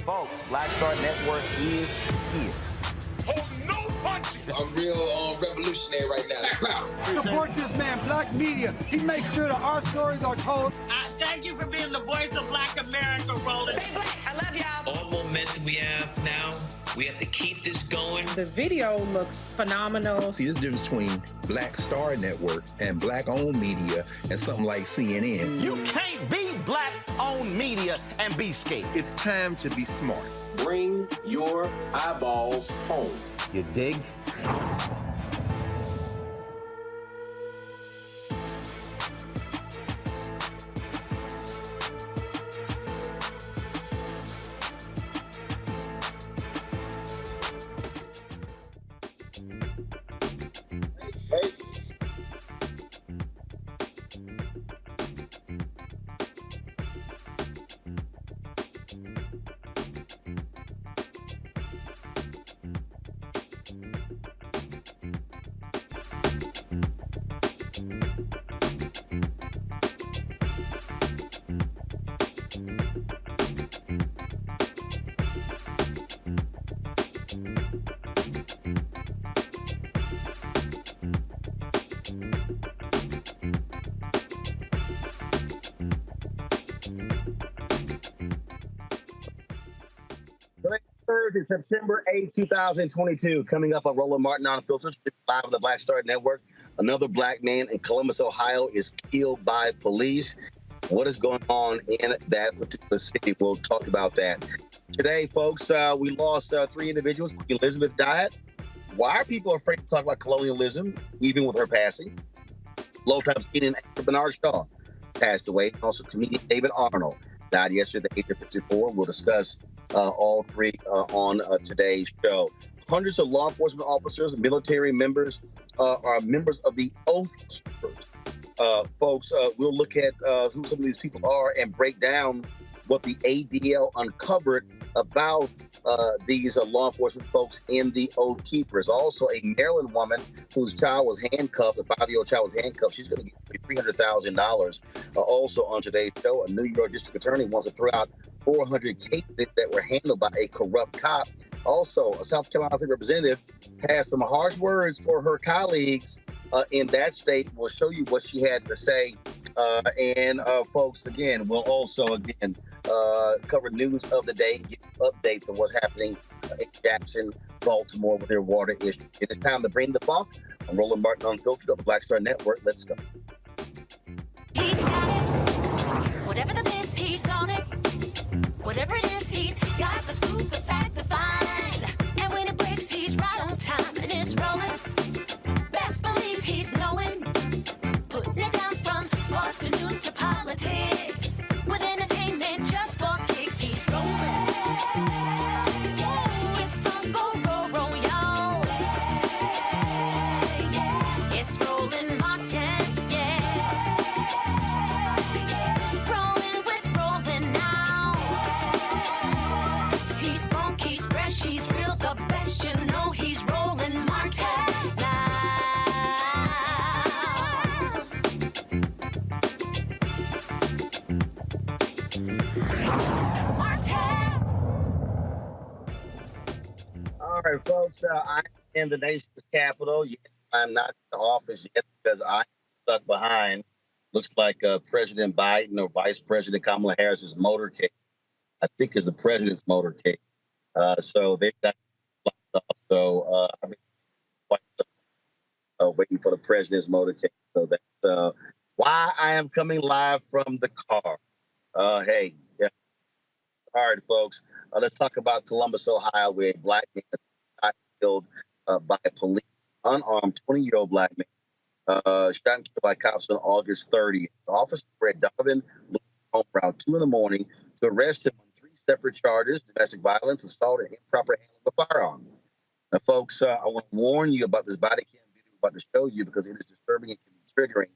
Folks, Black Star Network is here. Hold no punches. I'm real revolutionary right now. Support this man, Black Media. He makes sure that our stories are told. Thank you for being the voice of Black America, Roland. Stay black. I love y'all. All momentum we have now, we have to keep this going. The video looks phenomenal. See, there's a difference between Black Star Network and black-owned media and something like CNN. You can't be black-owned media and be scared. It's time to be smart. Bring your eyeballs home. You dig? Thursday, September 8, 2022. Coming up on Roland Martin Unfiltered, live on the Black Star Network. Another black man in Columbus, Ohio is killed by police. What is going on in that particular city? We'll talk about that. Today, folks, we lost three individuals. Queen Elizabeth died. Why are people afraid to talk about colonialism, even with her passing? Longtime comedian Bernard Shaw passed away. Also, comedian David Arnold died yesterday at the age of 54. We'll discuss all three on today's show. Hundreds of law enforcement officers and military members are members of the Oath Keepers. Folks, we'll look at who some of these people are and break down what the ADL uncovered about these law enforcement folks in the Oath Keepers. Also, a Maryland woman whose child was handcuffed, a 5-year-old child was handcuffed. She's going to get $300,000. Also on today's show, a New York district attorney wants to throw out 400 cases that were handled by a corrupt cop. Also, a South Carolina state representative has some harsh words for her colleagues in that state. We'll show you what she had to say. And folks, again, we'll also, cover news of the day, give updates on what's happening in Jackson, Baltimore with their water issue. It is time to bring the funk. I'm Roland Martin Unfiltered of the Black Star Network. Let's go. He's got it. Whatever the miss, he's on it. Whatever it is, he's got the scoop, the fact, the find. And when it breaks, he's right on time and it's rolling. Best believe he's knowing. Putting it down from sports to news to politics. With entertainment just for kicks, he's rolling. It's on go, roll, roll, y'all. It's rolling Martin, yeah. Rolling with rolling now. He's funk, he's fresh, he's real, the best, you know he's rolling Martin now. All right, folks. I'm in the nation's capital. Yet I'm not in the office yet because I'm stuck behind. Looks like President Biden or Vice President Kamala Harris's motorcade. I think is the president's motorcade. So they've got locked up. So I've been waiting for the president's motorcade. So that's why I am coming live from the car. Hey, yeah. All right, folks. Let's talk about Columbus, Ohio, where a black man got killed by police, unarmed 20-year-old black man, shot and killed by cops on August 30th. The officer at Donovan Lewis home around 2 in the morning to arrest him on 3 separate charges: domestic violence, assault, and improper handling of a firearm. Now, folks, I want to warn you about this body cam video I'm about to show you because it is disturbing and can be triggering.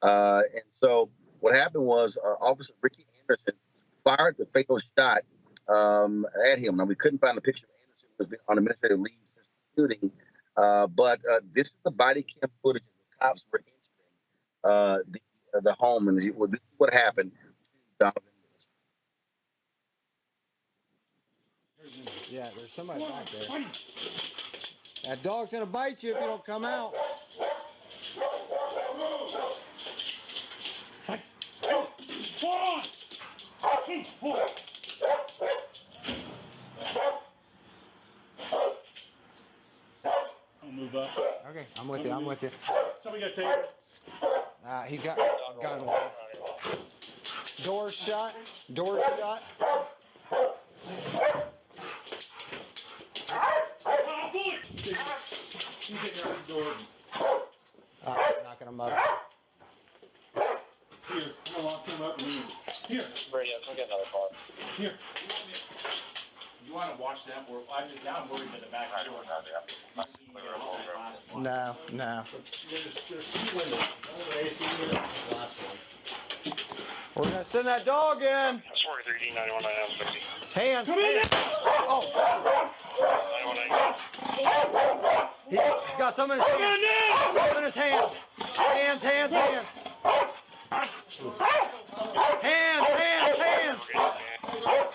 And so what happened was Officer Ricky Anderson fired the fatal shot at him. Now, we couldn't find a picture of Anderson who has been on administrative leave since the shooting, but this is the body cam footage of the cops were entering the home, and this is what happened. Donovan Lewis. Yeah, there's somebody back there. That dog's gonna bite you if you don't come out. I'll move up. Okay, I'm with you. I'm with you. Somebody got taser. He's got gun. Door shut. Door shut. Knocking him up. Here, I'm gonna lock him up and leave. Here. Ready, I'll get another car. Here. You want to watch them? Now I'm worried in the back. No. There's 2 windows. One with AC unit, the last one. We're gonna send that dog in. That's 43D 9190. Hands. Come in. Oh. 9190. He's got some in his hand. Some in his hand. Hands.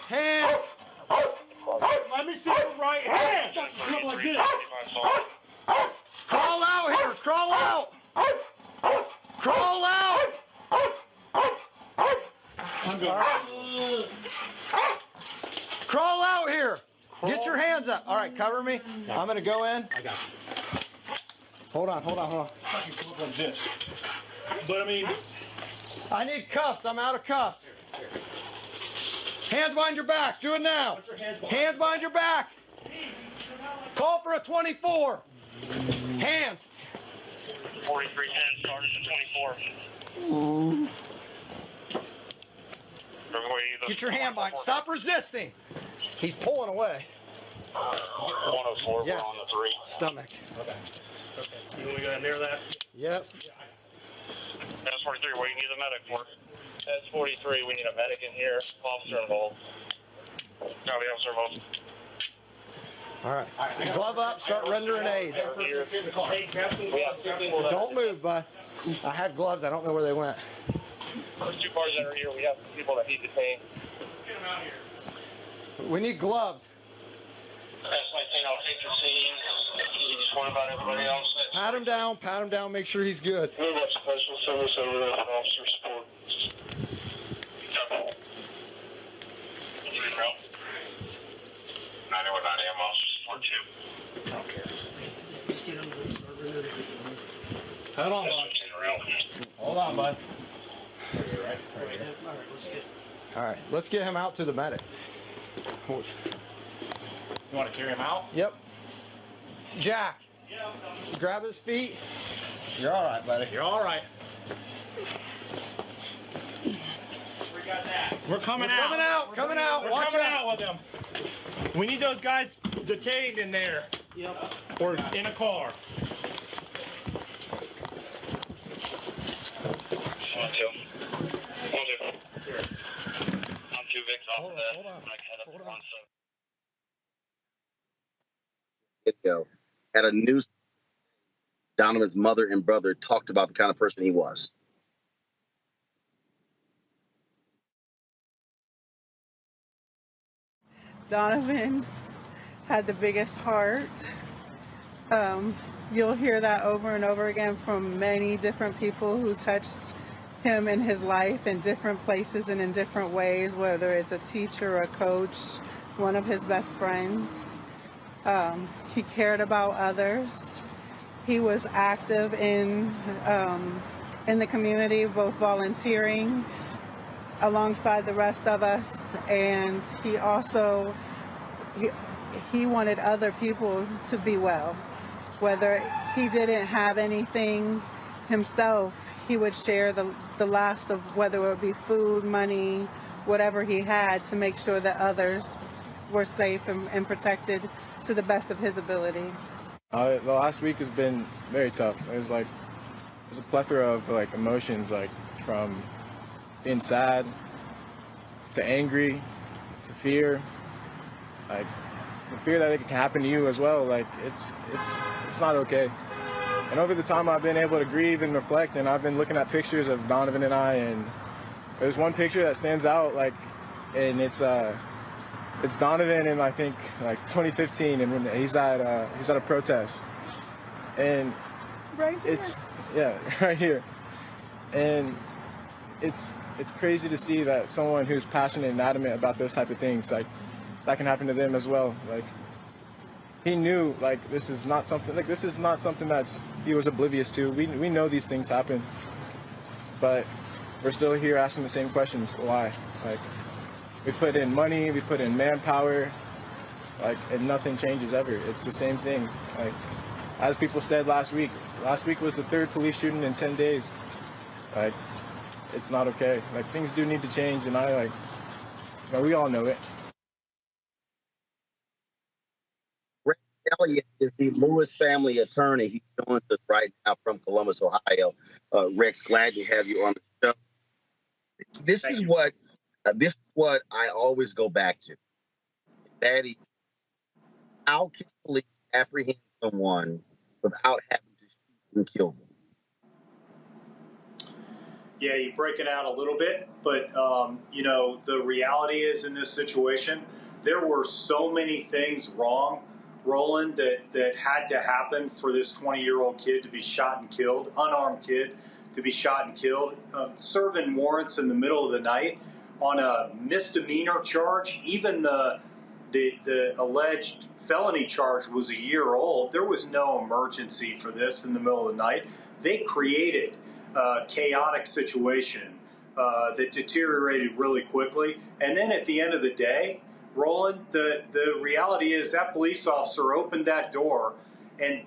Hands. Let me see your right hand. Come like this. Crawl out here. Crawl out. I'm going. Crawl out here. Get your hands up. All right, cover me. I'm gonna go in. I got you. Hold on. I can come up like this. But I mean, I need cuffs. I'm out of cuffs. Hands behind your back. Do it now. Hands behind your back. Call for a 24. Hands. 4310 started at 24. Get your hand behind. Stop resisting. He's pulling away. 104, Yes. we're on the 3. Stomach. okay. You we gotta near that? Yep. That's 43, what do you need a medic for? That's 43, we need a medic in here. Officer involved. No, the officer involved. All right. Glove up. Start rendering aid. Hey, Captain. Don't move, bud. I had gloves. I don't know where they went. There's 2 cars that are here. We have people that need detained. Let's get him out here. We need gloves. That's like, I'll take the scene. You just worry about everybody else. Pat him down. Make sure he's good. Move up to special service over there for officer support. Copy. 9190, I'm officer support 2. I don't care. Let's get him to start rendering. Hold on, bud. Hold on, bud. All right. Let's get him out to the medic. You want to carry him out? Yep. Jack, grab his feet. You're all right, buddy. You're all right. We got that. We're coming out. Coming out. We're Watch coming out. out with them. We need those guys detained in there. Yep. Or in a car. 1-2. 1-2. I'm 2 Vic's off of that. Hold on. Video at a news. Donovan's mother and brother talked about the kind of person he was. Donovan had the biggest heart. You'll hear that over and over again from many different people who touched him in his life in different places and in different ways, whether it's a teacher, a coach, one of his best friends. He cared about others. He was active in the community, both volunteering alongside the rest of us, and he also he wanted other people to be well. Whether he didn't have anything himself, he would share the last of, whether it would be food, money, whatever he had, to make sure that others were safe and protected to the best of his ability. The last week has been very tough. There's a plethora of emotions, from being sad to angry to fear, the fear that it can happen to you as well. It's not okay. And over the time I've been able to grieve and reflect, and I've been looking at pictures of Donovan and I, and there's one picture that stands out, and it's Donovan in I think 2015, and when he's at a protest, and right here. Right here, and it's crazy to see that someone who's passionate and adamant about those type of things, that can happen to them as well. He knew this is not something that's he was oblivious to. We know these things happen, but we're still here asking the same questions. Why? We put in money, we put in manpower, and nothing changes ever. It's the same thing. As people said last week was the 3rd police shooting in 10 days. It's not okay. Things do need to change, and we all know it. Rex Elliott is the Lewis family attorney. He joins us right now from Columbus, Ohio. Rex, glad to have you on the show. This is what I always go back to. That is, how can police apprehend someone without having to shoot and kill them? Yeah, you break it out a little bit, but the reality is in this situation, there were so many things wrong, Roland, that had to happen for this 20-year-old kid to be shot and killed, unarmed kid to be shot and killed, serving warrants in the middle of the night on a misdemeanor charge. Even the alleged felony charge was a year old. There was no emergency for this in the middle of the night. They created a chaotic situation that deteriorated really quickly. And then at the end of the day, Roland, the reality is that police officer opened that door, and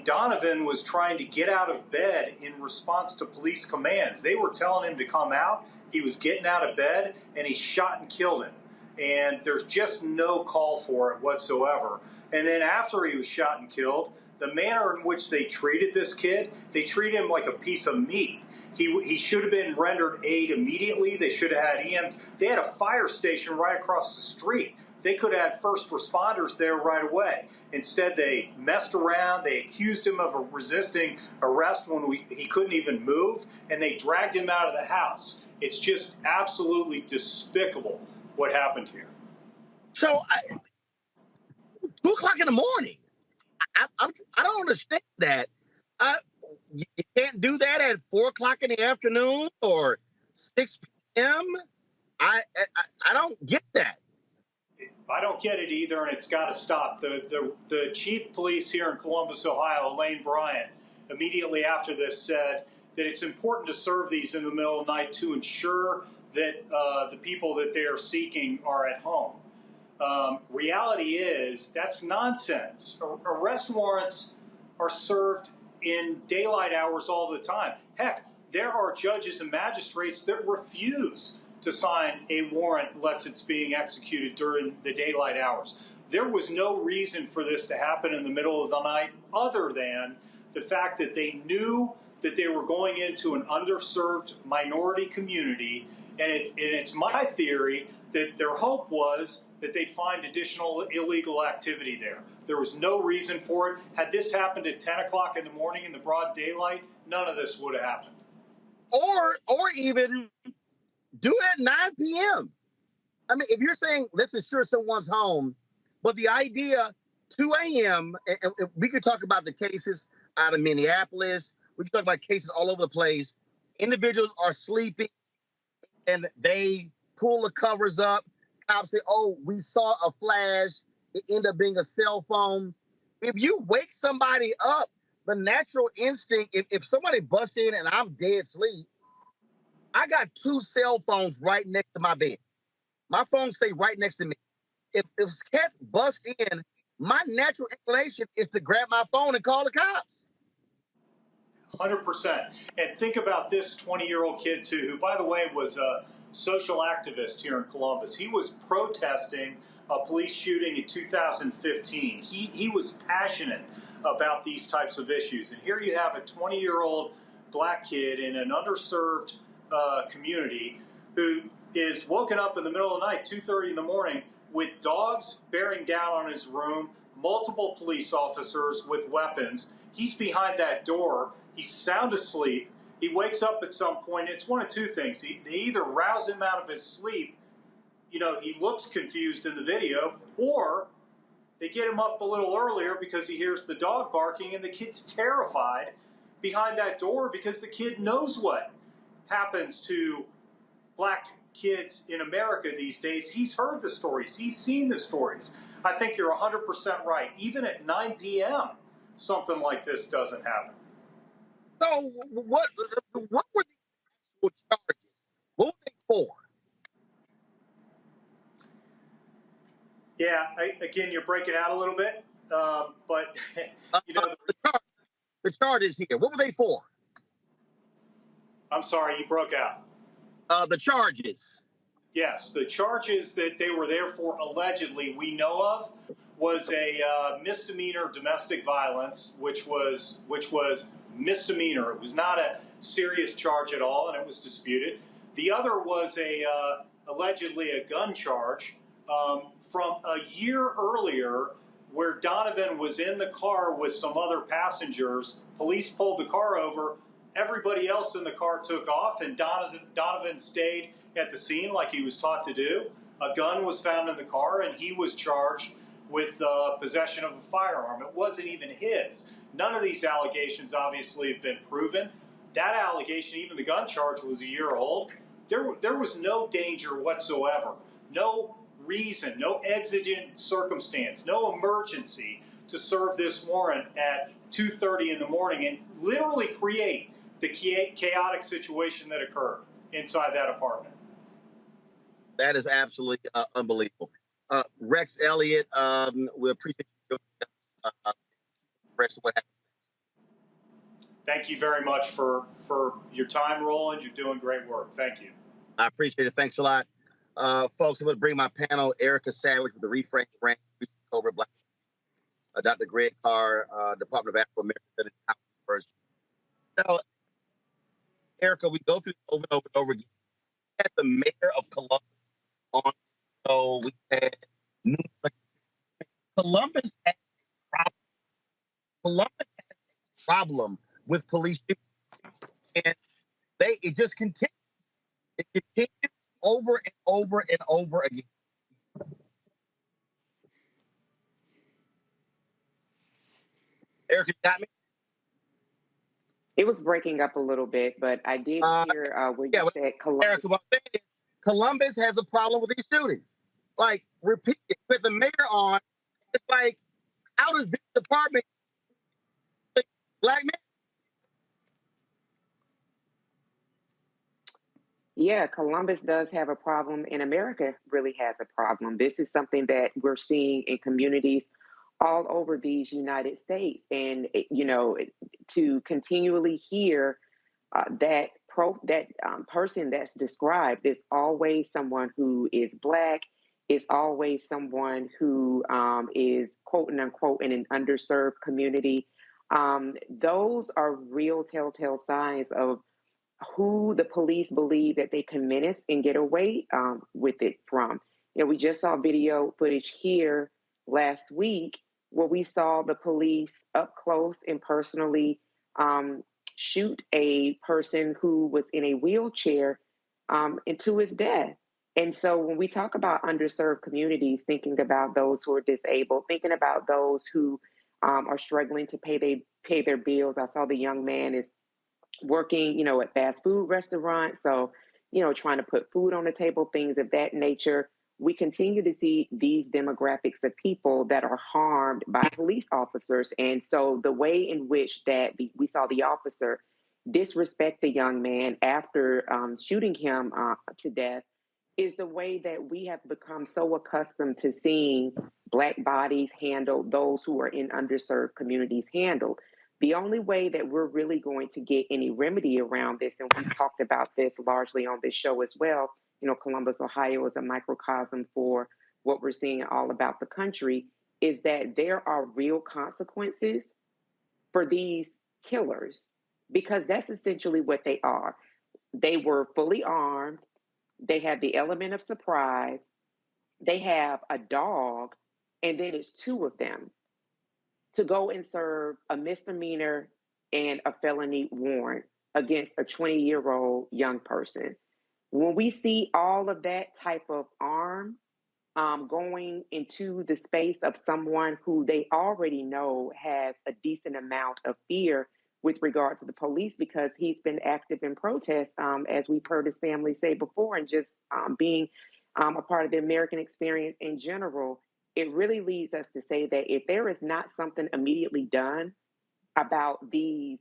Donovan was trying to get out of bed in response to police commands. They were telling him to come out. He was getting out of bed, and he shot and killed him. And there's just no call for it whatsoever. And then after he was shot and killed, the manner in which they treated this kid, they treated him like a piece of meat. He should have been rendered aid immediately. They should have had EMT. They had a fire station right across the street. They could have had first responders there right away. Instead, they messed around. They accused him of resisting arrest when he couldn't even move, and they dragged him out of the house. It's just absolutely despicable what happened here. So, 2 o'clock in the morning. I don't understand that. You can't do that at 4 o'clock in the afternoon or 6 p.m. I don't get that. I don't get it either, and it's got to stop. The chief police here in Columbus, Ohio, Elaine Bryant, immediately after this said that it's important to serve these in the middle of the night to ensure that the people that they are seeking are at home. Reality is that's nonsense. Arrest warrants are served in daylight hours all the time. Heck, there are judges and magistrates that refuse to sign a warrant unless it's being executed during the daylight hours. There was no reason for this to happen in the middle of the night other than the fact that they knew that they were going into an underserved minority community, and it's my theory that their hope was that they'd find additional illegal activity there. There was no reason for it. Had this happened at 10 o'clock in the morning in the broad daylight, none of this would have happened. Or even do it at 9 p.m. I mean, if you're saying let's ensure someone's home, but the idea 2 a.m. and we could talk about the cases out of Minneapolis. We can talk about cases all over the place. Individuals are sleeping and they pull the covers up. Cops say, oh, we saw a flash. It ended up being a cell phone. If you wake somebody up, the natural instinct, if somebody busts in and I'm dead asleep, I got 2 cell phones right next to my bed. My phones stay right next to me. If cats bust in, my natural inclination is to grab my phone and call the cops. 100%. And think about this 20-year-old kid, too, who, by the way, was a social activist here in Columbus. He was protesting a police shooting in 2015. He was passionate about these types of issues. And here you have a 20-year-old black kid in an underserved community who is woken up in the middle of the night, 2:30 in the morning, with dogs bearing down on his room, multiple police officers with weapons. He's behind that door. He's sound asleep. He wakes up at some point. It's one of two things. They either rouse him out of his sleep, you know, he looks confused in the video, or they get him up a little earlier because he hears the dog barking and the kid's terrified behind that door because the kid knows what happens to black kids in America these days. He's heard the stories. He's seen the stories. I think you're 100% right. Even at 9 p.m., something like this doesn't happen. So what were the actual charges? What were they for? Yeah, again, you're breaking out a little bit, but you know the charges here. What were they for? I'm sorry, you broke out. The charges. Yes, the charges that they were there for, allegedly, we know of, was a misdemeanor domestic violence, which was misdemeanor. It was not a serious charge at all, and it was disputed. The other was allegedly a gun charge from a year earlier, where Donovan was in the car with some other passengers. Police pulled the car over. Everybody else in the car took off, and Donovan stayed at the scene like he was taught to do. A gun was found in the car, and he was charged with possession of a firearm. It wasn't even his. None of these allegations obviously have been proven. That allegation, even the gun charge, was a year old. There was no danger whatsoever. No reason, no exigent circumstance, no emergency to serve this warrant at 2:30 in the morning and literally create the chaotic situation that occurred inside that apartment. That is absolutely unbelievable. Rex Elliott, we appreciate you what happened. Thank you very much for your time, Roland. You're doing great work. Thank you. I appreciate it. Thanks a lot. Folks, I'm going to bring my panel, Erica Savage with the Reframe Grant, Cobra Black, Dr. Greg Carr, Department of Afro-American Studies. Now, Erica, we go through this over and over and over again. We had the mayor of Columbus on, so we had Columbus has a problem. Columbus has a problem with police, and it just continues. It continues over and over and over again. Erica, you got me? It was breaking up a little bit, but I did hear where you said Columbus. Erica, what I'm saying is Columbus has a problem with these shootings. Like, repeat it. With the mayor on, it's like, how does this department black men? Yeah, Columbus does have a problem, and America really has a problem. This is something that we're seeing in communities all over these United States. And, to continually hear that person that's described is always someone who is Black, is always someone who is quote unquote in an underserved community. Those are real telltale signs of who the police believe that they can menace and get away with it from. We just saw video footage here last week where we saw the police up close and personally shoot a person who was in a wheelchair into his death. And so when we talk about underserved communities, thinking about those who are disabled, thinking about those who are struggling to pay their bills. I saw the young man is working, at fast food restaurants. So, trying to put food on the table, things of that nature. We continue to see these demographics of people that are harmed by police officers. And so the way in which we saw the officer disrespect the young man after shooting him to death is the way that we have become so accustomed to seeing Black bodies handled, those who are in underserved communities handled. The only way that we're really going to get any remedy around this, and we've talked about this largely on this show as well, Columbus, Ohio is a microcosm for what we're seeing all about the country, is that there are real consequences for these killers, because that's essentially what they are. They were fully armed. They have the element of surprise. They have a dog, and then it's two of them to go and serve a misdemeanor and a felony warrant against a 20-year-old young person. When we see all of that type of arm going into the space of someone who they already know has a decent amount of fear with regard to the police, because he's been active in protest, as we've heard his family say before, and just being a part of the American experience in general, it really leads us to say that if there is not something immediately done about these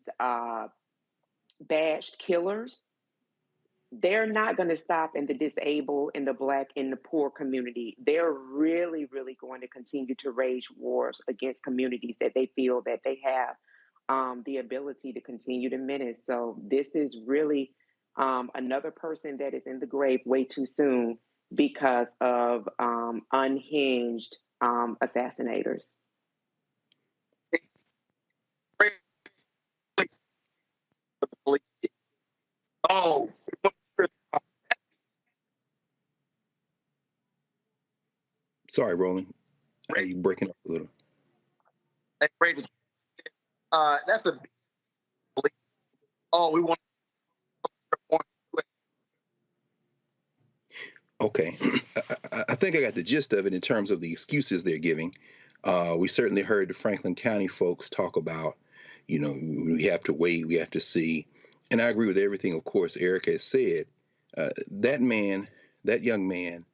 badged killers, they're not going to stop in the disabled, in the Black, in the poor community. They're really, really going to continue to wage wars against communities that they feel that they have the ability to continue to menace. So this is really another person that is in the grave way too soon because of unhinged assassinators. Oh. Sorry, Roland. You breaking up a little. That's a. Oh, we want. Okay. I think I got the gist of it in terms of the excuses they're giving. We certainly heard the Franklin County folks talk about, we have to wait, we have to see. And I agree with everything, of course, Eric has said. That young man,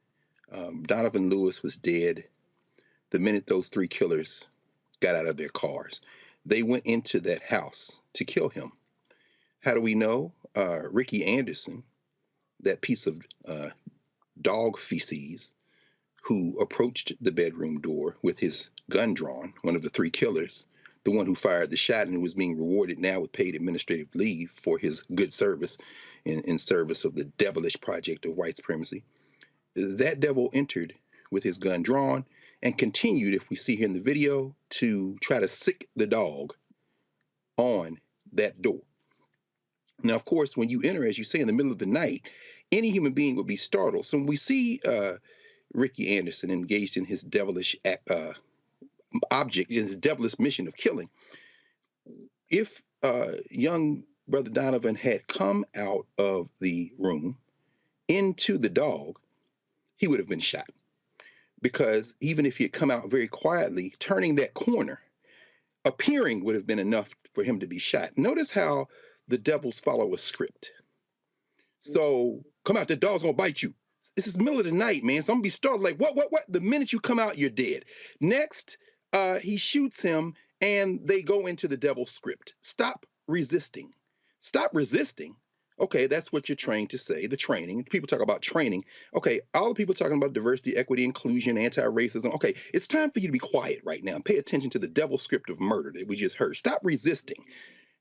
Donovan Lewis, was dead the minute those three killers got out of their cars. They went into that house to kill him. How do we know? Ricky Anderson, that piece of dog feces, who approached the bedroom door with his gun drawn, one of the three killers, the one who fired the shot and who was being rewarded now with paid administrative leave for his good service in service of the devilish project of white supremacy. That devil entered with his gun drawn and continued, if we see here in the video, to try to sick the dog on that door. Now, of course, when you enter, as you say, in the middle of the night, any human being would be startled. So when we see Ricky Anderson engaged in his devilish object, in his devilish mission of killing, if young brother Donovan had come out of the room into the dog, he would have been shot. Because even if he had come out very quietly, turning that corner, appearing would have been enough for him to be shot. Notice how the devils follow a script. So come out, the dog's gonna bite you. This is the middle of the night, man. So I'm gonna be startled like, what? The minute you come out, you're dead. Next, he shoots him and they go into the devil's script. Stop resisting. Stop resisting. Okay, that's what you're trained to say, the training. People talk about training. Okay, all the people talking about diversity, equity, inclusion, anti-racism. Okay, it's time for you to be quiet right now and pay attention to the devil script of murder that we just heard. Stop resisting.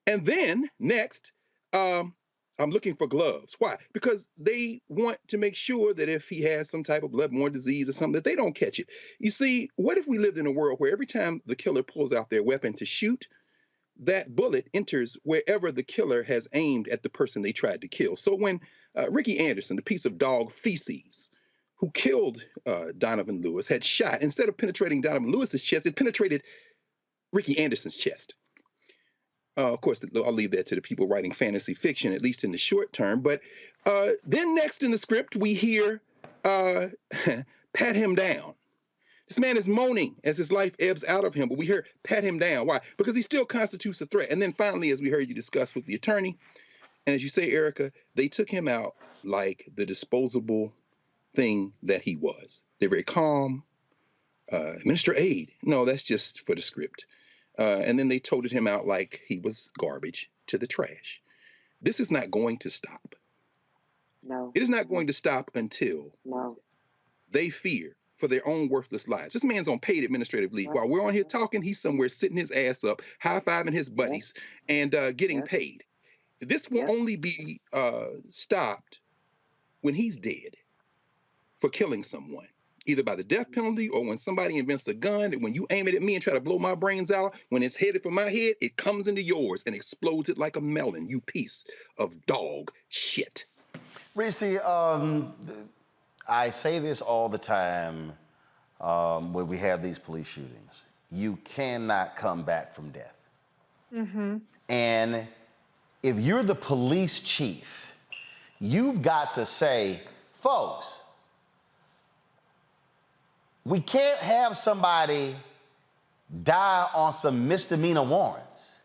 And then next, I'm looking for gloves. Why? Because they want to make sure that if he has some type of bloodborne disease or something, that they don't catch it. You see, what if we lived in a world where every time the killer pulls out their weapon to shoot, that bullet enters wherever the killer has aimed at the person they tried to kill? So when Ricky Anderson, the piece of dog feces, who killed Donovan Lewis, had shot, instead of penetrating Donovan Lewis's chest, it penetrated Ricky Anderson's chest. Of course, I'll leave that to the people writing fantasy fiction, at least in the short term. But then next in the script, we hear pat him down. This man is moaning as his life ebbs out of him, but we hear pat him down. Why? Because he still constitutes a threat. And then finally, as we heard you discuss with the attorney, and as you say, Erica, they took him out like the disposable thing that he was. They're very calm. Minister Aid. No, that's just for the script. And then they toted him out like he was garbage to the trash. This is not going to stop. No. It is not going to stop until they fear for their own worthless lives. This man's on paid administrative leave. While we're on here talking, he's somewhere sitting his ass up, high-fiving his buddies, and getting paid. This will only be stopped when he's dead for killing someone, either by the death penalty or when somebody invents a gun that when you aim it at me and try to blow my brains out, when it's headed for my head, it comes into yours and explodes it like a melon, you piece of dog shit. Reese, I say this all the time when we have these police shootings. You cannot come back from death. And if you're the police chief, you've got to say, folks, we can't have somebody die on some misdemeanor warrants.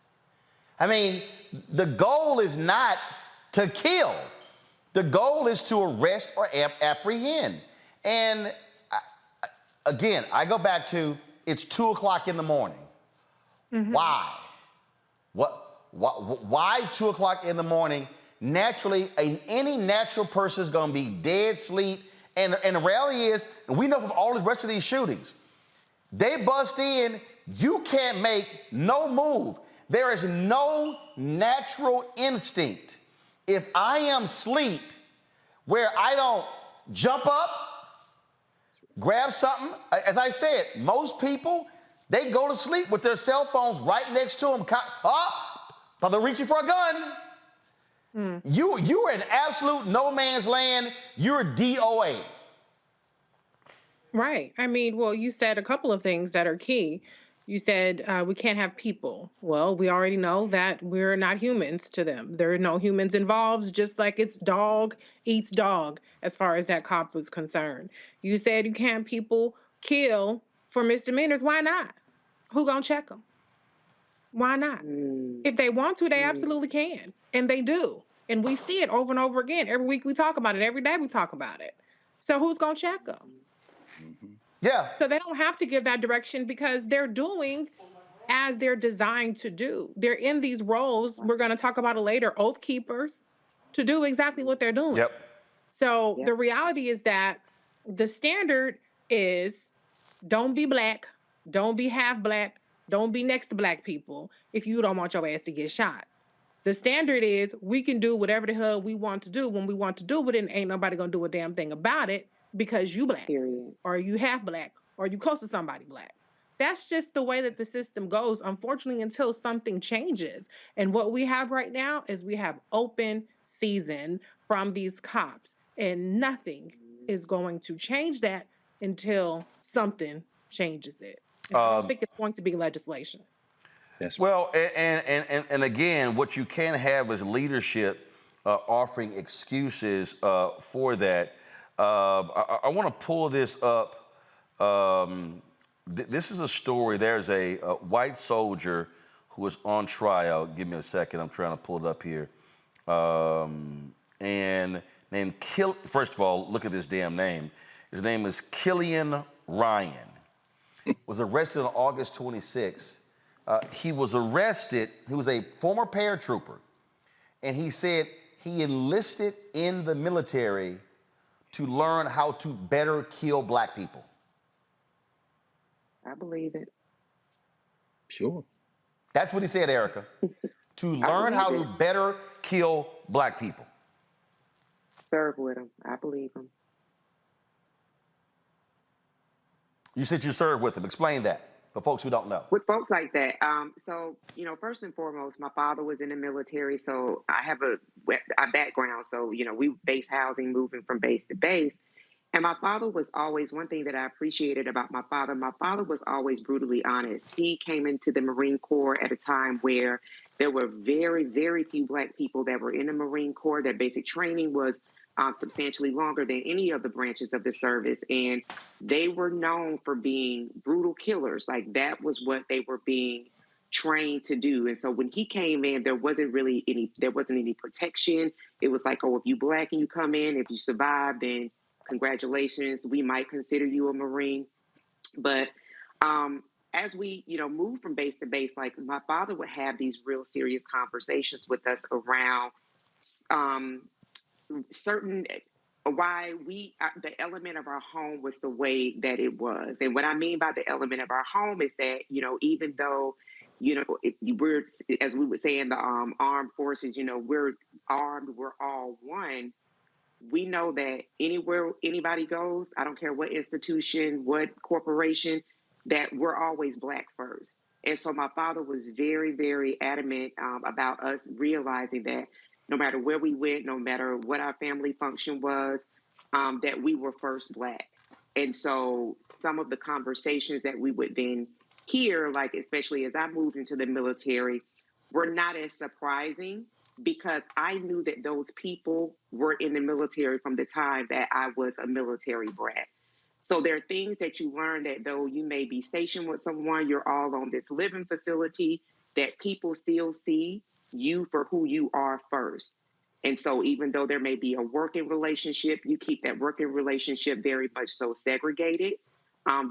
I mean, the goal is not to kill. The goal is to arrest or apprehend. And again, I go back to, it's 2 o'clock in the morning. Why? Why 2 o'clock in the morning? Naturally, any natural person is going to be dead sleep. And the reality is, and we know from all the rest of these shootings, they bust in, you can't make no move. There is no natural instinct. If I am asleep, where I don't jump up, grab something, as I said, most people, they go to sleep with their cell phones right next to them. But they're reaching for a gun. You are in absolute no man's land. You're DOA. Right. I mean, well, you said a couple of things that are key. You said we can't have people. Well, we already know that we're not humans to them. There are no humans involved, just like it's dog eats dog as far as that cop was concerned. You said you can't people kill for misdemeanors. Why not? Who gonna check them? Why not? If they want to, they absolutely can. And they do. And we see it over and over again. Every week we talk about it. Every day we talk about it. So who's gonna check them? Yeah. So they don't have to give that direction because they're doing as they're designed to do. They're in these roles, we're going to talk about it later, oath keepers, to do exactly what they're doing. Yep. So the reality is that the standard is don't be black, don't be half black, don't be next to black people if you don't want your ass to get shot. The standard is we can do whatever the hell we want to do when we want to do it, and ain't nobody going to do a damn thing about it. Because you black, or you half black, or you close to somebody black. That's just the way that the system goes, unfortunately, until something changes. And what we have right now is we have open season from these cops, and nothing is going to change that until something changes it. And I don't think it's going to be legislation. Well, and again, what you can have is leadership offering excuses for that. I want to pull this up. This is a story. There's a white soldier who was on trial. Give me a second. I'm trying to pull it up here. And named first of all, look at this damn name. His name is Killian Ryan. Was arrested on August 26th. He was arrested. He was a former paratrooper. And he said he enlisted in the military to learn how to better kill black people. I believe it. Sure. That's what he said, Erica. To learn how to better kill black people. Serve with him. I believe him. You said you served with him. Explain that for folks who don't know. With folks like that, so, you know, first and foremost, my father was in the military, so I have a background. So, you know, we base housing, moving from base to base. And my father was always, one thing that I appreciated about my father was always brutally honest. He came into the Marine Corps at a time where there were very, very few black people that were in the Marine Corps. Their basic training was substantially longer than any of the branches of the service. And they were known for being brutal killers. Like, that was what they were being trained to do. And so when he came in, there wasn't any protection. It was like, oh, if you black and you come in, if you survive, then congratulations, we might consider you a Marine. But as we, you know, move from base to base, like, my father would have these real serious conversations with us around certain why the element of our home was the way that it was. And what I mean by the element of our home is that, you know, even though, you know, we're, as we would say in the armed forces, you know, we're armed, we're all one. We know that anywhere anybody goes, I don't care what institution, what corporation, that we're always black first. And so my father was very, very adamant about us realizing that no matter where we went, no matter what our family function was, that we were first black. And so some of the conversations that we would then hear, like, especially as I moved into the military, were not as surprising, because I knew that those people were in the military from the time that I was a military brat. So there are things that you learn that though you may be stationed with someone, you're all on this living facility, that people still see you for who you are first. And so even though there may be a working relationship, you keep that working relationship very much so segregated,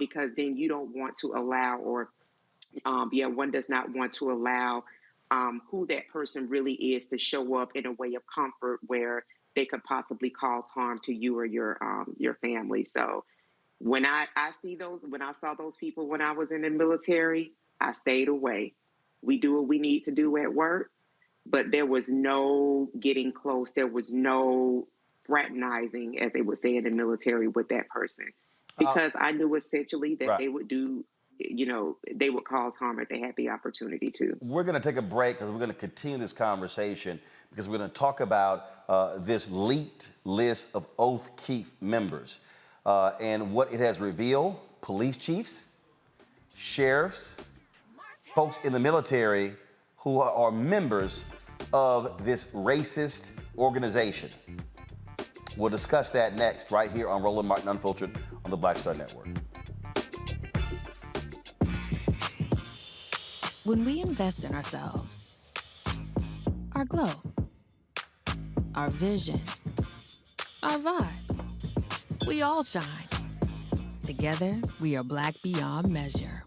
because then you don't want to allow, or one does not want to allow who that person really is to show up in a way of comfort where they could possibly cause harm to you or your family. So when I saw those people when I was in the military, I stayed away. We do what we need to do at work, but there was no getting close. There was no fraternizing, as they would say in the military, with that person, because I knew essentially that they would do, you know, they would cause harm if they had the opportunity to. We're going to take a break because we're going to continue this conversation, because we're going to talk about this leaked list of Oath Keep members and what it has revealed. Police chiefs, sheriffs, folks in the military who are members of this racist organization. We'll discuss that next, right here on Roland Martin Unfiltered on the Black Star Network. When we invest in ourselves, our glow, our vision, our vibe, we all shine. Together, we are black beyond measure.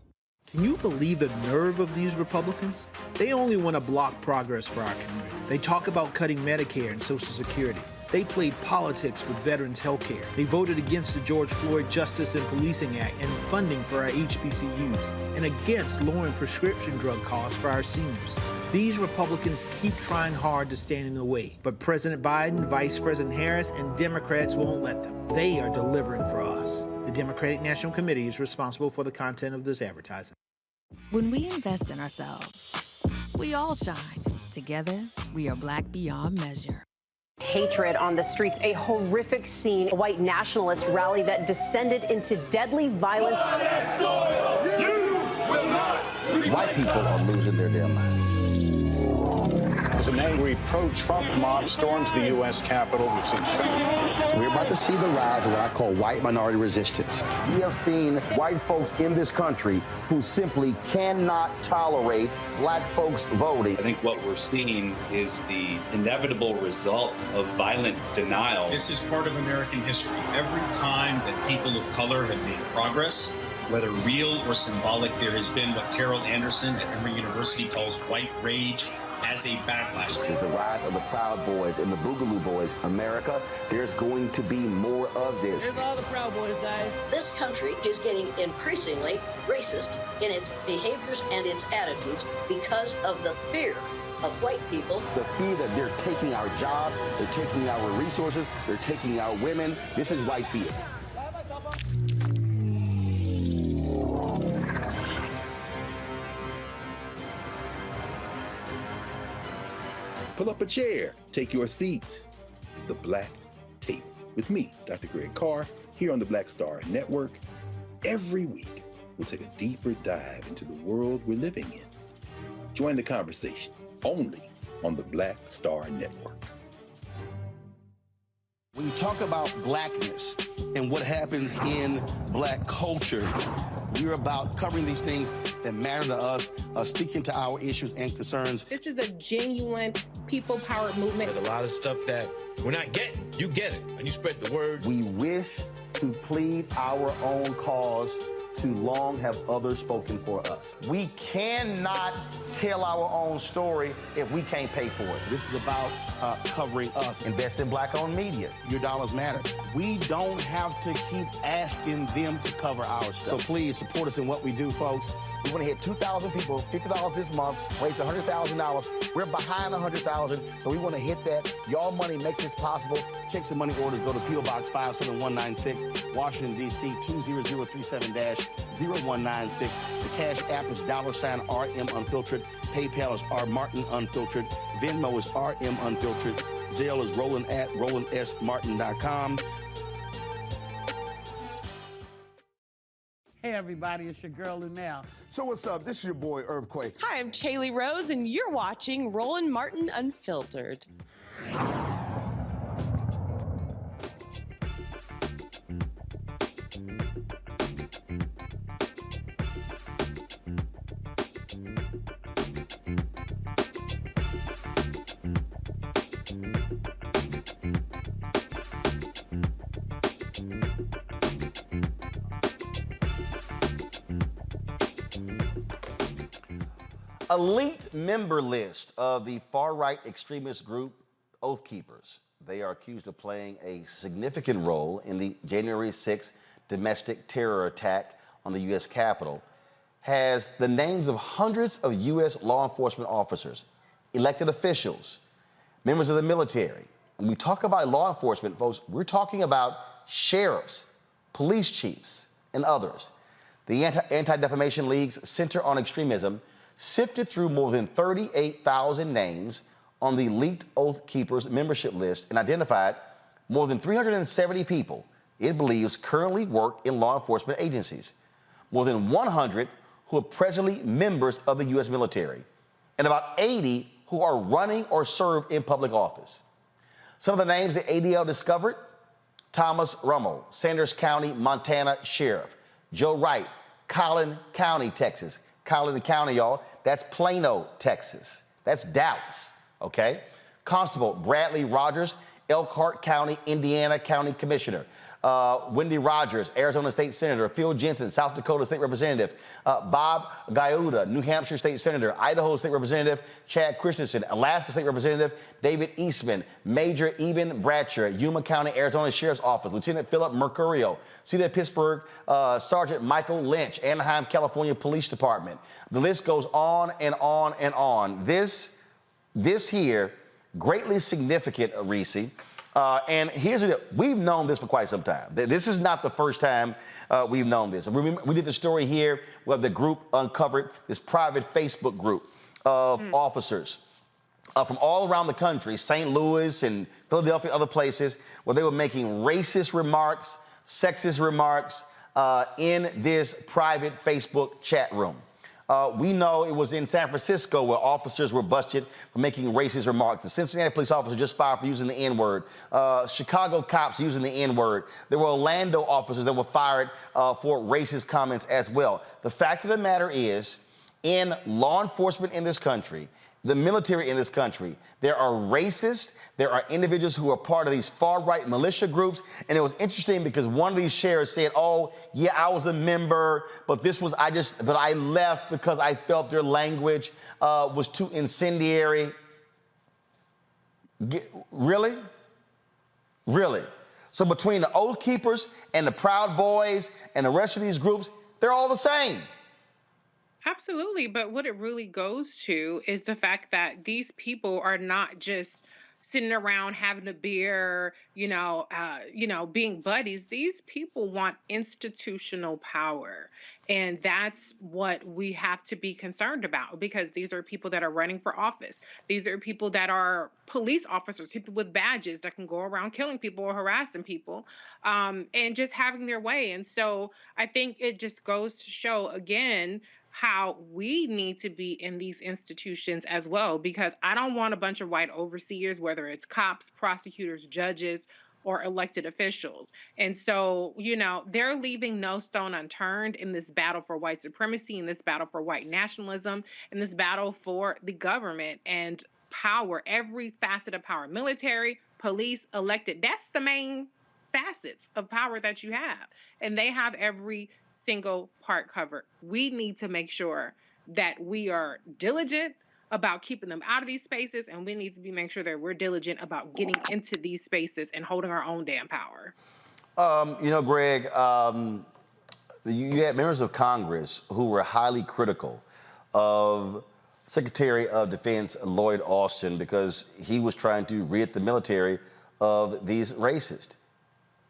Can you believe the nerve of these Republicans? They only want to block progress for our community. They talk about cutting Medicare and Social Security. They played politics with veterans' health care. They voted against the George Floyd Justice and Policing Act and funding for our HBCUs, and against lowering prescription drug costs for our seniors. These Republicans keep trying hard to stand in the way, but President Biden, Vice President Harris, and Democrats won't let them. They are delivering for us. The Democratic National Committee is responsible for the content of this advertising. When we invest in ourselves, we all shine. Together, we are black beyond measure. Hatred on the streets, a horrific scene, a white nationalist rally that descended into deadly violence. White people are losing their damn minds. As an angry pro-Trump mob storms the U.S. Capitol, we've seen shooting. We're about to see the rise of what I call white minority resistance. We have seen white folks in this country who simply cannot tolerate black folks voting. I think what we're seeing is the inevitable result of violent denial. This is part of American history. Every time that people of color have made progress, whether real or symbolic, there has been what Carol Anderson at Emory University calls white rage, as a backlash. This is the rise of the Proud Boys and the Boogaloo Boys. America, there's going to be more of this. Here's all the Proud Boys, guys. This country is getting increasingly racist in its behaviors and its attitudes because of the fear of white people. The fear that they're taking our jobs, they're taking our resources, they're taking our women. This is white fear. Pull up a chair, take your seat at the Black Tape with me, Dr. Greg Carr, here on the Black Star Network. Every week, we'll take a deeper dive into the world we're living in. Join the conversation only on the Black Star Network. When you talk about blackness and what happens in black culture, we're about covering these things that matter to us, speaking to our issues and concerns. This is a genuine people-powered movement. There's a lot of stuff that we're not getting. You get it, and you spread the word. We wish to plead our own cause. Too long have others spoken for us. We cannot tell our own story if we can't pay for it. This is about covering us. Invest in black-owned media. Your dollars matter. We don't have to keep asking them to cover our stuff. So please support us in what we do, folks. We want to hit 2,000 people, $50 this month, raise $100,000. We're behind 100,000, so we want to hit that. Y'all money makes this possible. Check some money orders. Go to P.O. Box 57196, Washington, D.C. 20037-0196. The Cash App is $RM Unfiltered. PayPal is R Martin Unfiltered. Venmo is RM Unfiltered. Zelle is Roland at RolandSMartin.com. Hey everybody, it's your girl Lunel. So what's up? This is your boy Earthquake. Hi, I'm Chaley Rose, and you're watching Roland Martin Unfiltered. Elite member list of the far-right extremist group Oath Keepers. They are accused of playing a significant role in the January 6th domestic terror attack on the U.S. Capitol, has the names of hundreds of U.S. law enforcement officers, elected officials, members of the military. When we talk about law enforcement, folks, we're talking about sheriffs, police chiefs, and others. The Anti-Defamation League's Center on Extremism sifted through more than 38,000 names on the elite Oath Keepers membership list and identified more than 370 people it believes currently work in law enforcement agencies, more than 100 who are presently members of the U.S. military, and about 80 who are running or serve in public office. Some of the names the ADL discovered: Thomas Rummel, Sanders County, Montana Sheriff; Joe Wright, Collin County, Texas. Collin County, y'all, that's Plano, Texas. That's Dallas, okay? Constable Bradley Rogers, Elkhart County, Indiana County Commissioner. Wendy Rogers, Arizona State Senator. Phil Jensen, South Dakota State Representative. Bob Gaiuta, New Hampshire State Senator. Idaho State Representative. Chad Christensen, Alaska State Representative. David Eastman, Major Eben Bratcher, Yuma County, Arizona Sheriff's Office. Lieutenant Philip Mercurio, City of Pittsburgh, Sergeant Michael Lynch, Anaheim, California Police Department. The list goes on and on and on. This here, greatly significant, Reese. And here's the deal. We've known this for quite some time. This is not the first time we've known this. We did the story here where the group uncovered this private Facebook group of officers from all around the country, St. Louis and Philadelphia, other places, where they were making racist remarks, sexist remarks in this private Facebook chat room. We know it was in San Francisco where officers were busted for making racist remarks. The Cincinnati police officer just fired for using the N-word. Chicago cops using the N-word. There were Orlando officers that were fired for racist comments as well. The fact of the matter is, in law enforcement in this country, the military in this country, there are racists, there are individuals who are part of these far-right militia groups. And it was interesting because one of these sharers said, oh, yeah, I was a member, but but I left because I felt their language was too incendiary. Really? Really? So between the Oath Keepers and the Proud Boys and the rest of these groups, they're all the same. Absolutely. But what it really goes to is the fact that these people are not just sitting around having a beer, being buddies. These people want institutional power. And that's what we have to be concerned about, because these are people that are running for office. These are people that are police officers, people with badges that can go around killing people or harassing people, and just having their way. And so I think it just goes to show again how we need to be in these institutions as well, because I don't want a bunch of white overseers, whether it's cops, prosecutors, judges, or elected officials. And so, they're leaving no stone unturned in this battle for white supremacy, in this battle for white nationalism, in this battle for the government and power, every facet of power, military, police, elected. That's the main facets of power that you have. And they have every single part covered. We need to make sure that we are diligent about keeping them out of these spaces, and we need to make sure that we're diligent about getting into these spaces and holding our own damn power. Greg, you had members of Congress who were highly critical of Secretary of Defense Lloyd Austin because he was trying to rid the military of these racists.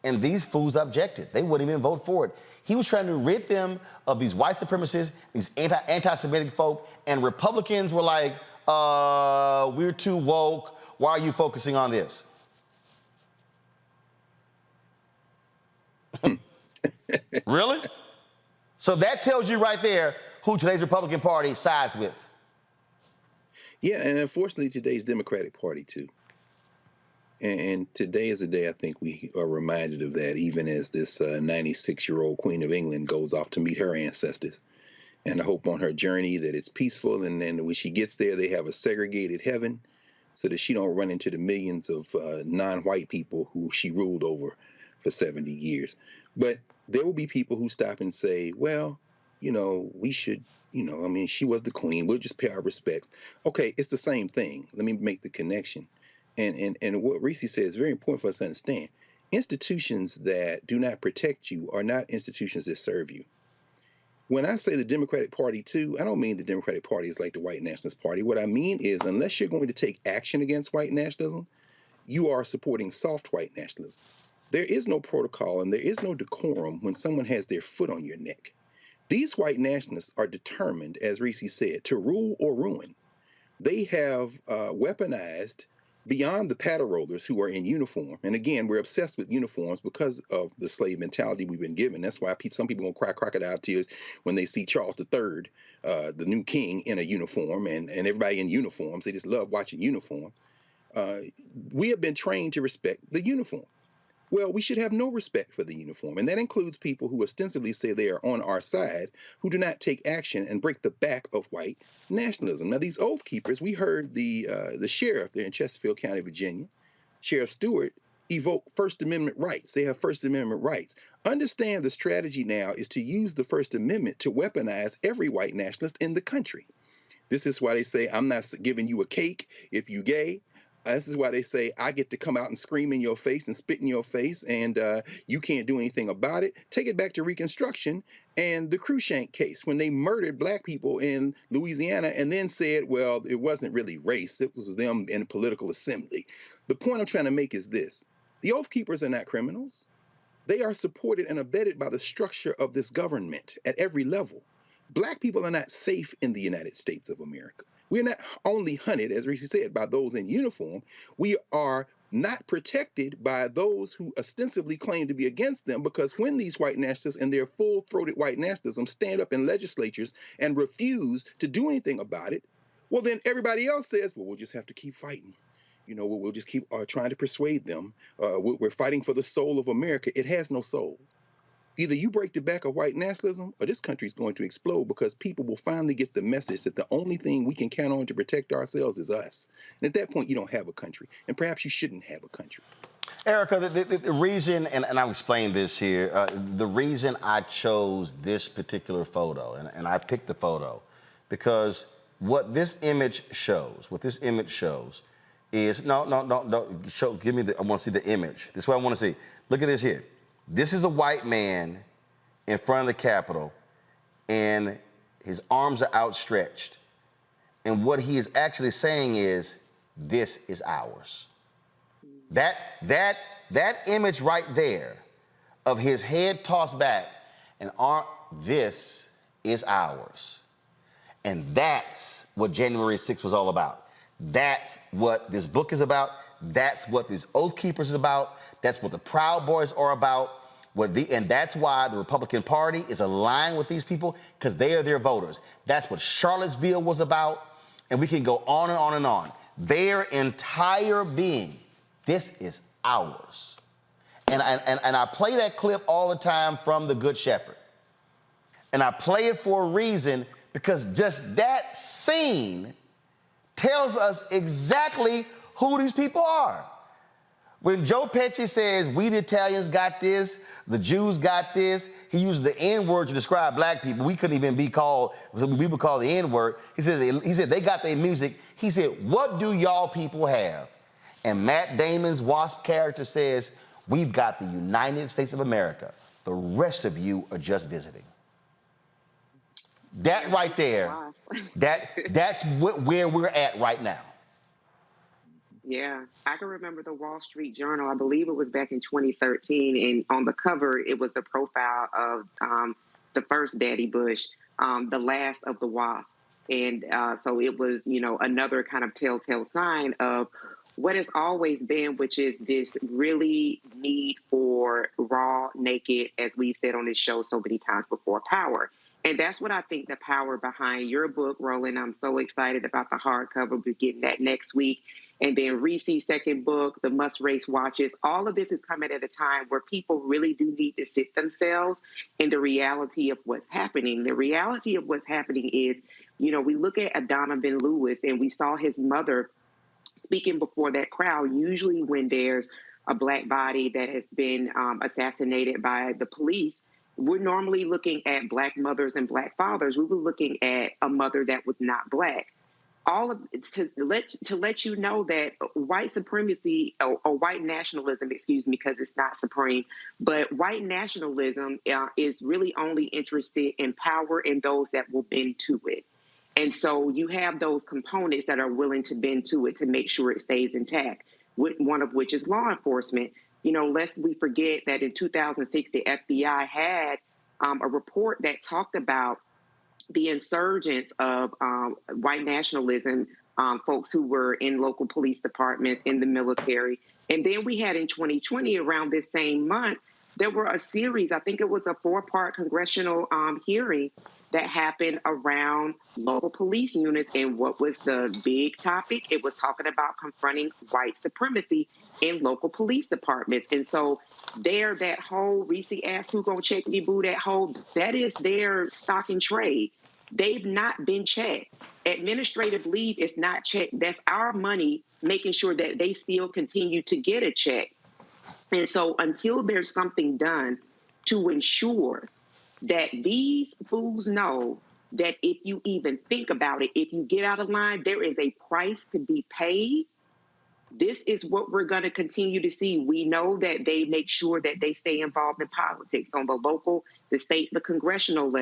And these fools objected. They wouldn't even vote for it. He was trying to rid them of these white supremacists, these anti-Semitic folk, and Republicans were like, we're too woke. Why are you focusing on this? Really? So that tells you right there who today's Republican Party sides with. Yeah, and unfortunately, today's Democratic Party, too. And today is a day I think we are reminded of that, even as this 96-year-old Queen of England goes off to meet her ancestors. And I hope on her journey that it's peaceful, and then when she gets there, they have a segregated heaven so that she don't run into the millions of non-white people who she ruled over for 70 years. But there will be people who stop and say, well, we should, she was the queen. We'll just pay our respects. Okay, it's the same thing. Let me make the connection. And what Reese said is very important for us to understand. Institutions that do not protect you are not institutions that serve you. When I say the Democratic Party, too, I don't mean the Democratic Party is like the white nationalist party. What I mean is, unless you're going to take action against white nationalism, you are supporting soft white nationalism. There is no protocol and there is no decorum when someone has their foot on your neck. These white nationalists are determined, as Reese said, to rule or ruin. They have weaponized beyond the paddle rollers who are in uniform. And again, we're obsessed with uniforms because of the slave mentality we've been given. That's why some people gonna cry crocodile tears when they see Charles III, the new king, in a uniform, and everybody in uniforms. They just love watching uniform. We have been trained to respect the uniform. Well, we should have no respect for the uniform. And that includes people who ostensibly say they are on our side, who do not take action and break the back of white nationalism. Now, these Oath Keepers, we heard the sheriff there in Chesterfield County, Virginia, Sheriff Stewart, evoke First Amendment rights. They have First Amendment rights. Understand the strategy now is to use the First Amendment to weaponize every white nationalist in the country. This is why they say, I'm not giving you a cake if you gay. This is why they say, I get to come out and scream in your face and spit in your face, and you can't do anything about it. Take it back to Reconstruction and the Cruikshank case, when they murdered black people in Louisiana and then said, well, it wasn't really race. It was them in a political assembly. The point I'm trying to make is this. The Oath Keepers are not criminals. They are supported and abetted by the structure of this government at every level. Black people are not safe in the United States of America. We're not only hunted, as Reese said, by those in uniform. We are not protected by those who ostensibly claim to be against them, because when these white nationalists and their full-throated white nationalism stand up in legislatures and refuse to do anything about it, well, then everybody else says, well, we'll just have to keep fighting. We'll just keep trying to persuade them. We're fighting for the soul of America. It has no soul. Either you break the back of white nationalism or this country is going to explode, because people will finally get the message that the only thing we can count on to protect ourselves is us. And at that point, you don't have a country. And perhaps you shouldn't have a country. Erica, the reason, and I'll explain this here, the reason I chose this particular photo, and I picked the photo, because what this image shows is, give me I want to see the image. This is what I want to see. Look at this here. This is a white man in front of the Capitol, and his arms are outstretched. And what he is actually saying is, this is ours. That image right there of his head tossed back and this is ours. And that's what January 6th was all about. That's what this book is about. That's what these Oath Keepers is about. That's what the Proud Boys are about. And that's why the Republican Party is aligned with these people, because they are their voters. That's what Charlottesville was about. And we can go on and on and on. Their entire being, this is ours. And I play that clip all the time from The Good Shepherd. And I play it for a reason, because just that scene tells us exactly who these people are. When Joe Pesci says, we the Italians got this, the Jews got this, he uses the N-word to describe black people. We couldn't even be called, we would call the N-word. He said, they got their music. He said, what do y'all people have? And Matt Damon's Wasp character says, we've got the United States of America. The rest of you are just visiting. That right there, that's where we're at right now. Yeah, I can remember the Wall Street Journal. I believe it was back in 2013, and on the cover, it was a profile of the first Daddy Bush, the last of the Wasps. And so it was, another kind of telltale sign of what has always been, which is this really need for raw, naked, as we've said on this show so many times before, power. And that's what I think the power behind your book, Roland. I'm so excited about the hardcover. We're getting that next week. And then Reese's second book, The Must Race Watches. All of this is coming at a time where people really do need to sit themselves in the reality of what's happening. The reality of what's happening is, we look at Donovan Lewis, and we saw his mother speaking before that crowd. Usually when there's a Black body that has been assassinated by the police, we're normally looking at Black mothers and Black fathers. We were looking at a mother that was not Black. All of to let you know that white supremacy or white nationalism, because it's not supreme, but white nationalism is really only interested in power and those that will bend to it. And so you have those components that are willing to bend to it to make sure it stays intact, one of which is law enforcement. Lest we forget that in 2006, the FBI had a report that talked about the insurgence of white nationalism, folks who were in local police departments, in the military. And then we had in 2020, around this same month, there were a series, I think it was a 4-part congressional hearing that happened around local police units. And what was the big topic? It was talking about confronting white supremacy in local police departments. And so that whole Reese asked who gonna check me, boo, that is their stock and trade. They've not been checked. Administrative leave is not checked. That's our money, making sure that they still continue to get a check. And so until there's something done to ensure that these fools know that if you even think about it, if you get out of line, there is a price to be paid. This is what we're going to continue to see. We know that they make sure that they stay involved in politics on the local, the state, the congressional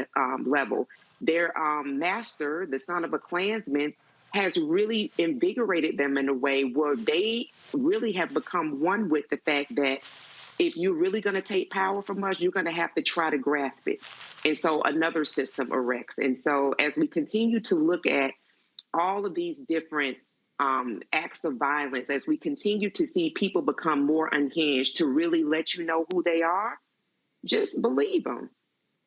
level. Their master, the son of a Klansman, has really invigorated them in a way where they really have become one with the fact that if you're really going to take power from us, you're going to have to try to grasp it. And so another system erects. And so as we continue to look at all of these different acts of violence, as we continue to see people become more unhinged to really let you know who they are, just believe them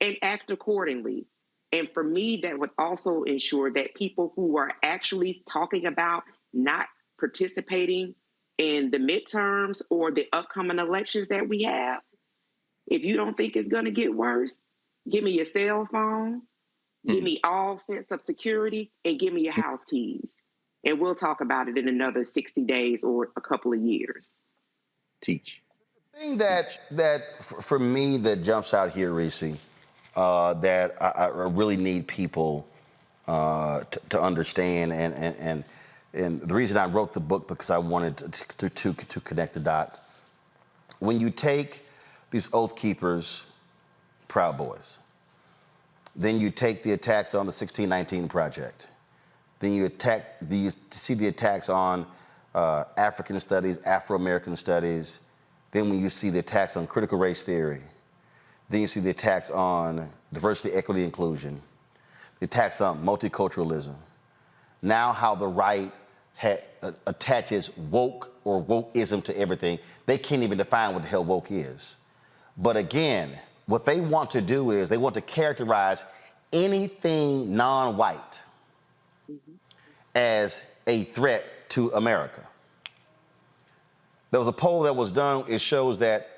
and act accordingly. And for me, that would also ensure that people who are actually talking about not participating in the midterms or the upcoming elections that we have, If you don't think it's going to get worse, give me your cell phone, give me all sense of security, and give me your house keys. And we'll talk about it in another 60 days or a couple of years. Teach. The thing that for me that jumps out here, Reese, that I really need people to understand, and the reason I wrote the book because I wanted to connect the dots. When you take these Oath Keepers, Proud Boys, then you take the attacks on the 1619 Project, then you see the attacks on African studies, Afro-American studies, then when you see the attacks on critical race theory, then you see the attacks on diversity, equity, inclusion, the attacks on multiculturalism. Now how the right attaches woke or wokeism to everything. They can't even define what the hell woke is. But again, what they want to do is they want to characterize anything non-white as a threat to America. There was a poll that was done. It shows that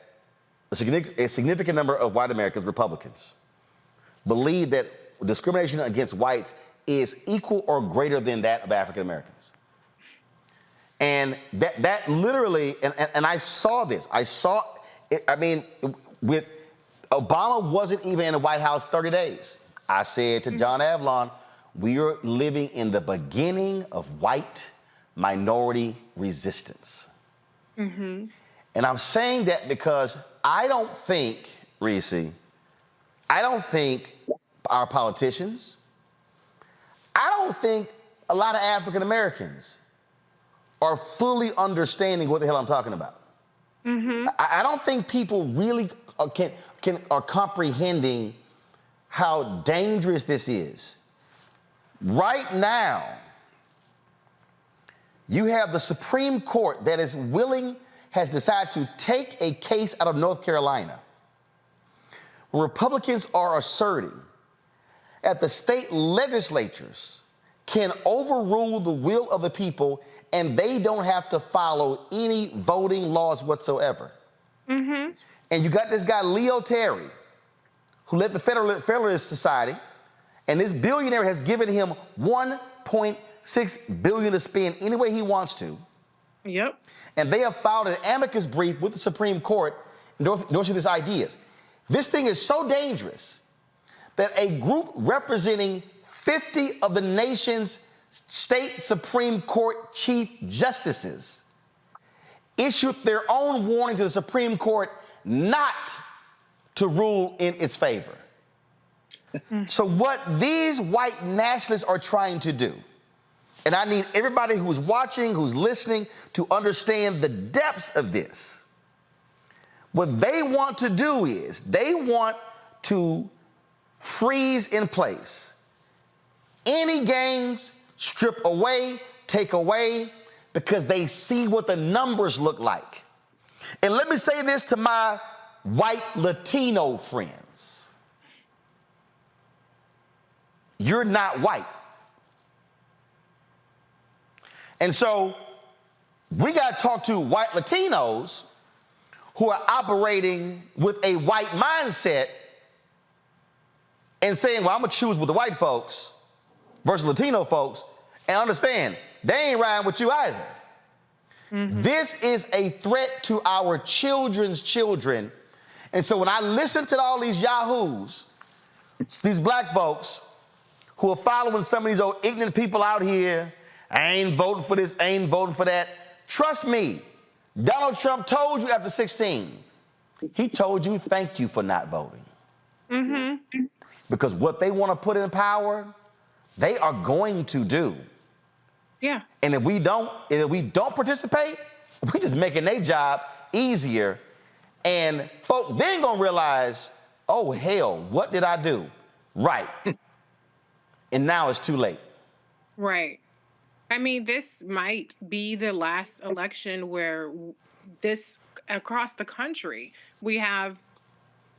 a significant number of white Americans, Republicans, believe that discrimination against whites is equal or greater than that of African Americans. And that literally, and I saw this. With Obama wasn't even in the White House 30 days. I said to John Avlon, we are living in the beginning of white minority resistance. Mm-hmm. And I'm saying that because I don't think, Reese, our politicians, I don't think a lot of African Americans are fully understanding what the hell I'm talking about. Mm-hmm. I don't think people really are comprehending how dangerous this is. Right now, you have the Supreme Court that has decided to take a case out of North Carolina, where Republicans are asserting that the state legislatures can overrule the will of the people and they don't have to follow any voting laws whatsoever. Mm-hmm. And you got this guy, Leo Terry, who led the Federalist Society, and this billionaire has given him $1.6 billion to spend any way he wants to. Yep. And they have filed an amicus brief with the Supreme Court endorsing these ideas. This thing is so dangerous that a group representing 50 of the nation's state Supreme Court chief justices issued their own warning to the Supreme Court not to rule in its favor. So what these white nationalists are trying to do, and I need everybody who's watching, who's listening, to understand the depths of this. What they want to do is they want to freeze in place any gains, strip away, take away, because they see what the numbers look like. And let me say this to my white Latino friends. You're not white. And so we got to talk to white Latinos who are operating with a white mindset and saying, well, I'm going to choose with the white folks versus Latino folks, and understand they ain't riding with you either. Mm-hmm. This is a threat to our children's children. And so when I listen to all these yahoos, these black folks who are following some of these old ignorant people out here, I ain't voting for this, I ain't voting for that. Trust me, Donald Trump told you after 16, he told you thank you for not voting. Mm-hmm. Because what they want to put in power, they are going to do. Yeah. And if we don't participate, we just making their job easier. And folks then gonna realize, oh hell, what did I do? Right. And now it's too late. Right. I mean, this might be the last election where across the country, we have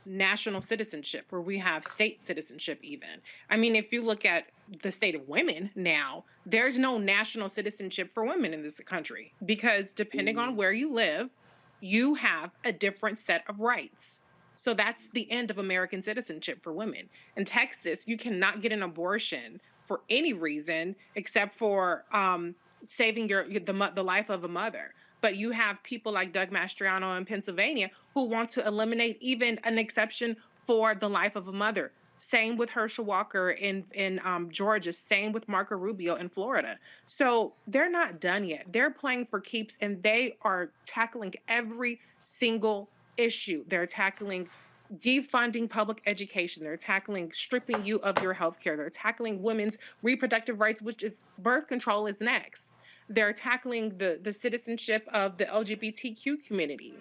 national citizenship, where we have state citizenship even. I mean, if you look at the state of women now, there's no national citizenship for women in this country because depending on where you live, you have a different set of rights. So that's the end of American citizenship for women. In Texas, you cannot get an abortion for any reason except for saving the life of a mother. But you have people like Doug Mastriano in Pennsylvania who want to eliminate even an exception for the life of a mother. Same with Herschel Walker in Georgia. Same with Marco Rubio in Florida. So they're not done yet. They're playing for keeps, and they are tackling every single issue. They're tackling defunding public education. They're tackling stripping you of your health care. They're tackling women's reproductive rights, which is birth control is next. They're tackling the citizenship of the LGBTQ community.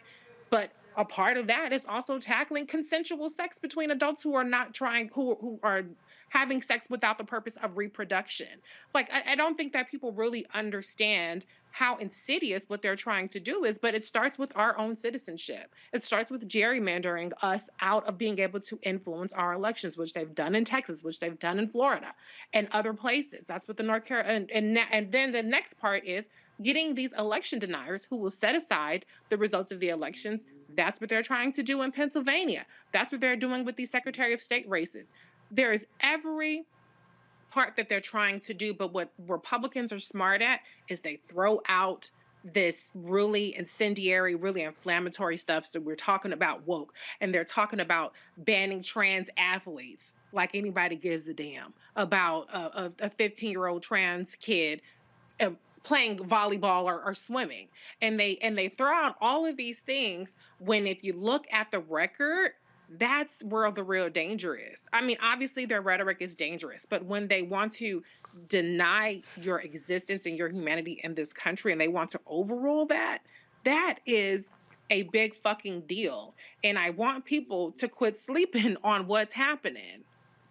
But a part of that is also tackling consensual sex between adults who are not trying, who are having sex without the purpose of reproduction. Like, I don't think that people really understand how insidious what they're trying to do is, but it starts with our own citizenship. It starts with gerrymandering us out of being able to influence our elections, which they've done in Texas, which they've done in Florida and other places. That's what the North Carolina, and then the next part is getting these election deniers who will set aside the results of the elections. That's what they're trying to do in Pennsylvania. That's what they're doing with these Secretary of State races. There is every part that they're trying to do, but what Republicans are smart at is they throw out this really incendiary, really inflammatory stuff. So we're talking about woke, and they're talking about banning trans athletes like anybody gives a damn about a 15-year-old trans kid playing volleyball or swimming. And they throw out all of these things when, if you look at the record, that's where the real danger is. I mean, obviously their rhetoric is dangerous, but when they want to deny your existence and your humanity in this country and they want to overrule that, that is a big fucking deal. And I want people to quit sleeping on what's happening.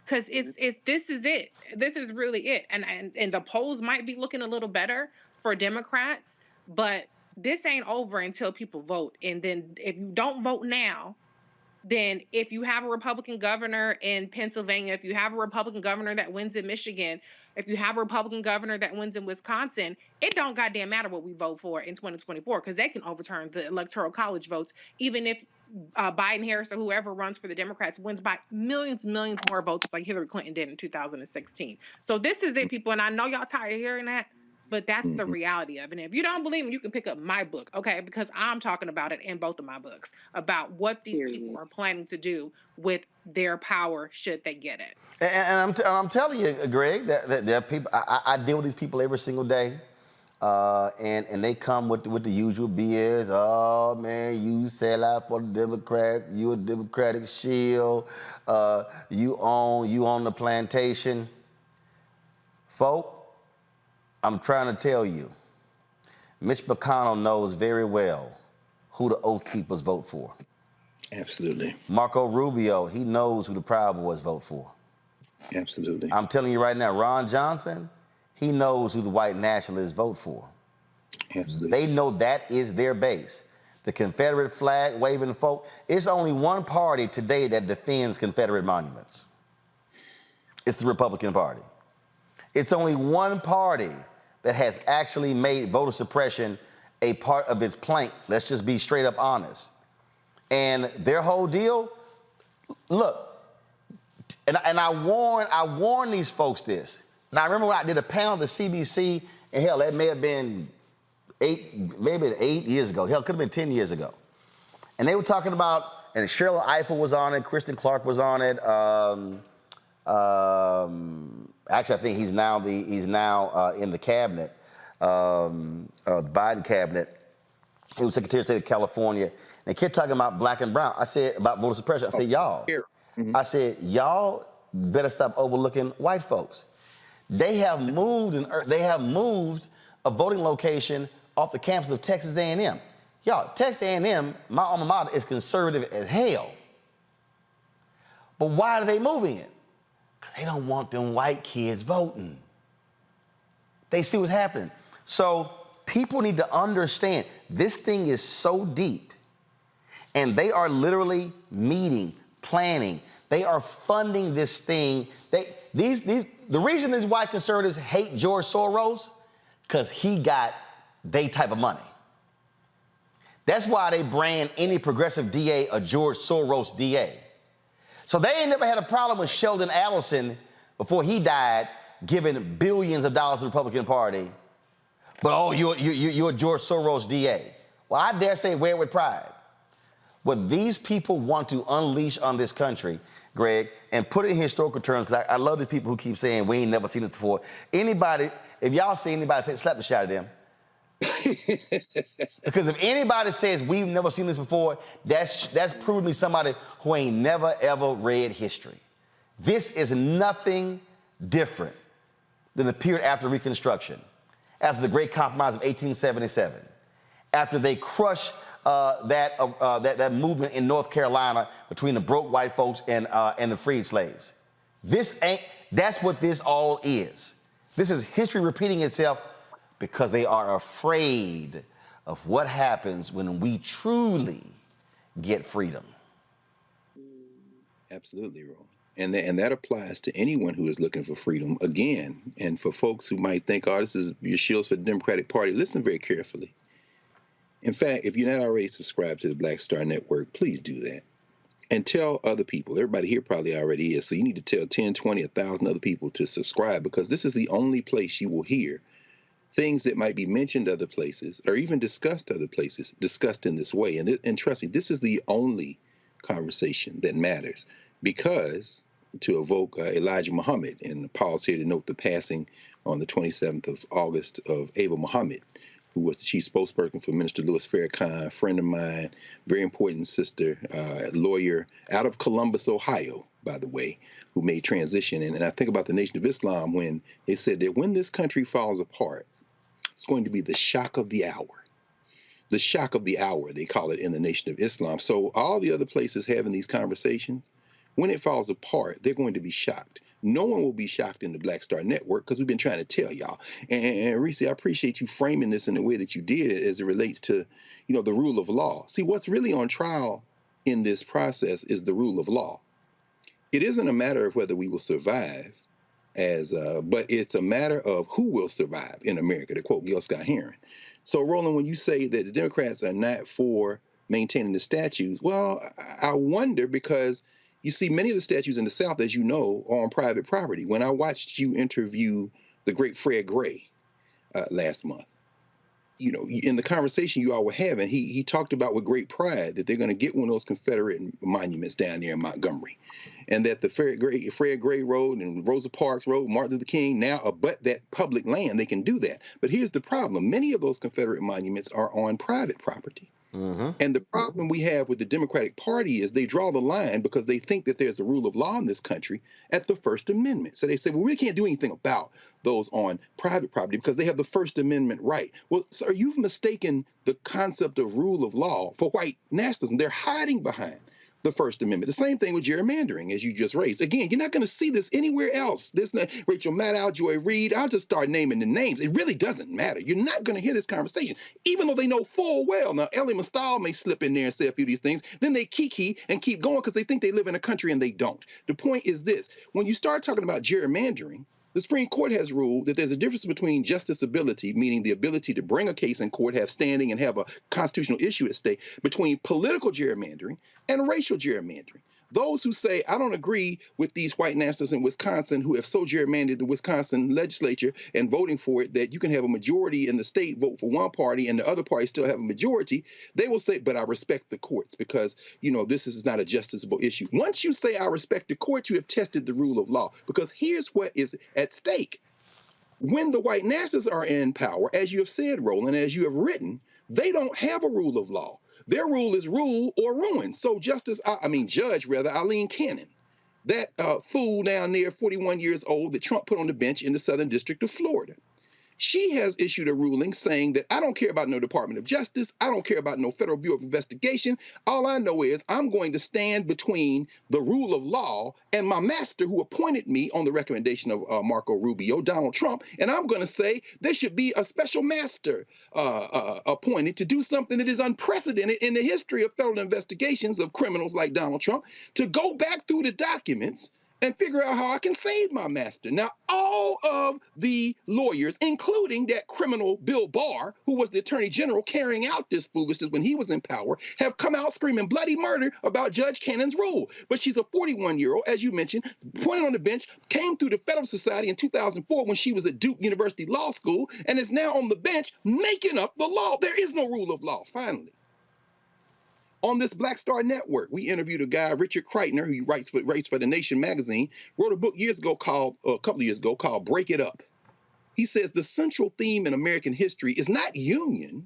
Because this is it. This is really it. And the polls might be looking a little better for Democrats, but this ain't over until people vote. And then if you don't vote now, then if you have a Republican governor in Pennsylvania, if you have a Republican governor that wins in Michigan, if you have a Republican governor that wins in Wisconsin, it don't goddamn matter what we vote for in 2024, because they can overturn the Electoral College votes, even if Biden, Harris, or whoever runs for the Democrats wins by millions more votes like Hillary Clinton did in 2016. So this is it, people, and I know y'all tired of hearing that, but that's the reality of it. And if you don't believe me, you can pick up my book, okay? Because I'm talking about it in both of my books, about what these people are planning to do with their power should they get it. And I'm telling you, Greg, that there are people, I deal with these people every single day, and they come with the usual BS. Oh, man, you sell out for the Democrats, you a Democratic shield, you own the plantation. Folk, I'm trying to tell you, Mitch McConnell knows very well who the Oath Keepers vote for. Absolutely. Marco Rubio, he knows who the Proud Boys vote for. Absolutely. I'm telling you right now, Ron Johnson, he knows who the white nationalists vote for. Absolutely. They know that is their base. The Confederate flag waving folk. It's only one party today that defends Confederate monuments. It's the Republican Party. It's only one party that has actually made voter suppression a part of its plank. Let's just be straight up honest. And their whole deal, look, and I warn these folks this. Now, I remember when I did a panel at the CBC, and hell, that may have been 8 years ago. Hell, it could have been 10 years ago. And they were talking about, and Cheryl Eiffel was on it, Kristen Clark was on it. Actually, I think he's now in the cabinet, the Biden cabinet. He was Secretary of State of California, and they kept talking about black and brown. I said about voter suppression. I said, y'all. I said, y'all better stop overlooking white folks. They have moved a voting location off the campus of Texas A&M. Y'all, Texas A&M, my alma mater, is conservative as hell. But why are they moving it? Because they don't want them white kids voting. They see what's happening. So people need to understand this thing is so deep, and they are literally meeting, planning. They are funding this thing. The reason these white conservatives hate George Soros, because he got they type of money. That's why they brand any progressive DA a George Soros DA. So they ain't never had a problem with Sheldon Adelson before he died giving billions of dollars to the Republican Party. But, oh, you're a George Soros DA. Well, I dare say wear it with pride. What these people want to unleash on this country, Greg, and put it in historical terms, because I love these people who keep saying we ain't never seen this before. Anybody, if y'all see anybody say, slap the shit out of them. Because if anybody says we've never seen this before, that's proving to me somebody who ain't never, ever read history. This is nothing different than the period after Reconstruction, after the Great Compromise of 1877, after they crushed that movement in North Carolina between the broke white folks and the freed slaves. That's what this all is. This is history repeating itself because they are afraid of what happens when we truly get freedom. Absolutely, Ron. And that applies to anyone who is looking for freedom. Again, and for folks who might think, oh, this is your shields for the Democratic Party, listen very carefully. In fact, if you're not already subscribed to the Black Star Network, please do that. And tell other people. Everybody here probably already is. So you need to tell 10, 20, 1,000 other people to subscribe, because this is the only place you will hear things that might be mentioned other places or even discussed other places, discussed in this way. And trust me, this is the only conversation that matters, because to evoke Elijah Muhammad, and Paul's here to note the passing on the 27th of August of Ava Muhammad, who was the chief spokesperson for Minister Louis Farrakhan, friend of mine, very important sister, lawyer out of Columbus, Ohio, by the way, who made transition. And I think about the Nation of Islam when they said that when this country falls apart, it's going to be the shock of the hour. The shock of the hour, they call it in the Nation of Islam. So all the other places having these conversations, when it falls apart, they're going to be shocked. No one will be shocked in the Black Star Network, because we've been trying to tell y'all. And Reese, I appreciate you framing this in the way that you did as it relates to, the rule of law. See, what's really on trial in this process is the rule of law. It isn't a matter of whether we will survive, but it's a matter of who will survive in America, to quote Gil Scott-Heron. So, Roland, when you say that the Democrats are not for maintaining the statues, well, I wonder, because you see, many of the statues in the South, as you know, are on private property. When I watched you interview the great Fred Gray last month, in the conversation you all were having, he talked about with great pride that they're going to get one of those Confederate monuments down there in Montgomery, and that the Fred Gray Road and Rosa Parks Road, Martin Luther King now abut that public land. They can do that. But here's the problem. Many of those Confederate monuments are on private property. And the problem we have with the Democratic Party is they draw the line, because they think that there's a rule of law in this country, at the First Amendment. So they say, well, we can't do anything about those on private property because they have the First Amendment right. Well, sir, you've mistaken the concept of rule of law for white nationalism. They're hiding behind the First Amendment. The same thing with gerrymandering, as you just raised. Again, you're not going to see this anywhere else. This Rachel Maddow, Joy Reid, I'll just start naming the names. It really doesn't matter. You're not going to hear this conversation, even though they know full well. Now, Ellie Mastal may slip in there and say a few of these things. Then they kiki and keep going because they think they live in a country and they don't. The point is this. When you start talking about gerrymandering, the Supreme Court has ruled that there's a difference between justiciability, meaning the ability to bring a case in court, have standing, and have a constitutional issue at stake, between political gerrymandering and racial gerrymandering. Those who say, I don't agree with these white nationalists in Wisconsin who have so gerrymandered the Wisconsin legislature and voting for it that you can have a majority in the state vote for one party and the other party still have a majority, they will say, but I respect the courts because, this is not a justiciable issue. Once you say I respect the courts, you have tested the rule of law, because here's what is at stake. When the white nationalists are in power, as you have said, Roland, as you have written, they don't have a rule of law. Their rule is rule or ruin. So Judge Eileen Cannon, that fool down there, 41 years old, that Trump put on the bench in the Southern District of Florida, she has issued a ruling saying that I don't care about no Department of Justice. I don't care about no Federal Bureau of Investigation. All I know is I'm going to stand between the rule of law and my master who appointed me on the recommendation of Marco Rubio, Donald Trump. And I'm going to say there should be a special master appointed to do something that is unprecedented in the history of federal investigations of criminals like Donald Trump, to go back through the documents and figure out how I can save my master. Now, all of the lawyers, including that criminal Bill Barr, who was the attorney general carrying out this foolishness when he was in power, have come out screaming bloody murder about Judge Cannon's rule. But she's a 41-year-old, as you mentioned, pointed on the bench, came through the Federal Society in 2004 when she was at Duke University Law School, and is now on the bench making up the law. There is no rule of law, finally. On this Black Star Network, we interviewed a guy, Richard Kreitner, who writes for The Nation magazine, wrote a book a couple of years ago called Break It Up. He says the central theme in American history is not union,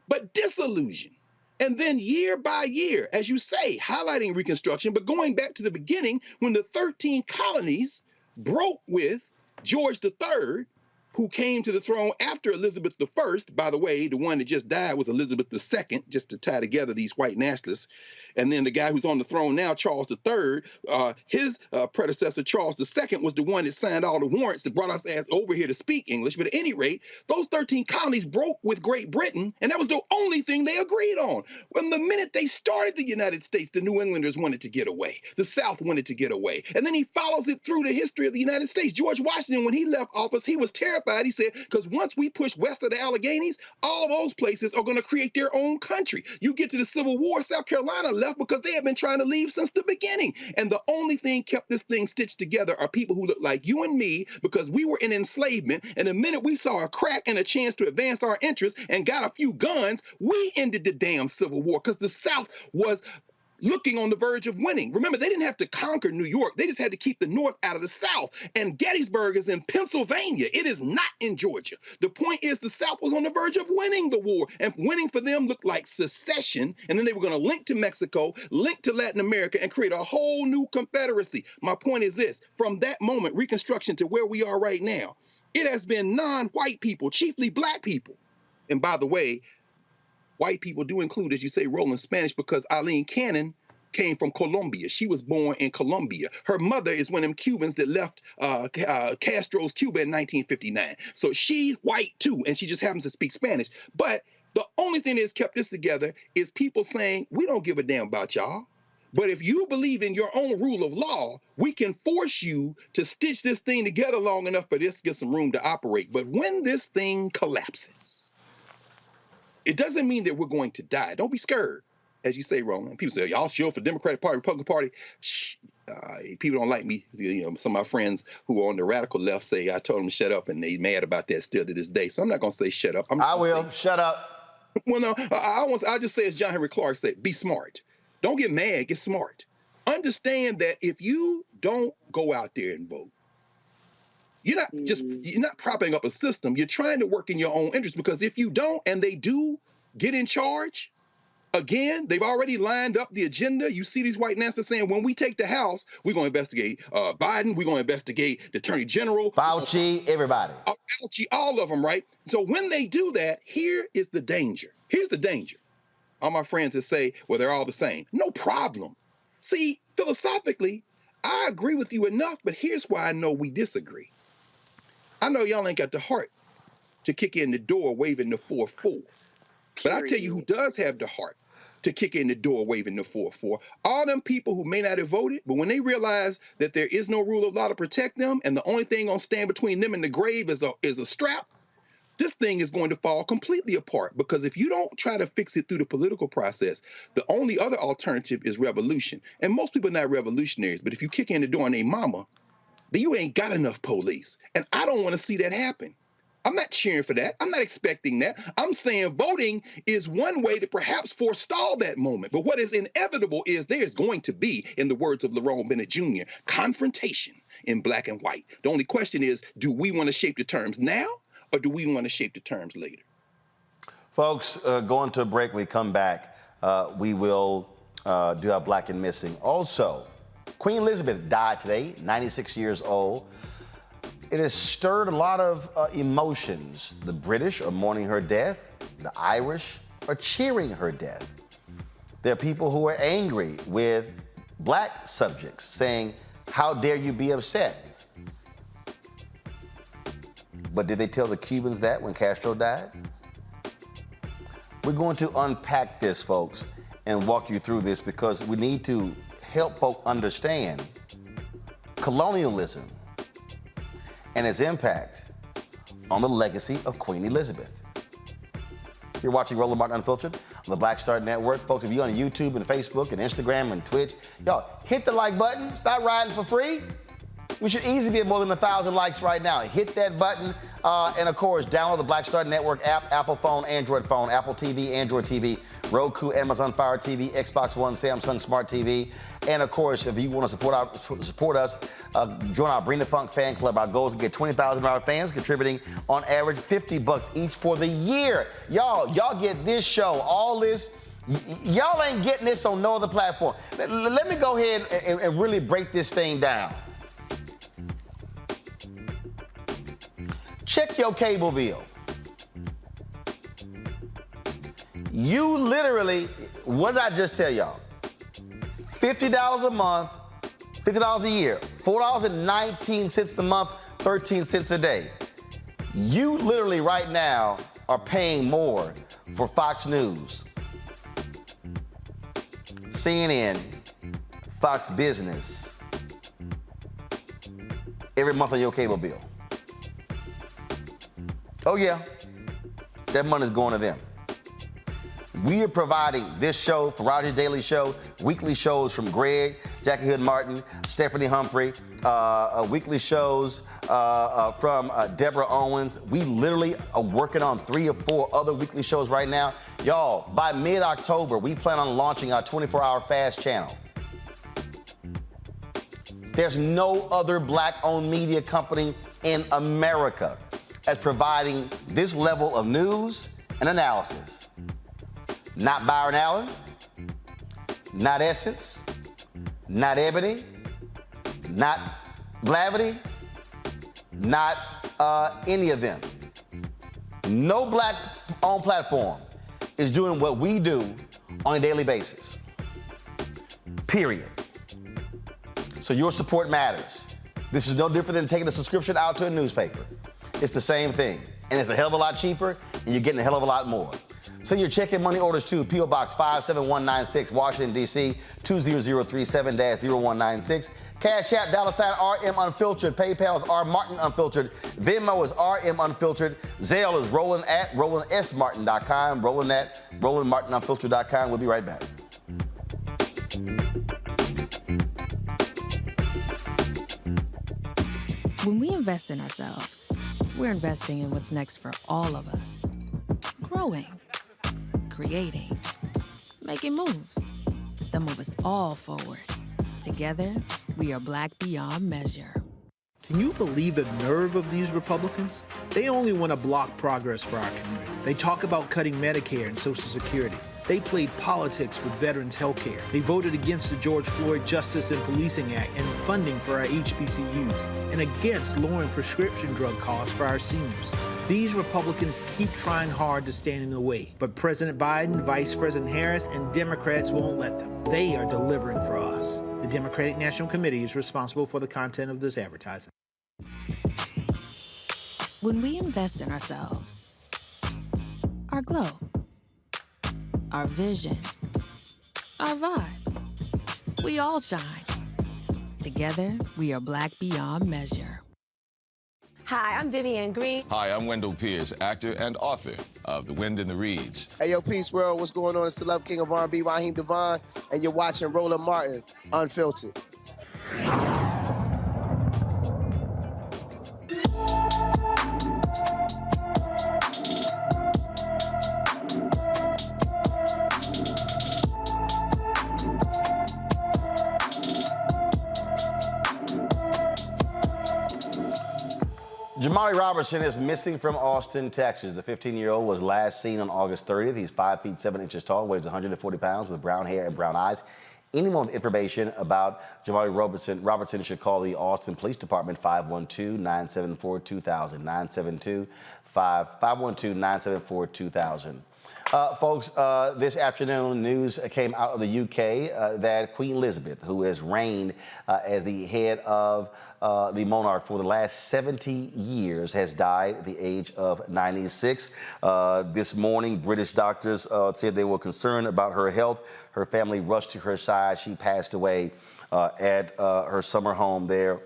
but disillusion. And then year by year, as you say, highlighting Reconstruction, but going back to the beginning when the 13 colonies broke with George III, who came to the throne after Elizabeth I. By the way, the one that just died was Elizabeth II, just to tie together these white nationalists. And then the guy who's on the throne now, Charles III, his predecessor, Charles II, was the one that signed all the warrants that brought us ass over here to speak English. But at any rate, those 13 colonies broke with Great Britain, and that was the only thing they agreed on. When the minute they started the United States, the New Englanders wanted to get away. The South wanted to get away. And then he follows it through the history of the United States. George Washington, when he left office, he was terrified. He said, because once we push west of the Alleghenies, all those places are going to create their own country. You get to the Civil War, South Carolina left because they have been trying to leave since the beginning. And the only thing kept this thing stitched together are people who look like you and me, because we were in enslavement. And the minute we saw a crack and a chance to advance our interests and got a few guns, we ended the damn Civil War because the South was looking on the verge of winning. Remember, they didn't have to conquer New York. They just had to keep the North out of the South. And Gettysburg is in Pennsylvania. It is not in Georgia. The point is the South was on the verge of winning the war. And winning for them looked like secession. And then they were going to link to Mexico, link to Latin America, and create a whole new confederacy. My point is this. From that moment, Reconstruction, to where we are right now, it has been non-white people, chiefly black people. And by the way, white people do include, as you say, Roland Spanish, because Eileen Cannon came from Colombia. She was born in Colombia. Her mother is one of them Cubans that left Castro's Cuba in 1959. So she's white too, and she just happens to speak Spanish. But the only thing that's kept this together is people saying, we don't give a damn about y'all. But if you believe in your own rule of law, we can force you to stitch this thing together long enough for this to get some room to operate. But when this thing collapses, it doesn't mean that we're going to die. Don't be scared, as you say, Roland. People say, y'all shield for Democratic Party, Republican Party. Shh. People don't like me. You know, some of my friends who are on the radical left say I told them to shut up, and they mad about that still to this day. So I'm not going to say shut up. I will. Shut up. Well, no, I'll just say, as John Henry Clark said, be smart. Don't get mad. Get smart. Understand that if you don't go out there and vote, you're not propping up a system. You're trying to work in your own interest, because if you don't and they do get in charge, again, they've already lined up the agenda. You see these white nationalists saying, when we take the House, we're going to investigate Biden. We're going to investigate the Attorney General. Fauci, everybody. Fauci, all of them, right? So when they do that, here is the danger. Here's the danger. All my friends that say, well, they're all the same. No problem. See, philosophically, I agree with you enough, but here's why I know we disagree. I know y'all ain't got the heart to kick in the door waving the 4-4. But I'll tell you who does have the heart to kick in the door waving the 4-4. All them people who may not have voted, but when they realize that there is no rule of law to protect them, and the only thing gonna stand between them and the grave is a strap, this thing is going to fall completely apart. Because if you don't try to fix it through the political process, the only other alternative is revolution. And most people are not revolutionaries, but if you kick in the door on their mama, then you ain't got enough police. And I don't want to see that happen. I'm not cheering for that. I'm not expecting that. I'm saying voting is one way to perhaps forestall that moment. But what is inevitable is there's going to be, in the words of Lerone Bennett Jr., confrontation in black and white. The only question is, do we want to shape the terms now, or do we want to shape the terms later? Folks, going to a break. When we come back, we will do our Black and Missing. Also, Queen Elizabeth died today, 96 years old. It has stirred a lot of emotions. The British are mourning her death. The Irish are cheering her death. There are people who are angry with black subjects, saying, how dare you be upset? But did they tell the Cubans that when Castro died? We're going to unpack this, folks, and walk you through this, because we need to help folk understand colonialism and its impact on the legacy of Queen Elizabeth. You're watching Roland Martin Unfiltered on the Black Star Network. Folks, if you're on YouTube and Facebook and Instagram and Twitch, y'all, hit the like button. Stop riding for free. We should easily be at more than 1,000 likes right now. Hit that button. And of course, download the Black Star Network app, Apple phone, Android phone, Apple TV, Android TV, Roku, Amazon Fire TV, Xbox One, Samsung Smart TV. And of course, if you want to support us, join our Bring the Funk fan club. Our goal is to get 20,000 of our fans contributing on average $50 each for the year. Y'all get this show, all this. Y'all ain't getting this on no other platform. Let me go ahead and really break this thing down. Check your cable bill. You literally, what did I just tell y'all? $50 a month, $50 a year, $4.19 a month, 13 cents a day. You literally right now are paying more for Fox News, CNN, Fox Business, every month on your cable bill. Oh yeah, that money's going to them. We are providing this show, Farage's Daily Show, weekly shows from Greg, Jackie Hood Martin, Stephanie Humphrey, weekly shows from Deborah Owens. We literally are working on 3 or 4 other weekly shows right now. Y'all, by mid-October, we plan on launching our 24-hour fast channel. There's no other black-owned media company in America as providing this level of news and analysis. Not Byron Allen, not Essence, not Ebony, not Blavity, not any of them. No black-owned platform is doing what we do on a daily basis. Period. So your support matters. This is no different than taking a subscription out to a newspaper. It's the same thing, and it's a hell of a lot cheaper, and you're getting a hell of a lot more. Send your check and money orders to P.O. Box 57196, Washington, D.C., 20037-0196. Cash App, $RM Unfiltered. PayPal is R Martin Unfiltered. Venmo is RM Unfiltered. Zelle is Roland at RolandSMartin.com. Roland at RolandMartinUnfiltered.com. We'll be right back. When we invest in ourselves, we're investing in what's next for all of us. Growing, creating, making moves that move us all forward. Together, we are Black beyond measure. Can you believe the nerve of these Republicans? They only want to block progress for our community. They talk about cutting Medicare and Social Security. They played politics with veterans' health care. They voted against the George Floyd Justice and Policing Act and funding for our HBCUs, and against lowering prescription drug costs for our seniors. These Republicans keep trying hard to stand in the way, but President Biden, Vice President Harris, and Democrats won't let them. They are delivering for us. The Democratic National Committee is responsible for the content of this advertising. When we invest in ourselves, our glow, our vision, our vibe, we all shine. Together, we are Black beyond measure. Hi, I'm Vivian Green. Hi, I'm Wendell Pierce, actor and author of The Wind in the Reeds. Hey, yo, Peace World, what's going on? It's the Love King of R&B, Raheem Devon, and you're watching Roland Martin Unfiltered. Jamari Robertson is missing from Austin, Texas. The 15-year-old was last seen on August 30th. He's 5 feet 7 inches tall, weighs 140 pounds, with brown hair and brown eyes. Any more information about Jamari Robertson should call the Austin Police Department, 512-974-2000, 512-974-2000. Folks, this afternoon, news came out of the UK that Queen Elizabeth, who has reigned as the head of the monarch for the last 70 years, has died at the age of 96. This morning, British doctors said they were concerned about her health. Her family rushed to her side. She passed away at her summer home there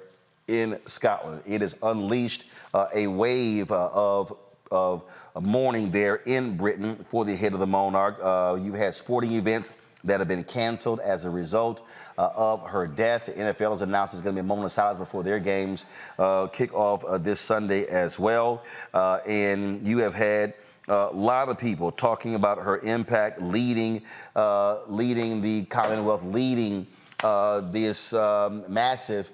in Scotland. It has unleashed a wave of mourning there in Britain for the head of the monarch. You've had sporting events that have been canceled as a result of her death. The NFL has announced there's going to be a moment of silence before their games kick off this Sunday as well. And you have had a lot of people talking about her impact, leading the Commonwealth, leading this massive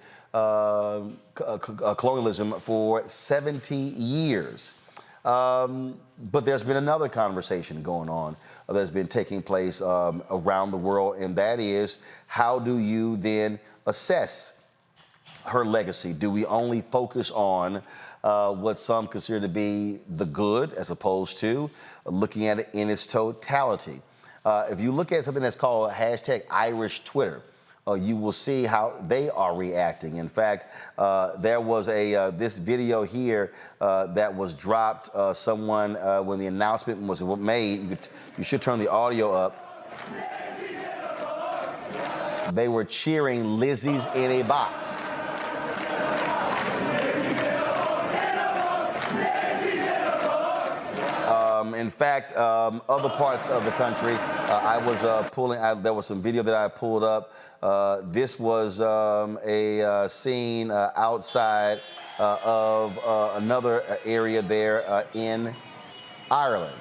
colonialism for 70 years. But there's been another conversation going on that's been taking place around the world, and that is, how do you then assess her legacy? Do we only focus on what some consider to be the good, as opposed to looking at it in its totality? If you look at something that's called #Irish Twitter, you will see how they are reacting. In fact, there was this video here that was dropped. Someone, when the announcement was made, you should turn the audio up. They were cheering Lizzie's in a box. In fact, other parts of the country, I was there was some video that I pulled up. This was a scene outside of another area there in Ireland.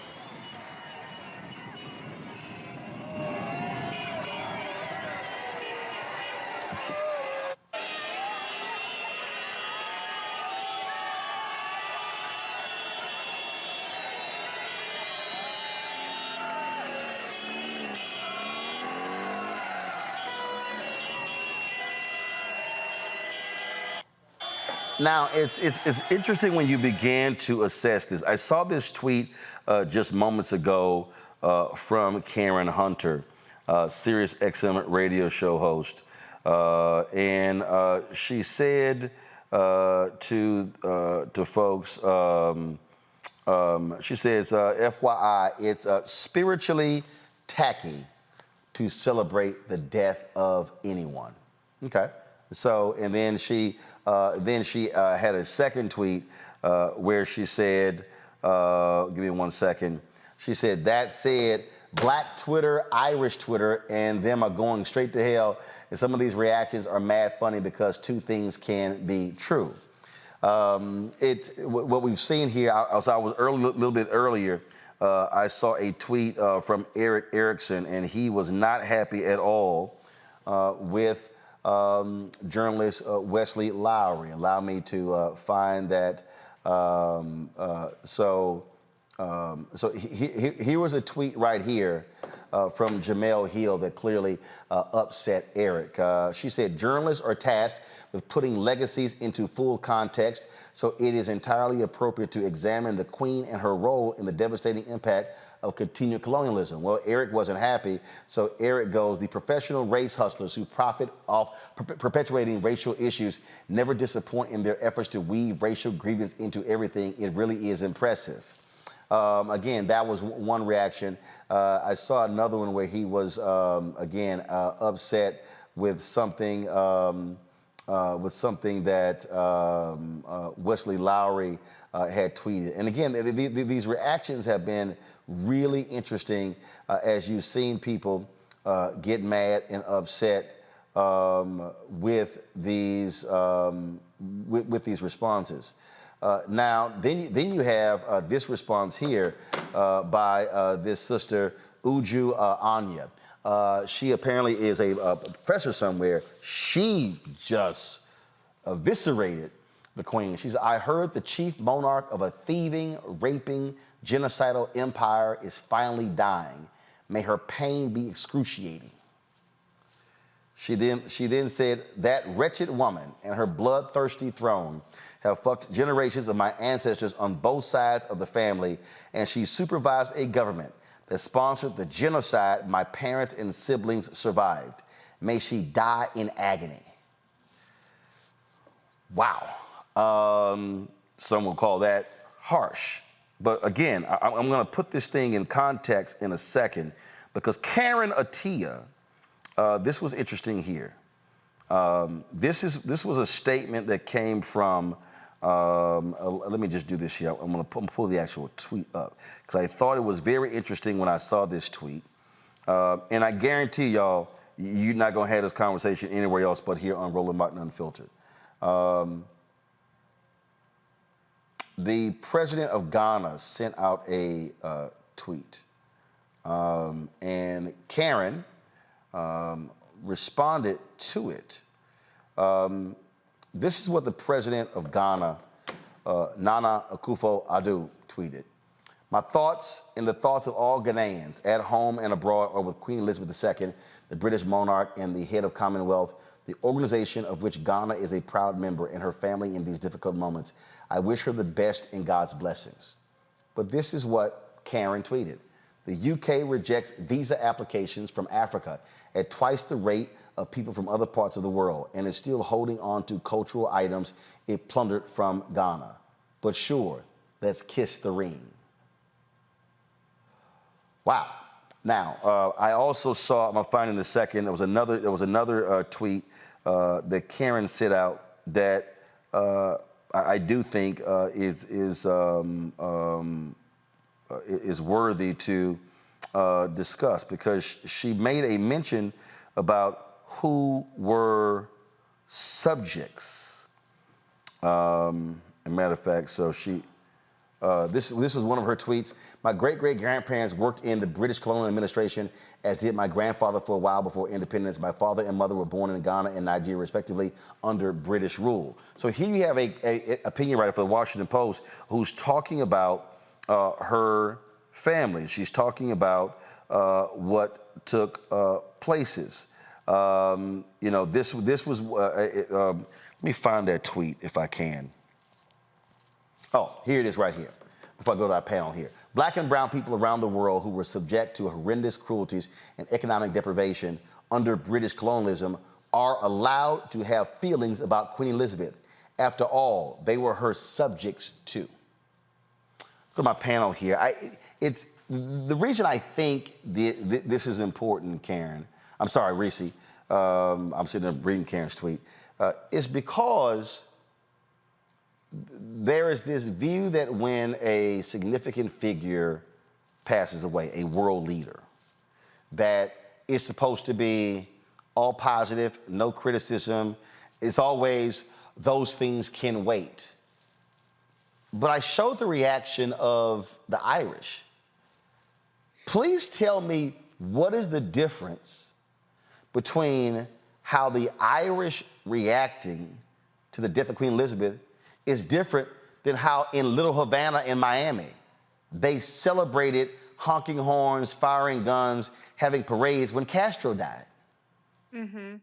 Now, it's interesting when you begin to assess this. I saw this tweet just moments ago from Karen Hunter, Sirius XM radio show host. And she said to folks, she says, FYI, it's spiritually tacky to celebrate the death of anyone. Okay. So, and then she had a second tweet where she said, give me 1 second. She said, that said, Black Twitter, Irish Twitter, and them are going straight to hell. And some of these reactions are mad funny because two things can be true. What we've seen here, I was a little bit earlier, I saw a tweet from Eric Erickson, and he was not happy at all with journalist Wesley Lowery. Allow me to find that. So here was a tweet right here from Jamel Hill that clearly upset Eric. She said, journalists are tasked with putting legacies into full context, so it is entirely appropriate to examine the Queen and her role in the devastating impact of continued colonialism. Well, Eric wasn't happy, so Eric goes, the professional race hustlers who profit off perpetuating racial issues never disappoint in their efforts to weave racial grievance into everything. It really is impressive. Again, that was one reaction. I saw another one where he was, again, upset with something that Wesley Lowery had tweeted. And again, these reactions have been really interesting as you've seen people get mad and upset with these responses. Now, then you have this response here by this sister Uju Anya. She apparently is a professor somewhere. She just eviscerated the Queen. She said, I heard the chief monarch of a thieving, raping, genocidal empire is finally dying. May her pain be excruciating. She then said, that wretched woman and her bloodthirsty throne have fucked generations of my ancestors on both sides of the family, and she supervised a government that sponsored the genocide my parents and siblings survived. May she die in agony. Wow. Some will call that harsh. But again, I'm going to put this thing in context in a second, because Karen Attiah, this was interesting here. This was a statement that came from. Let me just do this here. I'm going to pull the actual tweet up because I thought it was very interesting when I saw this tweet. And I guarantee y'all, you're not going to have this conversation anywhere else but here on Roland Martin Unfiltered. The president of Ghana sent out a tweet. And Karen responded to it. This is what the president of Ghana, Nana Akufo-Addo, tweeted. My thoughts and the thoughts of all Ghanaians at home and abroad are with Queen Elizabeth II, the British monarch and the head of Commonwealth, the organization of which Ghana is a proud member, and her family in these difficult moments. I wish her the best and God's blessings. But this is what Karen tweeted. The UK rejects visa applications from Africa at twice the rate of people from other parts of the world and is still holding on to cultural items it plundered from Ghana. But sure, let's kiss the ring. Wow. Now, I also saw, I'm gonna find in a second, there was another tweet that Karen sent out that I do think is worthy to discuss, because she made a mention about who were subjects. As a matter of fact, so this was one of her tweets. My great-great-grandparents worked in the British colonial administration, as did my grandfather for a while before independence. My father and mother were born in Ghana and Nigeria, respectively, under British rule. So here you have a opinion writer for the Washington Post who's talking about her family. She's talking about what took places. You know, this was. Let me find that tweet if I can. Oh, here it is right here. Before I go to our panel here. Black and brown people around the world who were subject to horrendous cruelties and economic deprivation under British colonialism are allowed to have feelings about Queen Elizabeth. After all, they were her subjects too. Look at my panel here. It's the reason I think this is important, Karen. I'm sorry, Reese. I'm sitting there reading Karen's tweet. Is because there is this view that when a significant figure passes away, a world leader, that it's supposed to be all positive, no criticism. It's always those things can wait. But I showed the reaction of the Irish. Please tell me, what is the difference between how the Irish reacting to the death of Queen Elizabeth is different than how in Little Havana in Miami, they celebrated honking horns, firing guns, having parades when Castro died? Mm-hmm.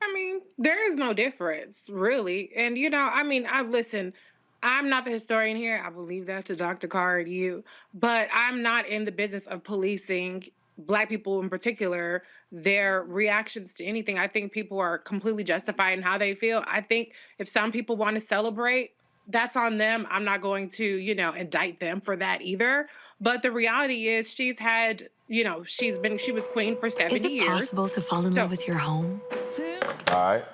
I mean, there is no difference, really. And, you know, I mean, listen, I'm not the historian here. I believe that's to Dr. Card, you. But I'm not in the business of policing Black people in particular, their reactions to anything. I think people are completely justified in how they feel. I think if some people want to celebrate, that's on them. I'm not going to, you know, indict them for that either. But the reality is she's had, you know, she was queen for 70 years. Is it possible to fall in love with your home? All right.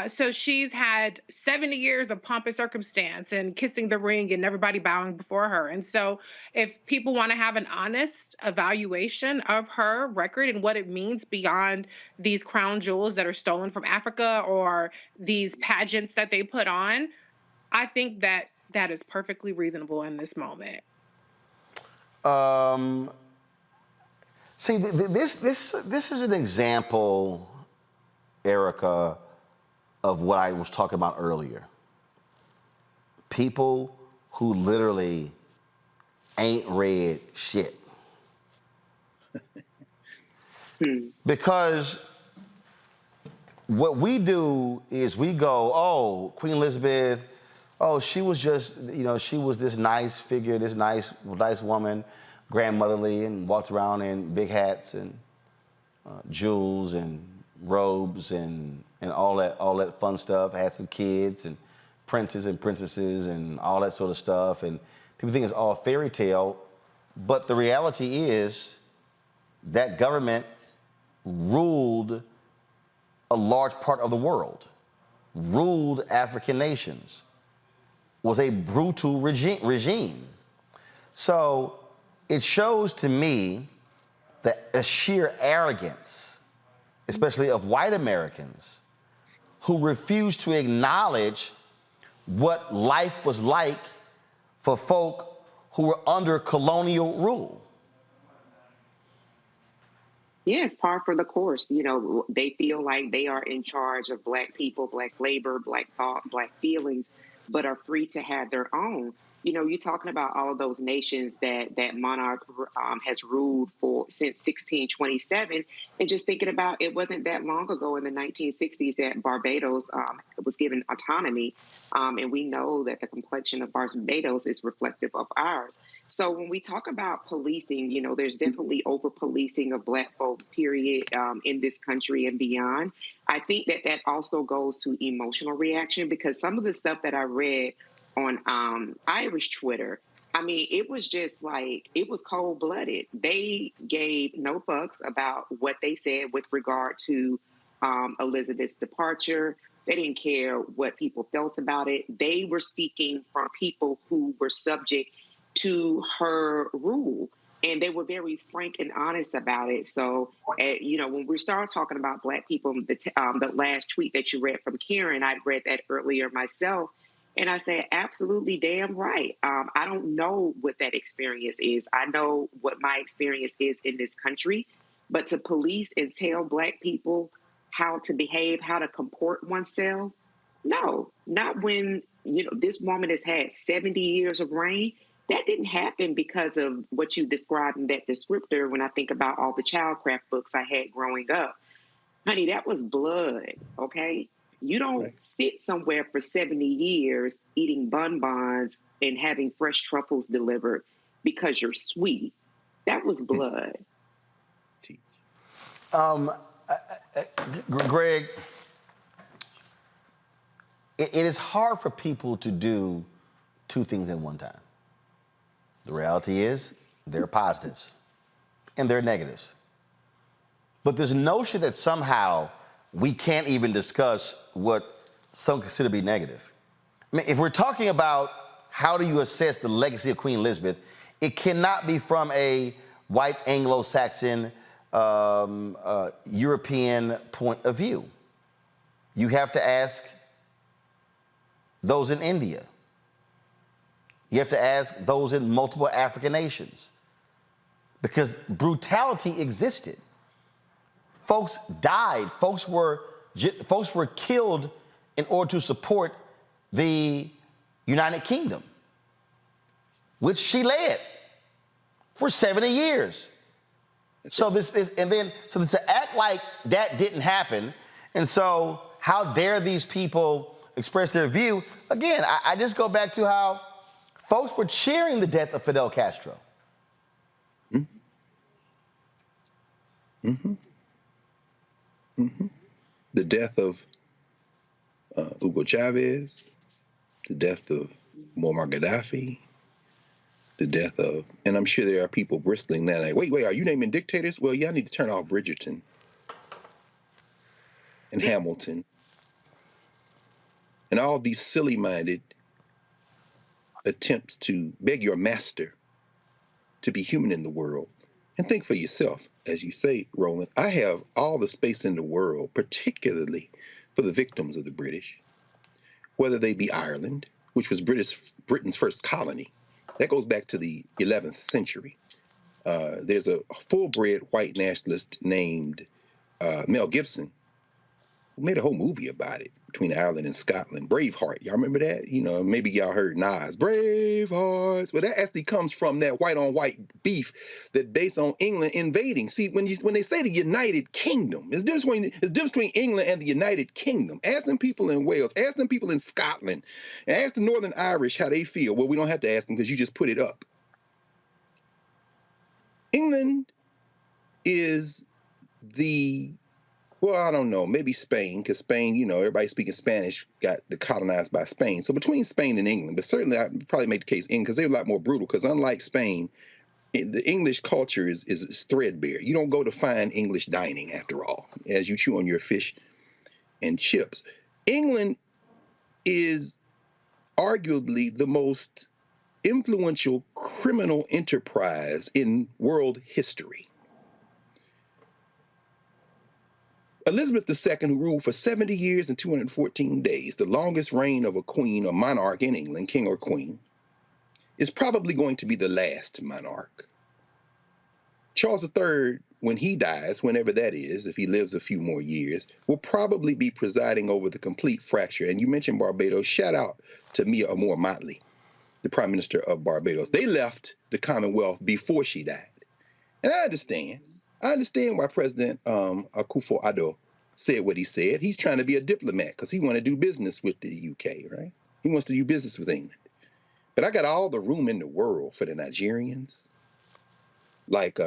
So she's had 70 years of pomp and circumstance and kissing the ring and everybody bowing before her. And so if people want to have an honest evaluation of her record and what it means beyond these crown jewels that are stolen from Africa or these pageants that they put on, I think that that is perfectly reasonable in this moment. See, this is an example, Erica, of what I was talking about earlier. People who literally ain't read shit. Because what we do is we go, oh, Queen Elizabeth, oh, she was just, you know, she was this nice figure, this nice woman, grandmotherly, and walked around in big hats and jewels and robes and all that fun stuff. Had some kids and princes and princesses and all that sort of stuff. And people think it's all fairy tale, but the reality is that government ruled a large part of the world, ruled African nations, was a brutal regime. So it shows to me that a sheer arrogance, especially of white Americans, who refuse to acknowledge what life was like for folk who were under colonial rule. Yeah, it's par for the course. You know, they feel like they are in charge of Black people, Black labor, Black thought, Black feelings, but are free to have their own. You know, you're talking about all of those nations that monarch has ruled for since 1627, and just thinking about it wasn't that long ago in the 1960s that Barbados was given autonomy, and we know that the complexion of Barbados is reflective of ours. So when we talk about policing, you know, there's definitely over-policing of Black folks, period, in this country and beyond. I think that also goes to emotional reaction, because some of the stuff that I read on Irish Twitter, I mean, it was just like, it was cold-blooded. They gave no fucks about what they said with regard to Elizabeth's departure. They didn't care what people felt about it. They were speaking from people who were subject to her rule, and they were very frank and honest about it. So, you know, when we start talking about Black people, the last tweet that you read from Karen, I read that earlier myself, and I said, absolutely damn right. I don't know what that experience is. I know what my experience is in this country, but to police and tell Black people how to behave, how to comport oneself, no, not when, you know, this woman has had 70 years of reign. That didn't happen because of what you described in that descriptor when I think about all the childcraft books I had growing up. Honey, that was blood, okay? You don't sit somewhere for 70 years eating bonbons and having fresh truffles delivered because you're sweet. That was blood. Greg, it is hard for people to do two things at one time. The reality is there are positives and there are negatives. But this notion that somehow we can't even discuss what some consider to be negative. I mean, if we're talking about how do you assess the legacy of Queen Elizabeth, it cannot be from a white Anglo-Saxon European point of view. You have to ask those in India. You have to ask those in multiple African nations, because brutality existed. Folks died. Folks were killed in order to support the United Kingdom, which she led for 70 years. So to act like that didn't happen, and so how dare these people express their view? Again, I just go back to how folks were cheering the death of Fidel Castro. The death of Hugo Chavez, the death of Muammar Gaddafi, the death of, and I'm sure there are people bristling now like, wait, are you naming dictators? Well, yeah, I need to turn off Bridgerton and Hamilton and all these silly-minded attempts to beg your master to be human in the world. And think for yourself, as you say, Roland, I have all the space in the world, particularly for the victims of the British, whether they be Ireland, which was Britain's first colony. That goes back to the 11th century. There's a full-bred white nationalist named Mel Gibson who made a whole movie about it, between Ireland and Scotland. Braveheart, y'all remember that? You know, maybe y'all heard Nas, Bravehearts. Well, that actually comes from that white-on-white beef that based on England invading. See, when they say the United Kingdom, there's a difference between England and the United Kingdom. Ask them people in Wales, ask them people in Scotland, and ask the Northern Irish how they feel. Well, we don't have to ask them because you just put it up. England is well, I don't know, maybe Spain, because Spain, you know, everybody speaking Spanish got colonized by Spain. So between Spain and England, but certainly I probably make the case England, because they're a lot more brutal, because unlike Spain, the English culture is threadbare. You don't go to fine English dining, after all, as you chew on your fish and chips. England is arguably the most influential criminal enterprise in world history. Elizabeth II, who ruled for 70 years and 214 days, the longest reign of a queen or monarch in England, king or queen, is probably going to be the last monarch. Charles III, when he dies, whenever that is, if he lives a few more years, will probably be presiding over the complete fracture. And you mentioned Barbados. Shout out to Mia Amor Motley, the Prime Minister of Barbados. They left the Commonwealth before she died. And I understand. I understand why President Akufo-Addo said what he said. He's trying to be a diplomat because he wants to do business with the UK, right? He wants to do business with England. But I got all the room in the world for the Nigerians, like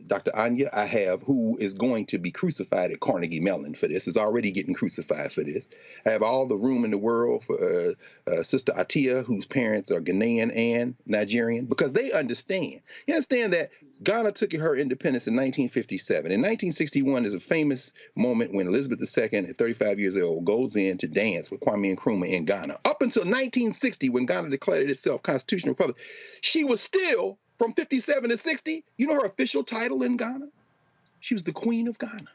Dr. Anya, I have, who is going to be crucified at Carnegie Mellon for this, is already getting crucified for this. I have all the room in the world for Sister Atia, whose parents are Ghanaian and Nigerian, because they understand. You understand that Ghana took her independence in 1957. In 1961 is a famous moment when Elizabeth II, at 35 years old, goes in to dance with Kwame Nkrumah in Ghana. Up until 1960, when Ghana declared itself constitutional republic, she was still, from 57 to 60, you know her official title in Ghana? She was the Queen of Ghana.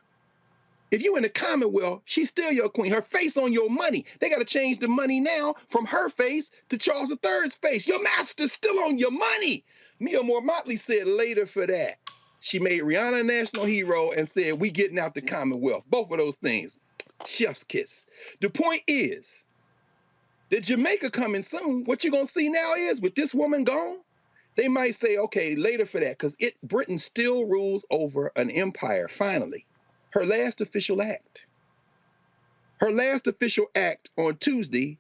If you in the Commonwealth, she's still your queen. Her face on your money. They got to change the money now from her face to Charles III's face. Your master's still on your money. Mia Moore Motley said later for that. She made Rihanna a national hero and said, we getting out the Commonwealth. Both of those things. Chef's kiss. The point is that Jamaica coming soon. What you're going to see now is, with this woman gone, they might say, okay, later for that, because Britain still rules over an empire, finally. Her last official act. Her last official act on Tuesday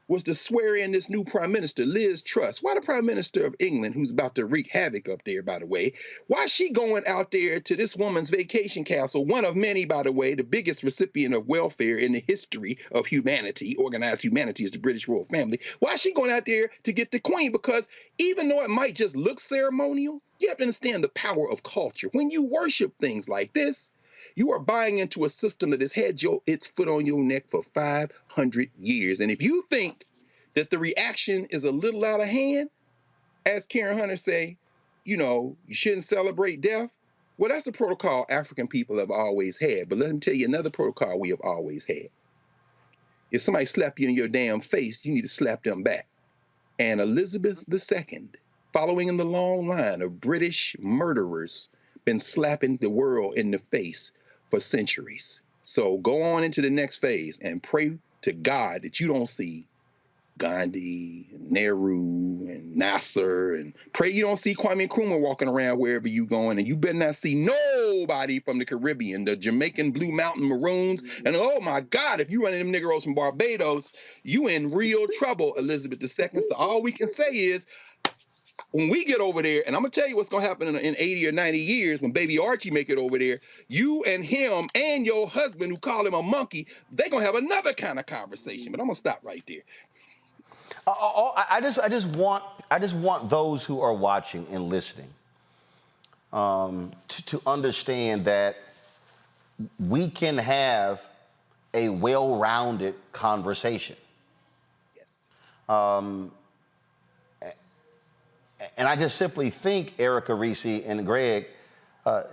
was to swear in this new prime minister, Liz Truss. Why the prime minister of England, who's about to wreak havoc up there, by the way, why is she going out there to this woman's vacation castle, one of many, by the way, the biggest recipient of welfare in the history of humanity, organized humanity is the British royal family. Why is she going out there to get the queen? Because even though it might just look ceremonial, you have to understand the power of culture. When you worship things like this, you are buying into a system that has had its foot on your neck for 500 years. And if you think that the reaction is a little out of hand, as Karen Hunter say, you know, you shouldn't celebrate death. Well, that's a protocol African people have always had. But let me tell you another protocol we have always had. If somebody slap you in your damn face, you need to slap them back. And Elizabeth II, following in the long line of British murderers, been slapping the world in the face for centuries. So go on into the next phase and pray to God that you don't see Gandhi, and Nehru, and Nasser, and pray you don't see Kwame Nkrumah walking around wherever you going, and you better not see nobody from the Caribbean, the Jamaican Blue Mountain Maroons, and oh my God, if you running them niggeros from Barbados, you in real trouble, Elizabeth II. So all we can say is, when we get over there, and I'm going to tell you what's going to happen in 80 or 90 years when baby Archie make it over there, you and him and your husband, who call him a monkey, they're going to have another kind of conversation. But I'm going to stop right there. I just want those who are watching and listening to understand that we can have a well-rounded conversation. Yes. And I just simply think, Erica, Reese, and Greg,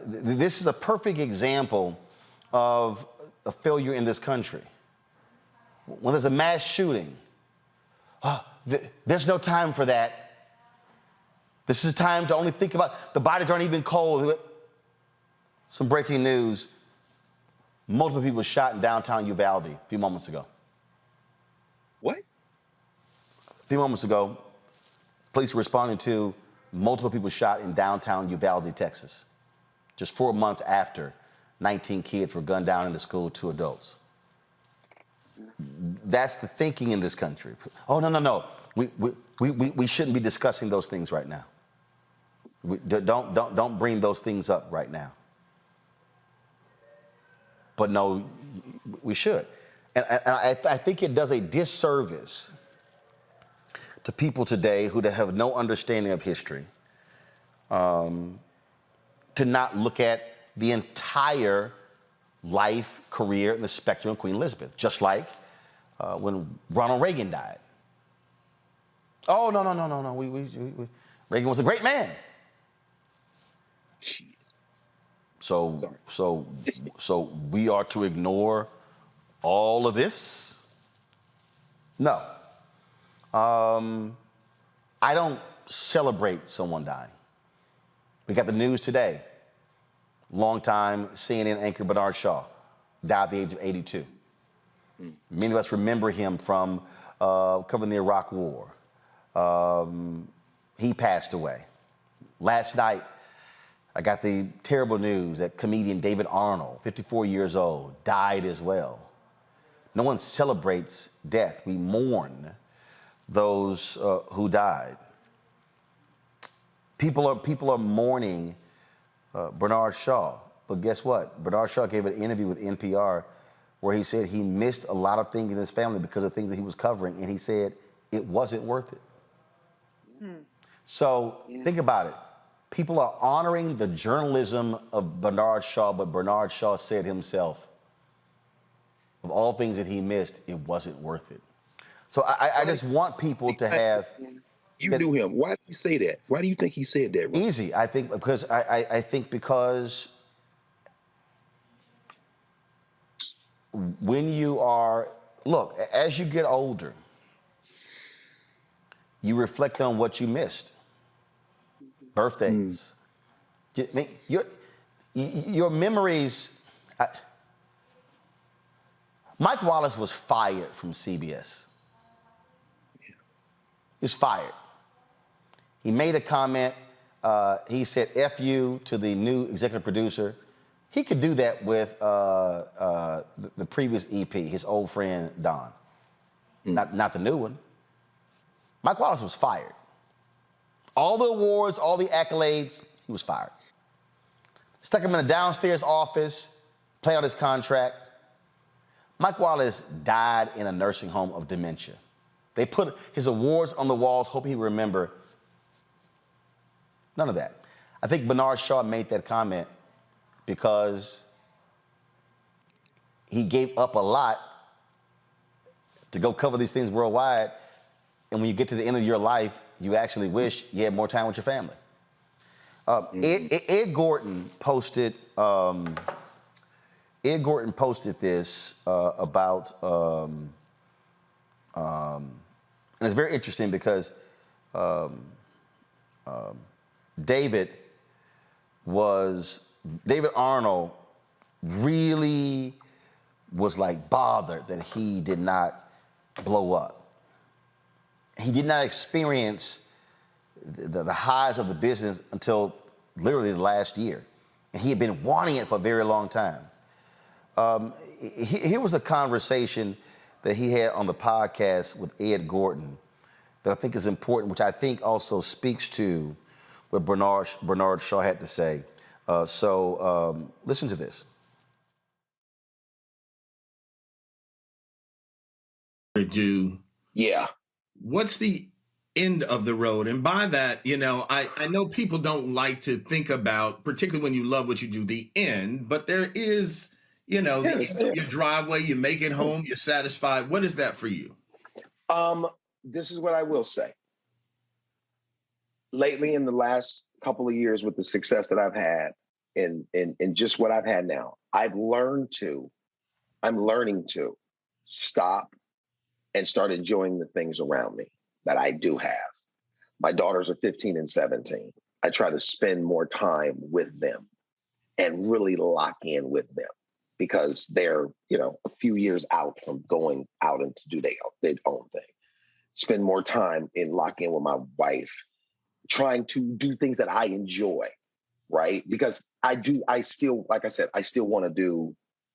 this is a perfect example of a failure in this country. When there's a mass shooting, there's no time for that. This is a time to only think about, the bodies aren't even cold. Some breaking news. Multiple people shot in downtown Uvalde a few moments ago. What? A few moments ago, police were responding to multiple people shot in downtown Uvalde, Texas. Just 4 months after 19 kids were gunned down in the school, 2 adults. That's the thinking in this country. Oh, no. We shouldn't be discussing those things right now. Don't bring those things up right now. But no, we should. And I think it does a disservice to people today who have no understanding of history, to not look at the entire life, career, and the spectrum of Queen Elizabeth, just like when Ronald Reagan died. Oh, no. Reagan was a great man. So we are to ignore all of this? No. I don't celebrate someone dying. We got the news today. Longtime CNN anchor Bernard Shaw died at the age of 82. Many of us remember him from covering the Iraq War. He passed away. Last night, I got the terrible news that comedian David Arnold, 54 years old, died as well. No one celebrates death. We mourn those who died. People are mourning Bernard Shaw, but guess what? Bernard Shaw gave an interview with NPR where he said he missed a lot of things in his family because of things that he was covering, and he said it wasn't worth it. So think about it. People are honoring the journalism of Bernard Shaw, but Bernard Shaw said himself, of all things that he missed, it wasn't worth it. So I just want people to have... You knew him. Why did he say that? Why do you think he said that? Ron? Easy. I think because when you are, look, as you get older, you reflect on what you missed. Birthdays. Your memories. Mike Wallace was fired from CBS. He was fired. He made a comment. He said F you to the new executive producer. He could do that with the previous EP, his old friend Don. Not the new one. Mike Wallace was fired. All the awards, all the accolades, he was fired. Stuck him in a downstairs office, play out his contract. Mike Wallace died in a nursing home of dementia. They put his awards on the walls, hoping he would remember. None of that. I think Bernard Shaw made that comment because he gave up a lot to go cover these things worldwide. And when you get to the end of your life, you actually wish you had more time with your family. Ed Gordon posted this about, and it's very interesting because David Arnold really was like bothered that he did not blow up. He did not experience the highs of the business until literally the last year. And he had been wanting it for a very long time. Here was a conversation that he had on the podcast with Ed Gordon that I think is important, which I think also speaks to what Bernard Shaw had to say. So listen to this. Yeah. What's the end of the road? And by that, I know people don't like to think about, particularly when you love what you do, the end, but there is, the end of your driveway, you make it home, you're satisfied. What is that for you? This is what I will say. Lately, in the last couple of years, with the success that I've had and just what I've had now, I'm learning to stop and start enjoying the things around me that I do have. My daughters are 15 and 17. I try to spend more time with them and really lock in with them because they're, a few years out from going out and to do their own thing. Spend more time in locking in with my wife, trying to do things that I enjoy, right? Because I'm still going to do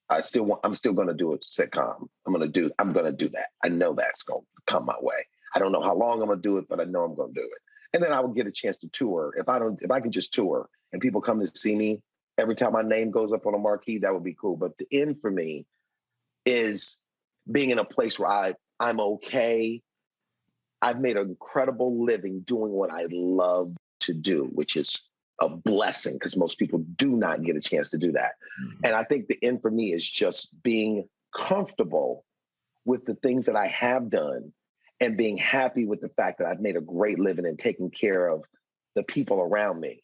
a sitcom. I'm going to do that. I know that's going to come my way. I don't know how long I'm going to do it, but I know I'm going to do it. And then I will get a chance to tour. If I can just tour and people come to see me every time my name goes up on a marquee, that would be cool. But the end for me is being in a place where I'm okay. I've made an incredible living doing what I love to do, which is a blessing because most people do not get a chance to do that. And I think the end for me is just being comfortable with the things that I have done and being happy with the fact that I've made a great living and taking care of the people around me.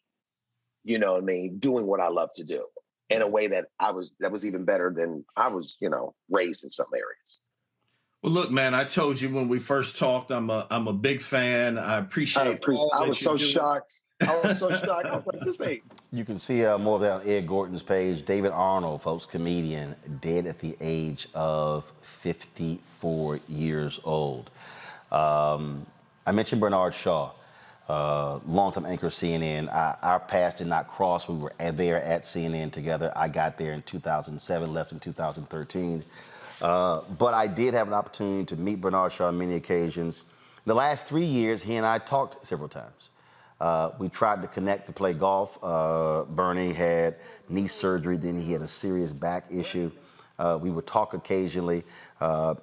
You know what I mean? Doing what I love to do in a way that was even better than I was, raised in some areas. Well, look, man, I told you when we first talked, I'm a big fan. I appreciate all I that was you're so doing. shocked. I was so shocked. I was like, this ain't. You can see more of that on Ed Gordon's page. David Arnold, folks, comedian, dead at the age of 54 years old. I mentioned Bernard Shaw, longtime anchor of CNN. Our paths did not cross. We were there at CNN together. I got there in 2007, left in 2013. But I did have an opportunity to meet Bernard Shaw on many occasions. The last 3 years, he and I talked several times. We tried to connect to play golf. Bernie had knee surgery, then he had a serious back issue. We would talk occasionally.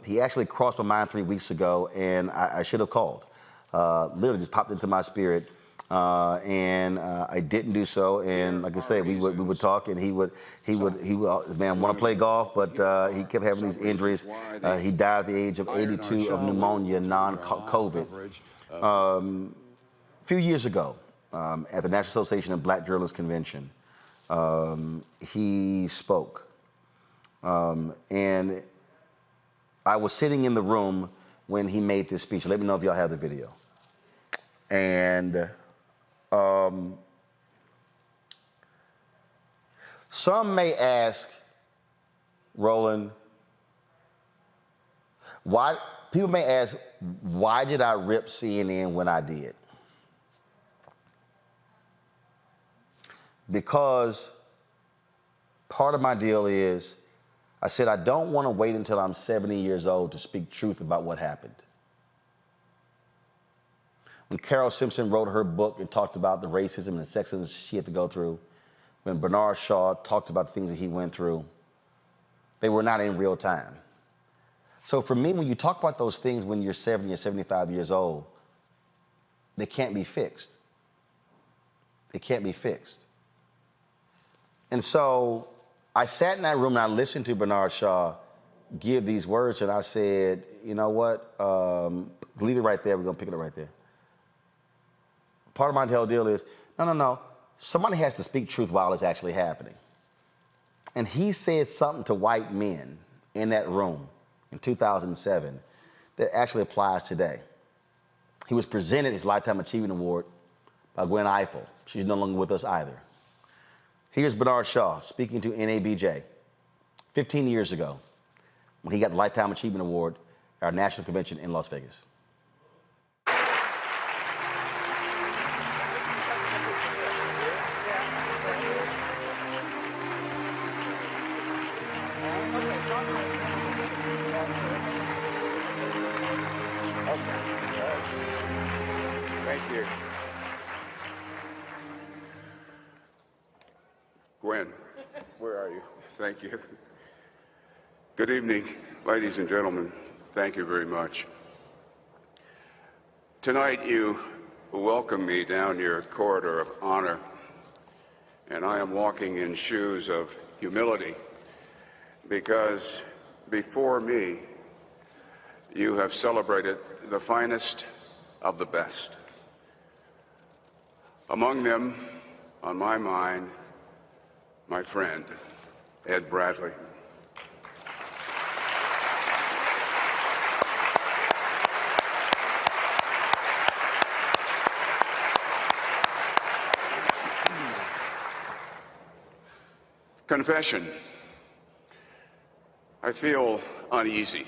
He actually crossed my mind 3 weeks ago, and I should have called. Literally just popped into my spirit, and I didn't do so. And like I said, we would talk, and he would man want to play golf, but he kept having these injuries. He died at the age of 82 of pneumonia, non-COVID. A few years ago, at the National Association of Black Journalists Convention, he spoke. And I was sitting in the room when he made this speech. Let me know if y'all have the video. And some may ask, Roland, people may ask, why did I rip CNN when I did? Because part of my deal is, I said, I don't want to wait until I'm 70 years old to speak truth about what happened. When Carol Simpson wrote her book and talked about the racism and the sexism she had to go through, when Bernard Shaw talked about the things that he went through, they were not in real time. So for me, when you talk about those things when you're 70 or 75 years old, they can't be fixed. They can't be fixed. And so I sat in that room and I listened to Bernard Shaw give these words, and I said, you know what? Leave it right there. We're going to pick it up right there. Part of my whole deal is, no. Somebody has to speak truth while it's actually happening. And he said something to white men in that room in 2007 that actually applies today. He was presented his Lifetime Achievement Award by Gwen Ifill. She's no longer with us either. Here's Bernard Shaw speaking to NABJ 15 years ago when he got the Lifetime Achievement Award at our national convention in Las Vegas. Thank you. Gwen, where are you? Thank you. Good evening, ladies and gentlemen. Thank you very much. Tonight you welcome me down your corridor of honor, and I am walking in shoes of humility because before me you have celebrated the finest of the best. Among them, on my mind, my friend, Ed Bradley. Confession. I feel uneasy.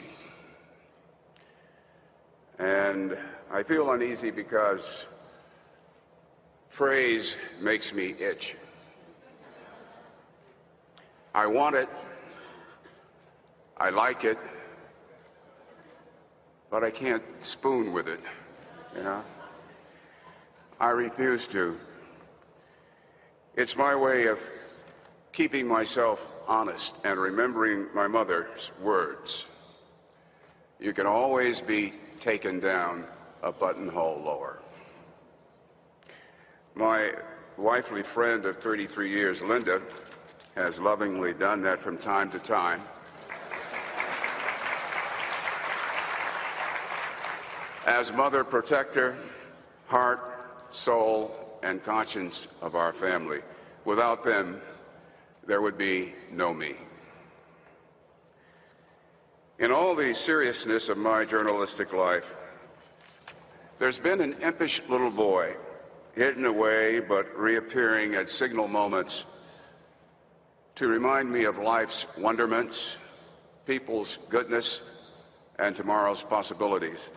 And I feel uneasy because praise makes me itch. I want it, I like it, but I can't spoon with it, you know? I refuse to. It's my way of keeping myself honest and remembering my mother's words. You can always be taken down a buttonhole lower. My wifely friend of 33 years, Linda, has lovingly done that from time to time. As mother, protector, heart, soul, and conscience of our family. Without them, there would be no me. In all the seriousness of my journalistic life, there's been an impish little boy, hidden away but reappearing at signal moments to remind me of life's wonderments, people's goodness, and tomorrow's possibilities.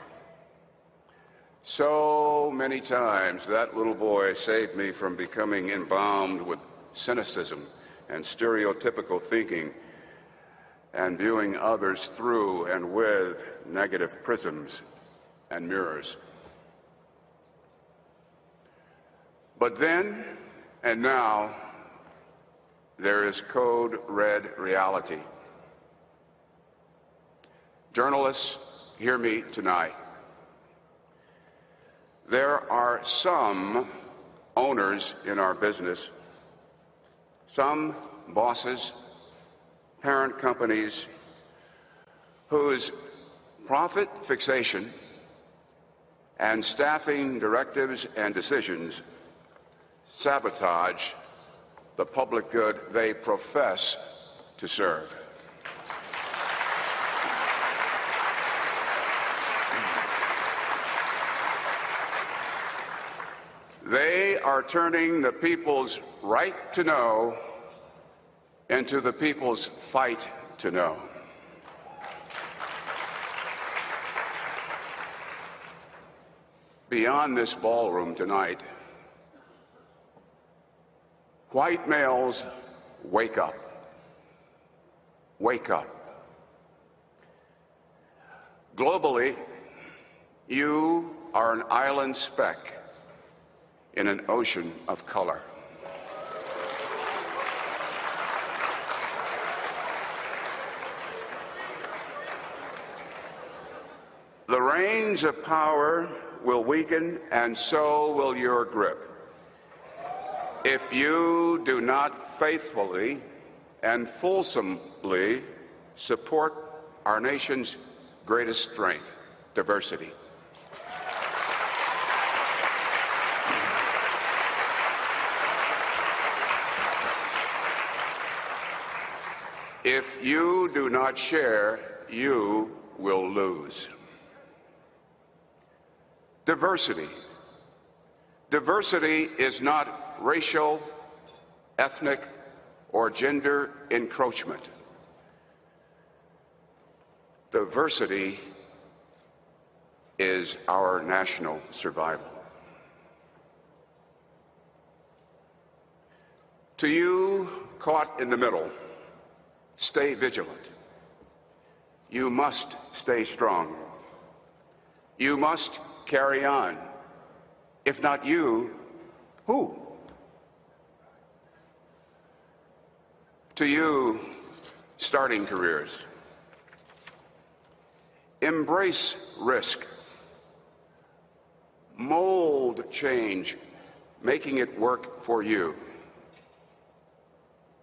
So many times that little boy saved me from becoming embalmed with cynicism and stereotypical thinking and viewing others through and with negative prisms and mirrors. But then and now, there is code red reality. Journalists, hear me tonight. There are some owners in our business, some bosses, parent companies, whose profit fixation and staffing directives and decisions sabotage the public good they profess to serve. They are turning the people's right to know into the people's fight to know. Beyond this ballroom tonight, white males, wake up. Wake up. Globally, you are an island speck in an ocean of color. The reins of power will weaken, and so will your grip, if you do not faithfully and fulsomely support our nation's greatest strength, diversity. If you do not share, you will lose. Diversity. Diversity is not racial, ethnic, or gender encroachment. Diversity is our national survival. To you caught in the middle, stay vigilant. You must stay strong. You must carry on. If not you, who? To you, starting careers, embrace risk. Mold change, making it work for you.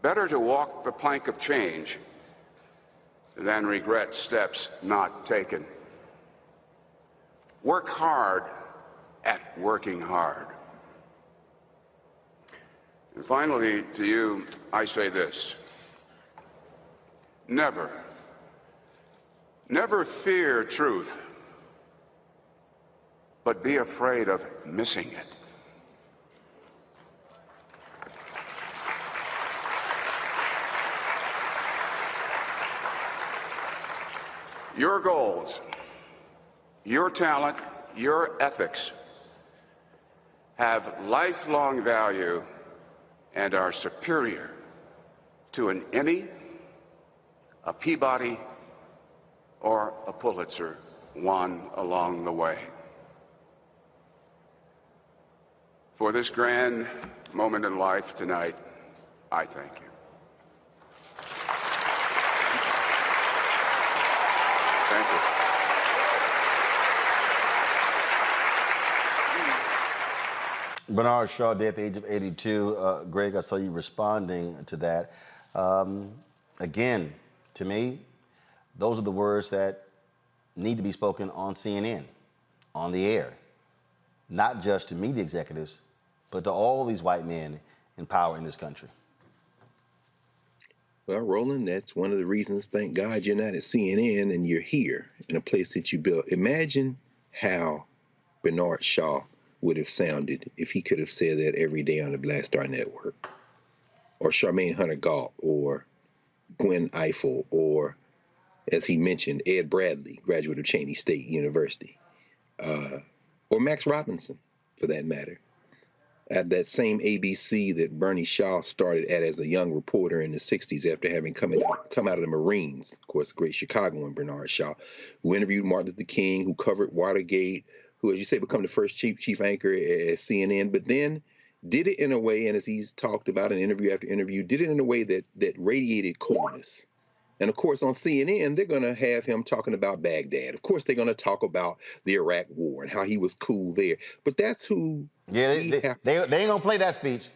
Better to walk the plank of change than regret steps not taken. Work hard at working hard. And finally, to you, I say this. Never fear truth, but be afraid of missing it. Your goals, your talent, your ethics have lifelong value and are superior to an Emmy, a Peabody, or a Pulitzer won along the way. For this grand moment in life tonight, I thank you. Thank you. Bernard Shaw dead at the age of 82. Greg, I saw you responding to that. Again, to me, those are the words that need to be spoken on CNN, on the air, not just to media executives, but to all these white men in power in this country. Well, Roland, that's one of the reasons, thank God, you're not at CNN and you're here in a place that you built. Imagine how Bernard Shaw would have sounded if he could have said that every day on the Black Star Network, or Charmaine Hunter Galt, or Gwen Ifill, or, as he mentioned, Ed Bradley, graduate of Cheney State University, or Max Robinson, for that matter. At that same ABC that Bernie Shaw started at as a young reporter in the 60s after having come out of the Marines, of course, the great Chicagoan Bernard Shaw, who interviewed Martin Luther King, who covered Watergate, who, as you say, become the first chief anchor at CNN, but then did it in a way, and as he's talked about in interview after interview, did it in a way that radiated coolness. And of course, on CNN, they're going to have him talking about Baghdad. Of course, they're going to talk about the Iraq War and how he was cool there. But that's who. Yeah, they ain't going to play that speech.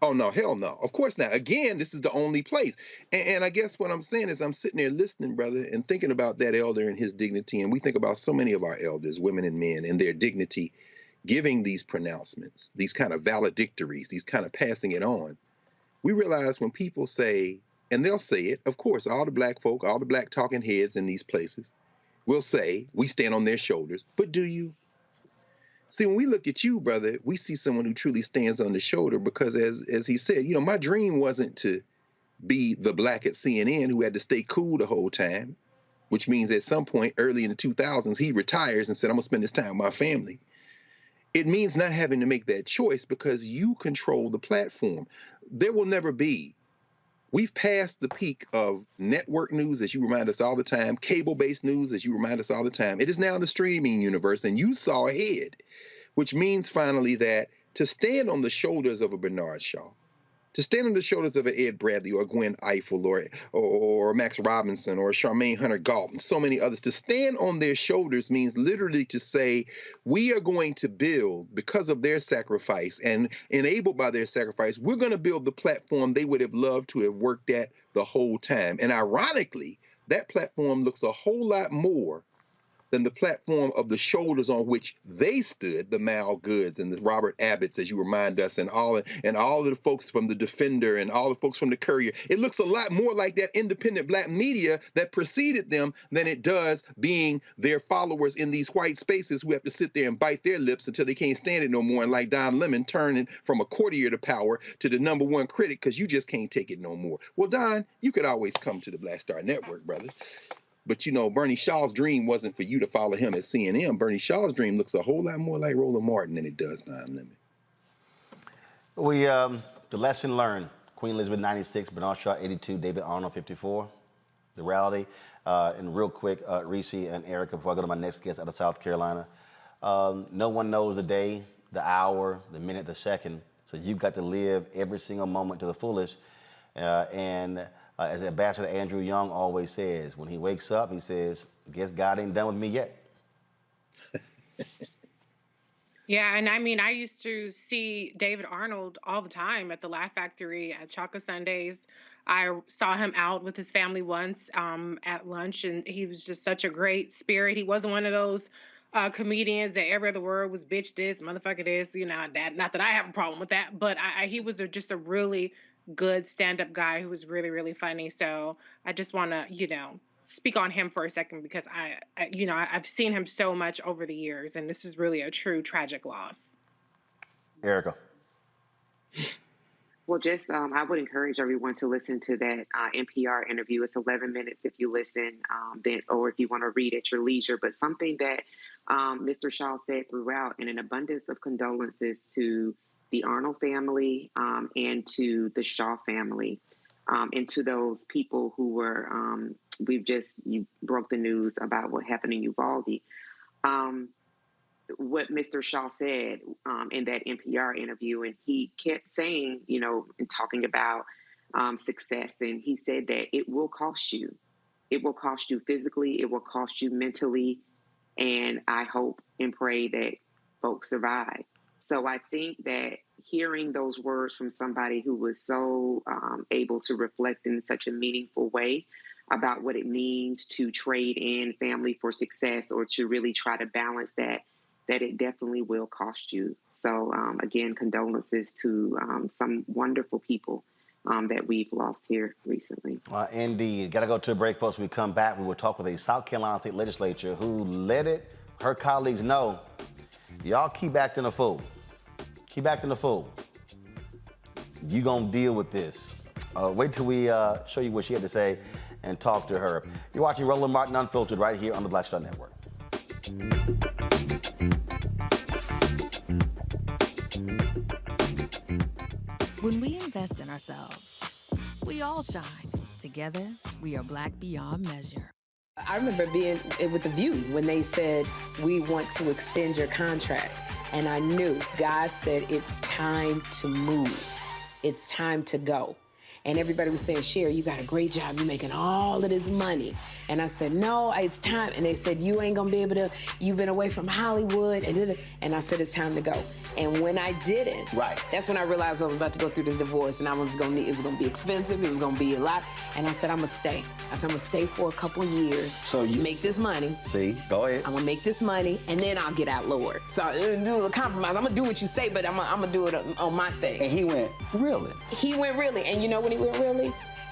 Oh, no, hell no. Of course not. Again, this is the only place. And I guess what I'm saying is I'm sitting there listening, brother, and thinking about that elder and his dignity. And we think about so many of our elders, women and men, and their dignity, giving these pronouncements, these kind of valedictories, these kind of passing it on. We realize when people say, and they'll say it, of course, all the black folk, all the black talking heads in these places will say, we stand on their shoulders. But do you? See, when we look at you, brother, we see someone who truly stands on the shoulder because, as he said, my dream wasn't to be the black at CNN who had to stay cool the whole time, which means at some point early in the 2000s, he retires and said, I'm going to spend this time with my family. It means not having to make that choice because you control the platform. There will never be. We've passed the peak of network news, as you remind us all the time, cable-based news, as you remind us all the time. It is now the streaming universe, and you saw ahead, which means finally that to stand on the shoulders of a Bernard Shaw, to stand on the shoulders of an Ed Bradley or Gwen Ifill or Max Robinson or Charmaine Hunter Galt and so many others, to stand on their shoulders means literally to say, we are going to build, because of their sacrifice and enabled by their sacrifice, we're going to build the platform they would have loved to have worked at the whole time. And ironically, that platform looks a whole lot more than the platform of the shoulders on which they stood, the Mal Goods and the Robert Abbotts, as you remind us, and all of the folks from the Defender and all the folks from the Courier. It looks a lot more like that independent black media that preceded them than it does being their followers in these white spaces who have to sit there and bite their lips until they can't stand it no more. And like Don Lemon turning from a courtier to power to the #1 critic because you just can't take it no more. Well, Don, you could always come to the Black Star Network, brother. But, Bernie Shaw's dream wasn't for you to follow him at CNN. Bernie Shaw's dream looks a whole lot more like Roland Martin than it does Don Lemon. The lesson learned, Queen Elizabeth 96, Bernard Shaw 82, David Arnold 54. The reality, and real quick, Reese and Erica, before I go to my next guest out of South Carolina, no one knows the day, the hour, the minute, the second. So you've got to live every single moment to the fullest. As Ambassador Andrew Young always says, when he wakes up, he says, guess God ain't done with me yet. Yeah, and I mean, I used to see David Arnold all the time at the Laugh Factory at Chocolate Sundays. I saw him out with his family once at lunch, and he was just such a great spirit. He wasn't one of those comedians that every other word was bitch this, motherfucker this, not that I have a problem with that, but he was just a really good stand-up guy who was really, really funny. So I just want to, speak on him for a second because I've seen him so much over the years, and this is really a true tragic loss. Erica. Well, just I would encourage everyone to listen to that NPR interview. It's 11 minutes if you listen, or if you want to read at your leisure. But something that Mr. Shaw said throughout, and an abundance of condolences to the Arnold family and to the Shaw family, and to those people who were, you broke the news about what happened in Uvalde. What Mr. Shaw said in that NPR interview, and he kept saying, and talking about success, and he said that it will cost you. It will cost you physically, it will cost you mentally, and I hope and pray that folks survive. So I think that hearing those words from somebody who was so able to reflect in such a meaningful way about what it means to trade in family for success, or to really try to balance that it definitely will cost you. So again, condolences to some wonderful people that we've lost here recently. Indeed. Got to go to a break, folks. When we come back, we will talk with a South Carolina state legislature who let her colleagues know, y'all keep acting a fool. Keep acting a fool. You gonna deal with this. Wait till we show you what she had to say and talk to her. You're watching Roland Martin Unfiltered right here on the Black Star Network. When we invest in ourselves, we all shine. Together, we are Black beyond measure. I remember being with The View when they said, we want to extend your contract. And I knew God said, it's time to move. It's time to go. And everybody was saying, Sherry, you got a great job. You're making all of this money. And I said, no, it's time. And they said, you ain't gonna be able to, you've been away from Hollywood. And I said, it's time to go. And when I didn't, that's when I realized I was about to go through this divorce, and it was gonna be expensive, it was gonna be a lot. And I said, I'm gonna stay. I said, I'm gonna stay for a couple of years. So you make this money. See, go ahead. I'm gonna make this money, and then I'll get out lower. So I'm gonna do a compromise. I'm gonna do what you say, but I'm gonna do it on my thing. And he went, really? He went really. And you know when he went really?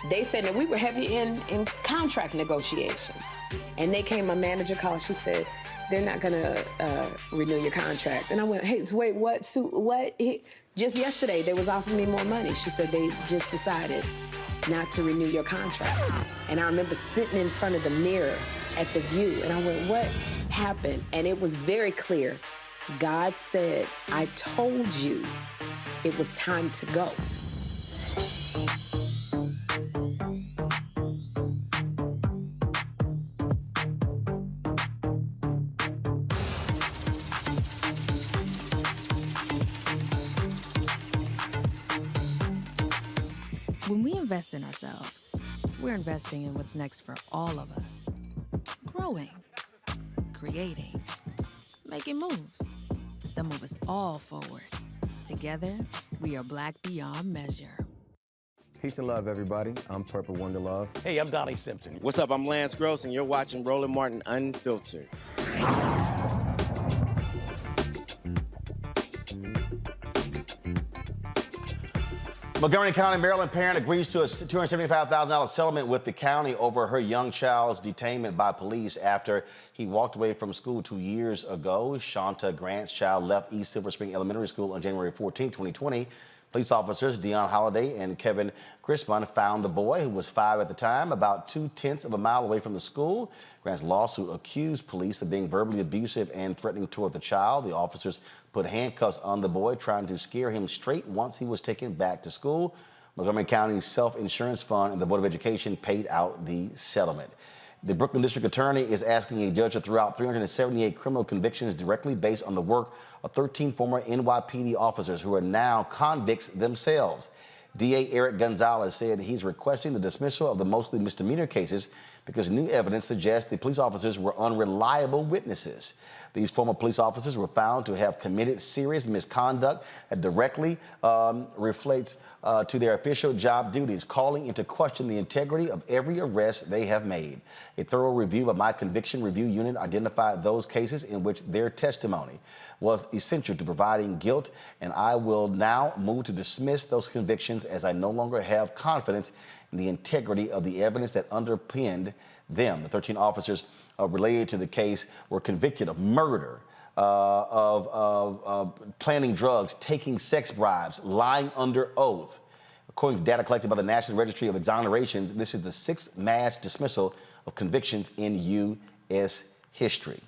They said that we were heavy in contract negotiations. And they came, my manager called, she said, they're not gonna renew your contract. And I went, hey, so wait, what? So what? Just yesterday, they was offering me more money. She said, they just decided not to renew your contract. And I remember sitting in front of the mirror at The View, and I went, what happened? And it was very clear. God said, I told you it was time to go. When we invest in ourselves, we're investing in what's next for all of us. Growing, creating, making moves that move us all forward. Together, we are Black beyond measure. Peace and love, everybody. I'm Purple Wonder Love. Hey, I'm Donnie Simpson. What's up? I'm Lance Gross, and you're watching Roland Martin Unfiltered. Montgomery County, Maryland parent agrees to a $275,000 settlement with the county over her young child's detainment by police after he walked away from school 2 years ago. Shanta Grant's child left East Silver Spring Elementary School on January 14, 2020. Police officers Dion Holliday and Kevin Crispin found the boy, who was 5 at the time, about 2/10 of a mile away from the school. Grant's lawsuit accused police of being verbally abusive and threatening toward the child. The officers put handcuffs on the boy, trying to scare him straight once he was taken back to school. Montgomery County's Self-Insurance Fund and the Board of Education paid out the settlement. The Brooklyn District Attorney is asking a judge to throw out 378 criminal convictions directly based on the work of 13 former NYPD officers who are now convicts themselves. DA Eric Gonzalez said he's requesting the dismissal of the mostly misdemeanor cases because new evidence suggests the police officers were unreliable witnesses. These former police officers were found to have committed serious misconduct that directly reflects to their official job duties, calling into question the integrity of every arrest they have made. A thorough review of my conviction review unit identified those cases in which their testimony was essential to providing guilt, and I will now move to dismiss those convictions as I no longer have confidence in the integrity of the evidence that underpinned them. The 13 officers related to the case were convicted of murder, of planning drugs, taking sex bribes, lying under oath. According to data collected by the National Registry of Exonerations, this is the 6th mass dismissal of convictions in U.S. history.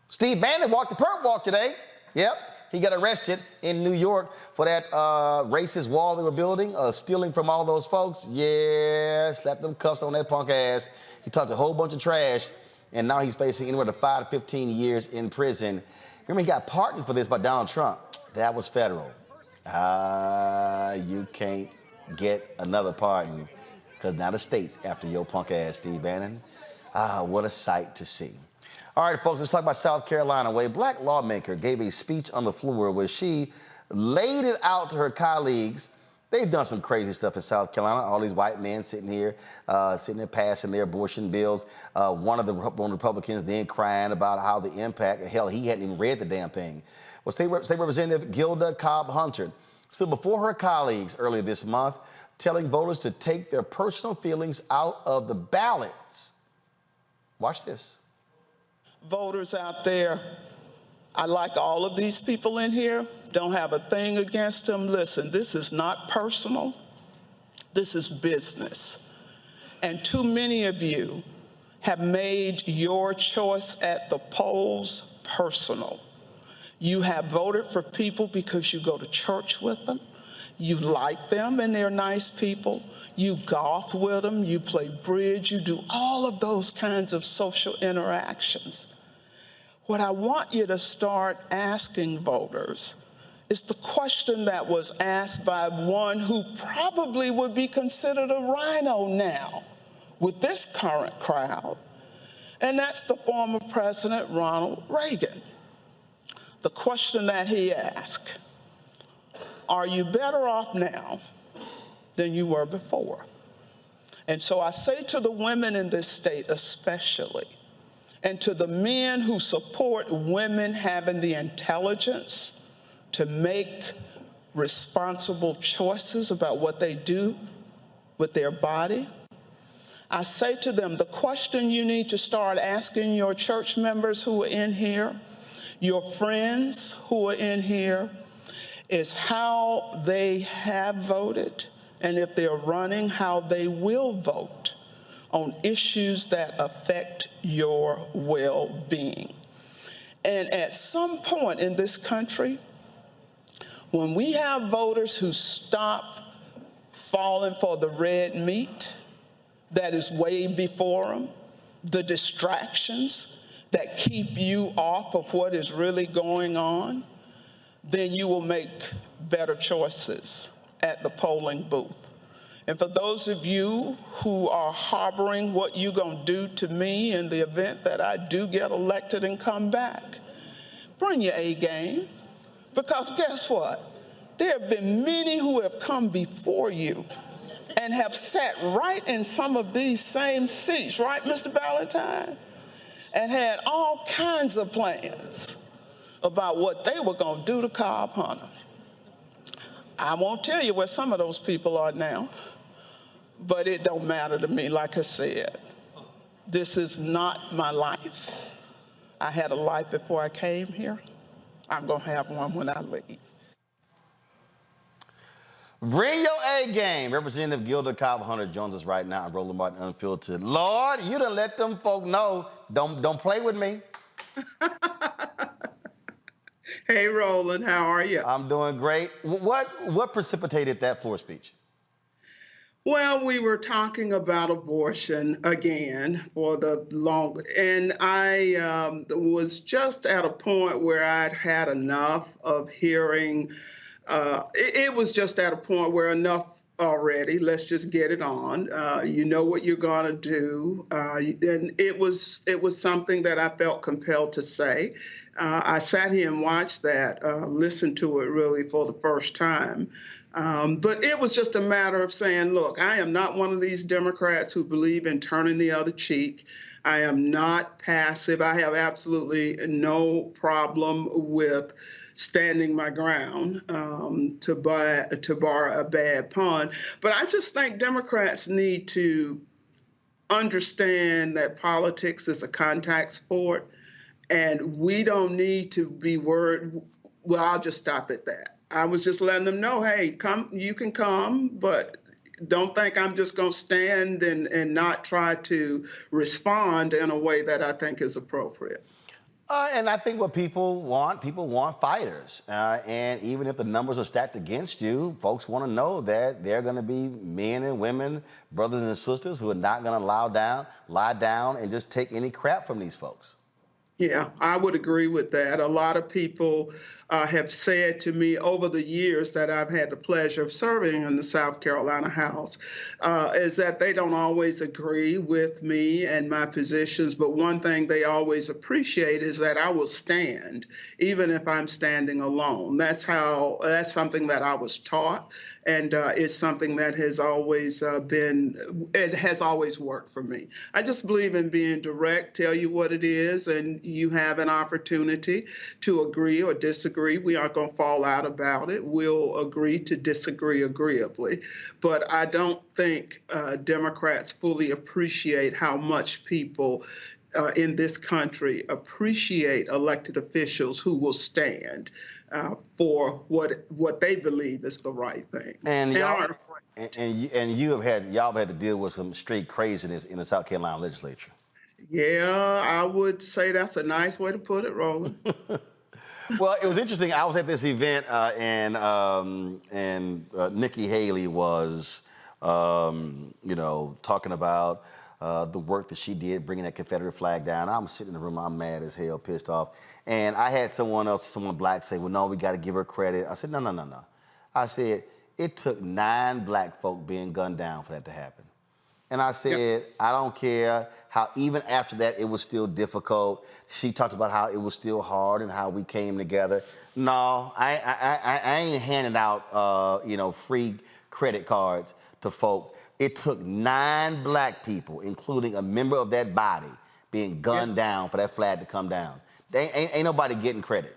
Steve Bannon walked the perp walk today. Yep, he got arrested in New York for that racist wall they were building, stealing from all those folks. Yeah, slapped them cuffs on that punk ass. He talked a whole bunch of trash, and now he's facing anywhere to 5 to 15 years in prison. Remember, he got pardoned for this by Donald Trump. That was federal. You can't get another pardon because now the state's after your punk ass, Steve Bannon. What a sight to see. All right, folks, let's talk about South Carolina, where a black lawmaker gave a speech on the floor where she laid it out to her colleagues. They've done some crazy stuff in South Carolina. All these white men sitting there passing their abortion bills. One of the Republicans then crying about how the impact, hell, he hadn't even read the damn thing. Well, State Representative Gilda Cobb-Hunter stood before her colleagues earlier this month, telling voters to take their personal feelings out of the ballots. Watch this. Voters out there, I like all of these people in here, don't have a thing against them. Listen, this is not personal. This is business. And too many of you have made your choice at the polls personal. You have voted for people because you go to church with them, you like them and they're nice people, you golf with them, you play bridge, you do all of those kinds of social interactions. What I want you to start asking voters is the question that was asked by one who probably would be considered a rhino now with this current crowd, and that's the former President Ronald Reagan. The question that he asked, are you better off now than you were before? And so I say to the women in this state especially, and to the men who support women having the intelligence to make responsible choices about what they do with their body, I say to them, the question you need to start asking your church members who are in here, your friends who are in here, is how they have voted, and if they're running, how they will vote on issues that affect your well-being. And at some point in this country, when we have voters who stop falling for the red meat that is way before them, the distractions that keep you off of what is really going on, then you will make better choices at the polling booth. And for those of you who are harboring what you're going to do to me in the event that I do get elected and come back, bring your A game. Because guess what? There have been many who have come before you and have sat right in some of these same seats, right, Mr. Valentine? And had all kinds of plans about what they were going to do to Cobb-Hunter. I won't tell you where some of those people are now, but it don't matter to me. Like I said, this is not my life. I had a life before I came here. I'm going to have one when I leave. Bring your A game. Representative Gilda Cobb-Hunter joins us right now on Roland Martin Unfiltered. Lord, you done let them folk know, don't play with me. Hey, Roland, how are you? I'm doing great. What precipitated that floor speech? Well, we were talking about abortion again for the long, and I was just at a point where I'd had enough of hearing. It was just at a point where enough already. Let's just get it on. You know what you're going to do, and it was something that I felt compelled to say. I sat here and watched that, listened to it really for the first time. But it was just a matter of saying, look, I am not one of these Democrats who believe in turning the other cheek. I am not passive. I have absolutely no problem with standing my ground, to borrow a bad pun. But I just think Democrats need to understand that politics is a contact sport, and we don't need to be worried. Well, I'll just stop at that. I was just letting them know, hey, come, you can come, but don't think I'm just going to stand and not try to respond in a way that I think is appropriate. And I think what people want fighters. And even if the numbers are stacked against you, folks want to know that there are going to be men and women, brothers and sisters who are not going to lie down and just take any crap from these folks. Yeah, I would agree with that. A lot of people have said to me over the years that I've had the pleasure of serving in the South Carolina House, is that they don't always agree with me and my positions, but one thing they always appreciate is that I will stand, even if I'm standing alone. That's something that I was taught, and it's something that has always it has always worked for me. I just believe in being direct, tell you what it is, and you have an opportunity to agree or disagree. We aren't going to fall out about it. We'll agree to disagree agreeably. But I don't think Democrats fully appreciate how much people in this country appreciate elected officials who will stand for what they believe is the right thing. And y'all y'all have had to deal with some straight craziness in the South Carolina legislature. Yeah, I would say that's a nice way to put it, Roland. Well, it was interesting. I was at this event and Nikki Haley was, talking about the work that she did bringing that Confederate flag down. I'm sitting in the room, I'm mad as hell, pissed off. And I had someone black say, well, no, we got to give her credit. I said, no. I said, it took 9 black folk being gunned down for that to happen. And I said, I don't care how even after that it was still difficult. She talked about how it was still hard and how we came together. No, I ain't handing out free credit cards to folk. It took 9 black people, including a member of that body, being gunned down for that flag to come down. Ain't nobody getting credit.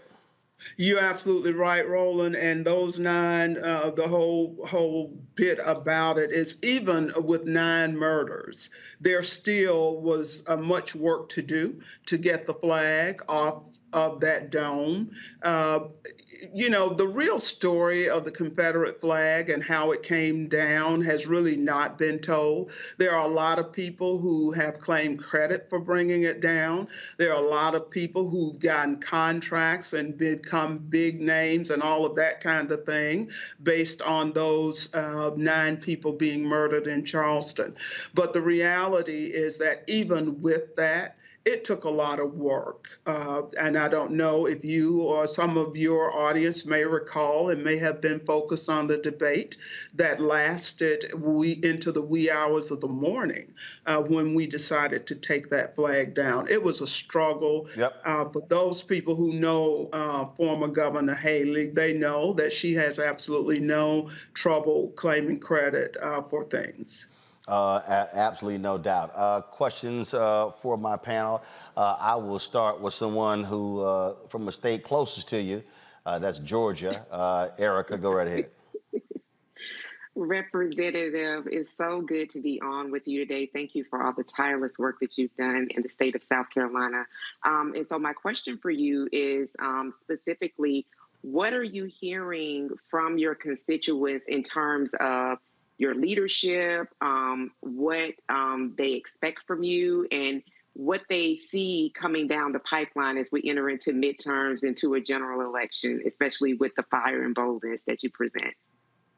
You're absolutely right, Roland. And those 9, the whole bit about it is even with 9 murders, there still was much work to do to get the flag off of that dome. The real story of the Confederate flag and how it came down has really not been told. There are a lot of people who have claimed credit for bringing it down. There are a lot of people who've gotten contracts and become big names and all of that kind of thing based on those 9 people being murdered in Charleston. But the reality is that even with that, it took a lot of work. And I don't know if you or some of your audience may recall and may have been focused on the debate that lasted into the wee hours of the morning when we decided to take that flag down. It was a struggle. For those people who know former Governor Haley, they know that she has absolutely no trouble claiming credit for things. Absolutely no doubt. Questions for my panel. I will start with someone who, from a state closest to you, that's Georgia. Erica, go right ahead. Representative, it's so good to be on with you today. Thank you for all the tireless work that you've done in the state of South Carolina. And so my question for you is specifically, what are you hearing from your constituents in terms of your leadership, what they expect from you, and what they see coming down the pipeline as we enter into midterms, into a general election, especially with the fire and boldness that you present?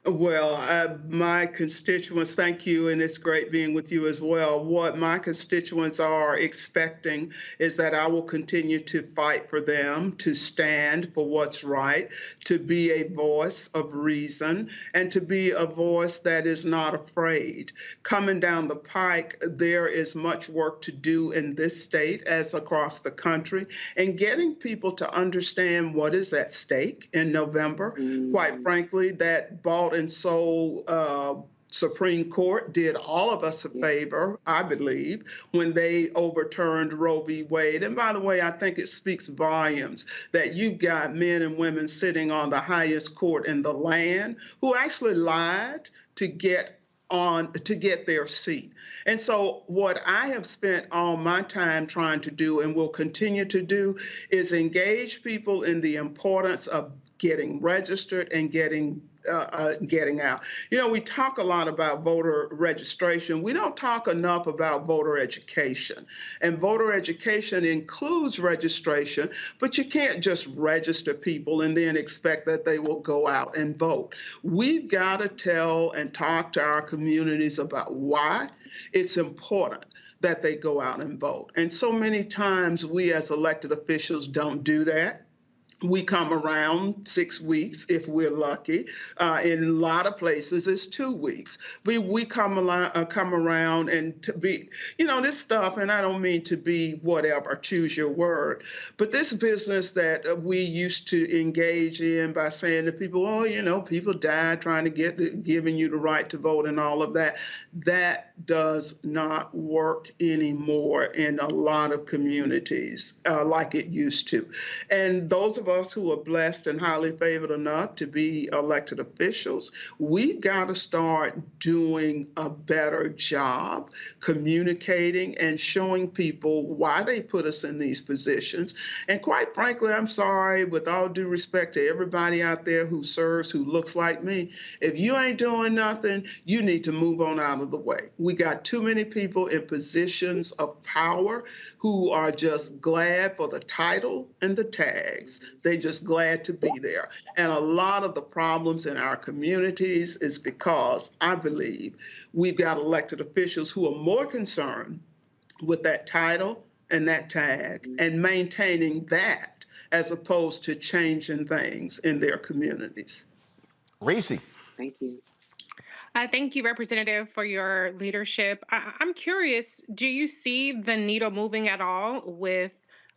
Well, my constituents, thank you, and it's great being with you as well. What my constituents are expecting is that I will continue to fight for them, to stand for what's right, to be a voice of reason, and to be a voice that is not afraid. Coming down the pike, there is much work to do in this state as across the country, and getting people to understand what is at stake in November. Quite frankly, that bought and sold Supreme Court did all of us a favor, I believe, when they overturned Roe v. Wade. And by the way, I think it speaks volumes that you've got men and women sitting on the highest court in the land who actually lied to get their seat. And so what I have spent all my time trying to do and will continue to do is engage people in the importance of getting registered and getting out. You know, we talk a lot about voter registration. We don't talk enough about voter education. And voter education includes registration, but you can't just register people and then expect that they will go out and vote. We've got to tell and talk to our communities about why it's important that they go out and vote. And so many times we as elected officials don't do that. We come around 6 weeks if we're lucky. In a lot of places, it's 2 weeks. We come around and to be, you know, this stuff, and I don't mean to be whatever, choose your word, but this business that we used to engage in by saying to people, oh, you know, people died trying to giving you the right to vote and all of that, that does not work anymore in a lot of communities like it used to. And those of us who are blessed and highly favored enough to be elected officials, we've got to start doing a better job communicating and showing people why they put us in these positions. And quite frankly, I'm sorry, with all due respect to everybody out there who serves, who looks like me, if you ain't doing nothing, you need to move on out of the way. We got too many people in positions of power who are just glad for the title and the tags. They're just glad to be there. And a lot of the problems in our communities is because I believe we've got elected officials who are more concerned with that title and that tag and maintaining that as opposed to changing things in their communities. Reese. Thank you. Thank you, Representative, for your leadership. I'm curious, do you see the needle moving at all with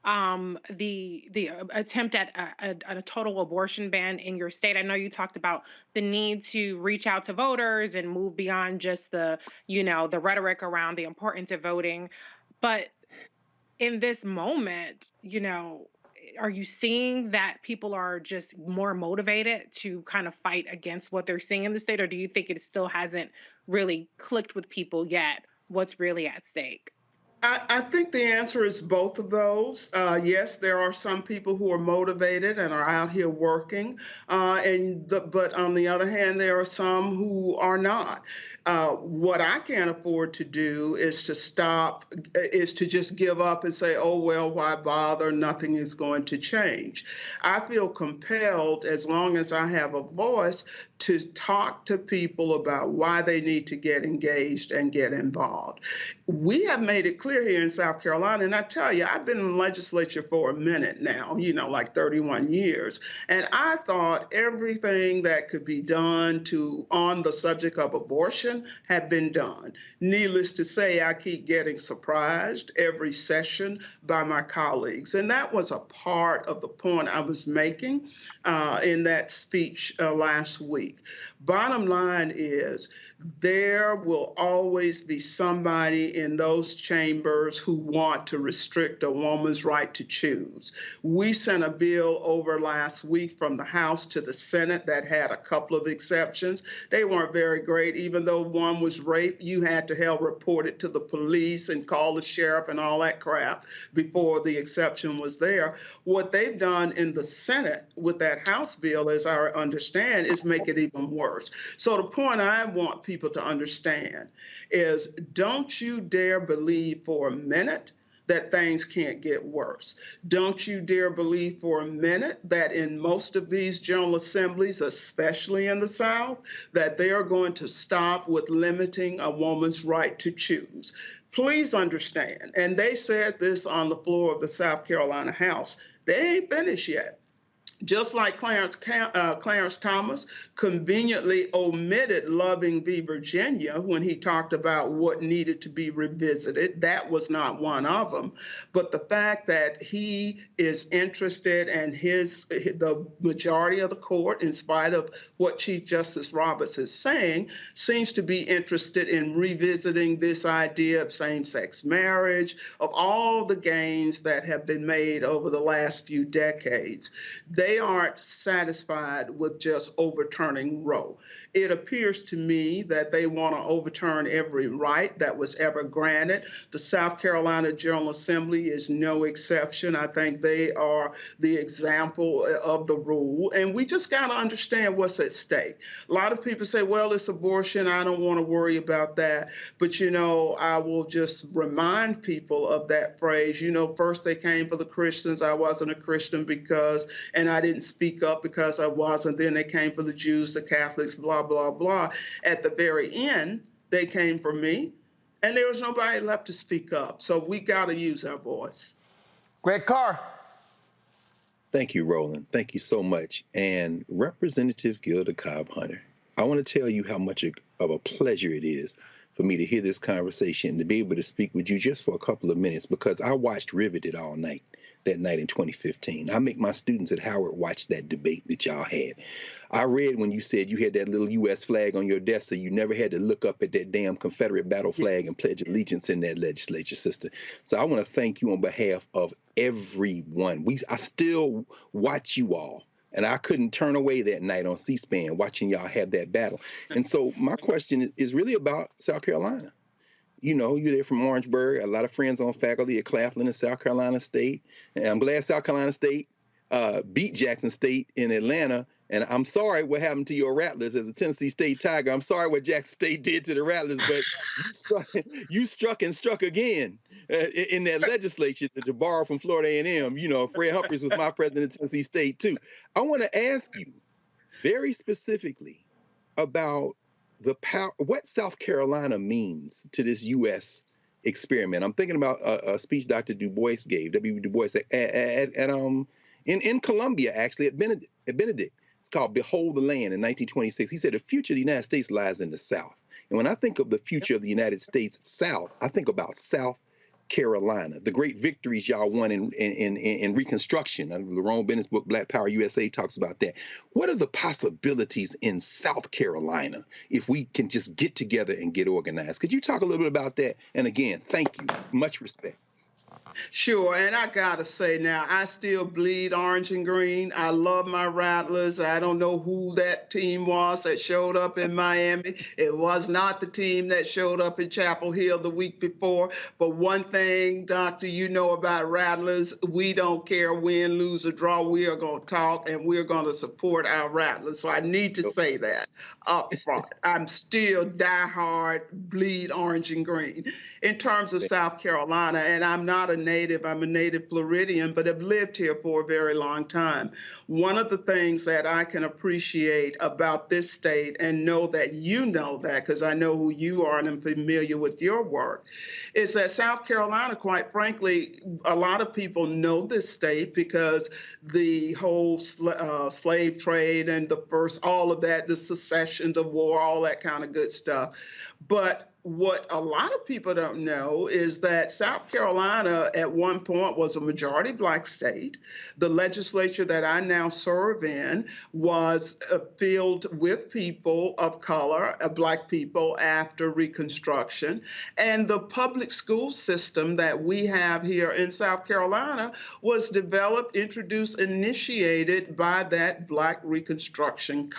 the attempt at a total abortion ban in your state? I know you talked about the need to reach out to voters and move beyond just the rhetoric around the importance of voting. But in this moment, are you seeing that people are just more motivated to kind of fight against what they're seeing in the state? Or do you think it still hasn't really clicked with people yet what's really at stake? I think the answer is both of those. Yes, there are some people who are motivated and are out here working, but on the other hand, there are some who are not. What I can't afford to do is to just give up and say, oh, well, why bother? Nothing is going to change. I feel compelled, as long as I have a voice, to talk to people about why they need to get engaged and get involved. We have made it clear here in South Carolina, and I tell you, I've been in the legislature for a minute now, like 31 years, and I thought everything that could be done on the subject of abortion had been done. Needless to say, I keep getting surprised every session by my colleagues, and that was a part of the point I was making in that speech last week. Bottom line is, there will always be somebody in those chambers who want to restrict a woman's right to choose. We sent a bill over last week from the House to the Senate that had a couple of exceptions. They weren't very great. Even though one was rape, you had to report it to the police and call the sheriff and all that crap before the exception was there. What they've done in the Senate with that House bill, as I understand, is make it even worse. So the point I want people to understand is, don't you dare believe for a minute that things can't get worse. Don't you dare believe for a minute that in most of these General Assemblies, especially in the South, that they are going to stop with limiting a woman's right to choose. Please understand, and they said this on the floor of the South Carolina House, they ain't finished yet. Just like Clarence Thomas conveniently omitted Loving v. Virginia when he talked about what needed to be revisited. That was not one of them. But the fact that he is interested, and the majority of the court, in spite of what Chief Justice Roberts is saying, seems to be interested in revisiting this idea of same-sex marriage, of all the gains that have been made over the last few decades. They they aren't satisfied with just overturning Roe. It appears to me that they want to overturn every right that was ever granted. The South Carolina General Assembly is no exception. I think they are the example of the rule. And we just got to understand what's at stake. A lot of people say, well, it's abortion. I don't want to worry about that. But, you know, I will just remind people of that phrase. You know, first they came for the Christians. I wasn't a Christian and I didn't speak up because I wasn't. Then they came for the Jews, the Catholics, blah, blah, blah. At the very end, they came for me, and there was nobody left to speak up. So we got to use our voice. Greg Carr. Thank you, Roland. Thank you so much. And Representative Gilda Cobb Hunter, I want to tell you how much of a pleasure it is for me to hear this conversation and to be able to speak with you just for a couple of minutes, because I watched Riveted all night. That night in 2015. I make my students at Howard watch that debate that y'all had. I read when you said you had that little U.S. flag on your desk so you never had to look up at that damn Confederate battle flag and pledge allegiance in that legislature, sister. So I want to thank you on behalf of everyone. I still watch you all, and I couldn't turn away that night on C-SPAN watching y'all have that battle. And so my question is really about South Carolina. You know, you're there from Orangeburg. A lot of friends on faculty at Claflin and South Carolina State. And I'm glad South Carolina State beat Jackson State in Atlanta. And I'm sorry what happened to your Rattlers as a Tennessee State Tiger. I'm sorry what Jackson State did to the Rattlers, but you struck again in that legislature to borrow from Florida A&M. You know, Fred Humphreys was my president of Tennessee State too. I want to ask you very specifically about the power, what South Carolina means to this U.S. experiment. I'm thinking about a speech Dr. Du Bois gave, W. Du Bois, in Columbia, actually, at Benedict. It's called Behold the Land in 1926. He said, the future of the United States lies in the South. And when I think of the future of the United States South, I think about South Carolina, the great victories y'all won in Reconstruction. The Lerone Bennett's book, Black Power USA, talks about that. What are the possibilities in South Carolina if we can just get together and get organized? Could you talk a little bit about that? And again, thank you. Much respect. Sure, and I gotta say now, I still bleed orange and green. I love my Rattlers. I don't know who that team was that showed up in Miami. It was not the team that showed up in Chapel Hill the week before. But one thing, Doctor, you know about Rattlers, we don't care win, lose, or draw. We are gonna talk and we're gonna support our Rattlers. So I need to say that up front. I'm still diehard, bleed orange and green. In terms of South Carolina, and I'm not a native, I'm a native Floridian, but have lived here for a very long time. One of the things that I can appreciate about this state, and know that you know that because I know who you are and I'm familiar with your work, is that South Carolina, quite frankly, a lot of people know this state because the whole slave trade and all of that, the secession, the war, all that kind of good stuff. But what a lot of people don't know is that South Carolina at one point was a majority Black state. The legislature that I now serve in was filled with people of color, Black people after Reconstruction. And the public school system that we have here in South Carolina was developed, introduced, initiated by that Black Reconstruction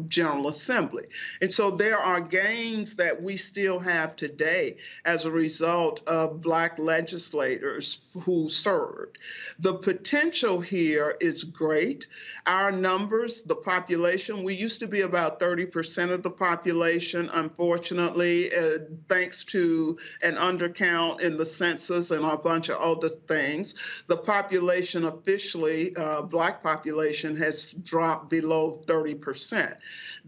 General Assembly. And so there are gains that we still have today as a result of Black legislators who served. The potential here is great. Our numbers, the population, we used to be about 30% of the population. Unfortunately, thanks to an undercount in the census and a bunch of other things, the population officially, Black population, has dropped below 30%.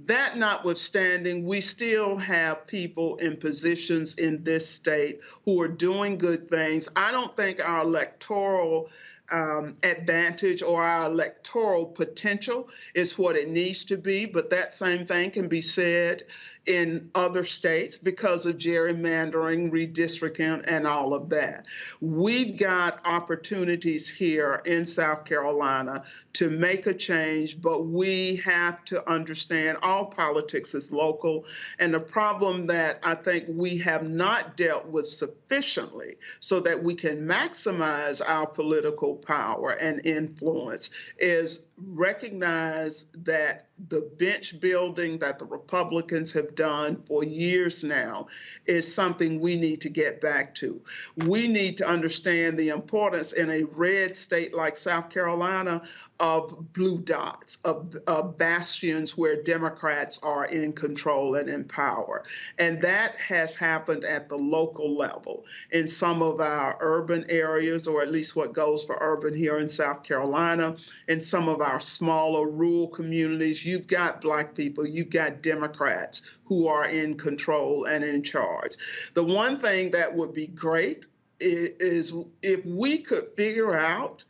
That notwithstanding, we still have people in positions in this state who are doing good things. I don't think our electoral advantage or our electoral potential is what it needs to be, but that same thing can be said in other states because of gerrymandering, redistricting, and all of that. We've got opportunities here in South Carolina to make a change, but we have to understand all politics is local. And the problem that I think we have not dealt with sufficiently so that we can maximize our political power and influence is recognize that the bench building that the Republicans have done for years now is something we need to get back to. We need to understand the importance in a red state like South Carolina of blue dots, of bastions where Democrats are in control and in power. And that has happened at the local level in some of our urban areas, or at least what goes for urban here in South Carolina. In some of our smaller rural communities, you've got Black people, you've got Democrats who are in control and in charge. The one thing that would be great is if we could figure out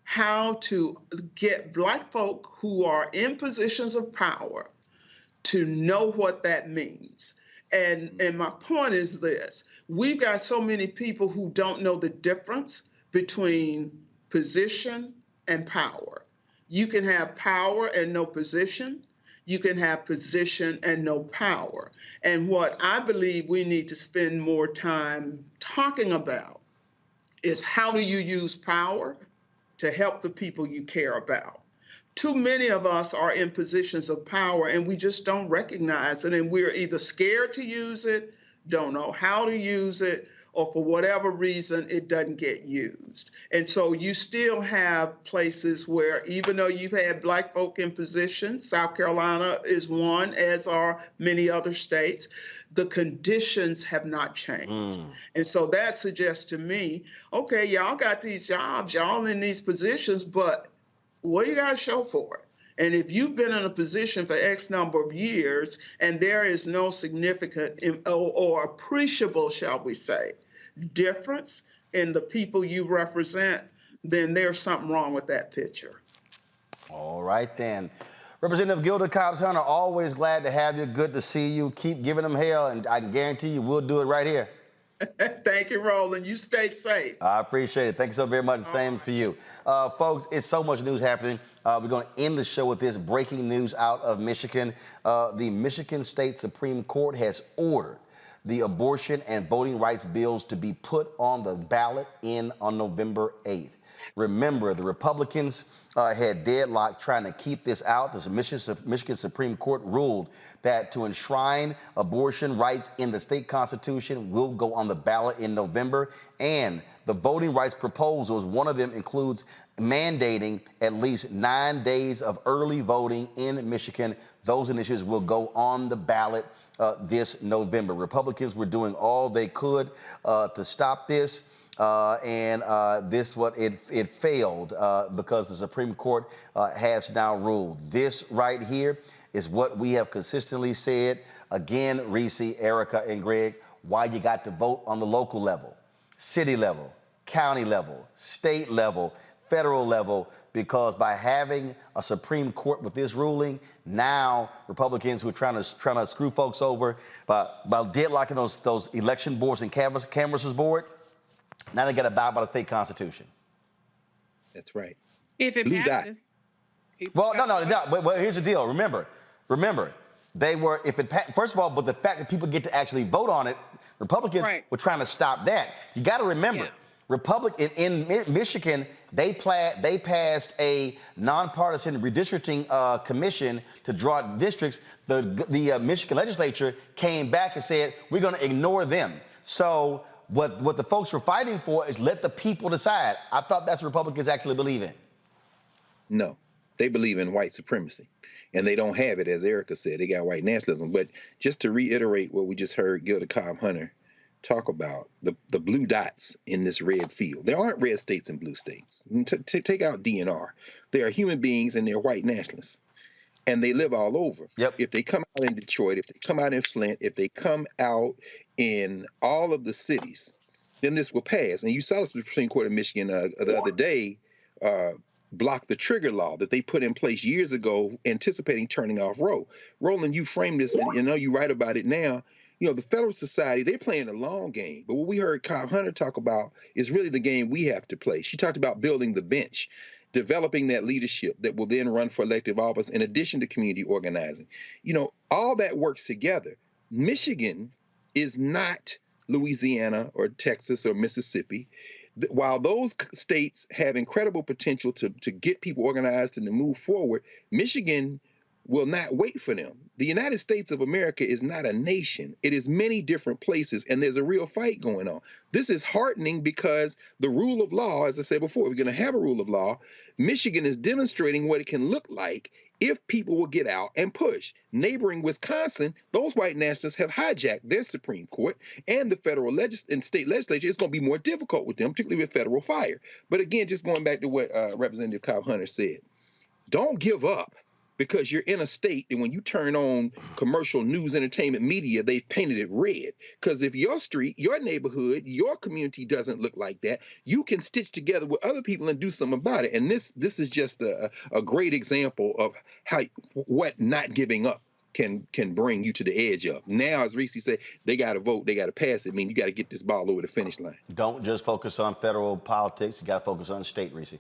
how to get Black folk who are in positions of power to know what that means. And my point is this: we've got so many people who don't know the difference between position and power. You can have power and no position. You can have position and no power. And what I believe we need to spend more time talking about is how do you use power to help the people you care about. Too many of us are in positions of power and we just don't recognize it, and we're either scared to use it, don't know how to use it, or for whatever reason, it doesn't get used. And so you still have places where, even though you've had Black folk in position, South Carolina is one, as are many other states, the conditions have not changed. And so that suggests to me, okay, y'all got these jobs, y'all in these positions, but what do you got to show for it? And if you've been in a position for X number of years and there is no significant or appreciable, shall we say, difference in the people you represent, then there's something wrong with that picture. All right, then. Representative Gilda Cobbs-Hunter, always glad to have you. Good to see you. Keep giving them hell, and I can guarantee you we'll do it right here. Thank you, Roland. You stay safe. I appreciate it. Thank you so very much. Same for you. Folks, it's so much news happening. We're going to end the show with this breaking news out of Michigan. The Michigan State Supreme Court has ordered the abortion and voting rights bills to be put on the ballot on November 8th. Remember, the Republicans had deadlocked trying to keep this out. The Michigan Supreme Court ruled that to enshrine abortion rights in the state constitution will go on the ballot in November. And the voting rights proposals, one of them includes mandating at least 9 days of early voting in Michigan. Those initiatives will go on the ballot this November. Republicans were doing all they could to stop this. It failed because the Supreme Court has now ruled. This right here is what we have consistently said. Again, Reese, Erica, and Greg, why you got to vote on the local level, city level, county level, state level, federal level, because by having a Supreme Court with this ruling, now Republicans who are trying to screw folks over by deadlocking those election boards and canvassers board, now they got to bow by the state constitution. That's right. If it passes. Well, no. But here's the deal. Remember, first of all, but the fact that people get to actually vote on it, Republicans were trying to stop that. You got to remember, in Michigan, they passed a nonpartisan redistricting commission to draw districts. The Michigan legislature came back and said, we're going to ignore them. So what the folks were fighting for is let the people decide. I thought that's what Republicans actually believe in. No, they believe in white supremacy, and they don't have it, as Erica said. They got white nationalism. But just to reiterate what we just heard Gilda Cobb-Hunter talk about, the blue dots in this red field. There aren't red states and blue states. Take out DNR. They are human beings and they're white nationalists. And they live all over. Yep. If they come out in Detroit, if they come out in Flint, if they come out in all of the cities, then this will pass. And you saw the Supreme Court of Michigan the other day block the trigger law that they put in place years ago, anticipating turning off Roe. Roland, you framed this, and you know you write about it now. You know, the Federalist Society, they're playing a long game. But what we heard Cobb Hunter talk about is really the game we have to play. She talked about building the bench, developing that leadership that will then run for elective office in addition to community organizing. You know, all that works together. Michigan is not Louisiana or Texas or Mississippi. While those states have incredible potential to get people organized and to move forward, Michigan will not wait for them. The United States of America is not a nation. It is many different places, and there's a real fight going on. This is heartening because the rule of law, as I said before, we're going to have a rule of law. Michigan is demonstrating what it can look like if people will get out and push. Neighboring Wisconsin, those white nationalists have hijacked their Supreme Court and the federal and state legislature. It's going to be more difficult with them, particularly with federal fire. But again, just going back to what Representative Cobb Hunter said, don't give up because you're in a state that when you turn on commercial news, entertainment, media, they've painted it red. Because if your street, your neighborhood, your community doesn't look like that, you can stitch together with other people and do something about it. And this is just a great example of how what not giving up can bring you to the edge of. Now, as Reese said, they got to vote, they got to pass it. I mean, you got to get this ball over the finish line. Don't just focus on federal politics. You got to focus on state, Reese.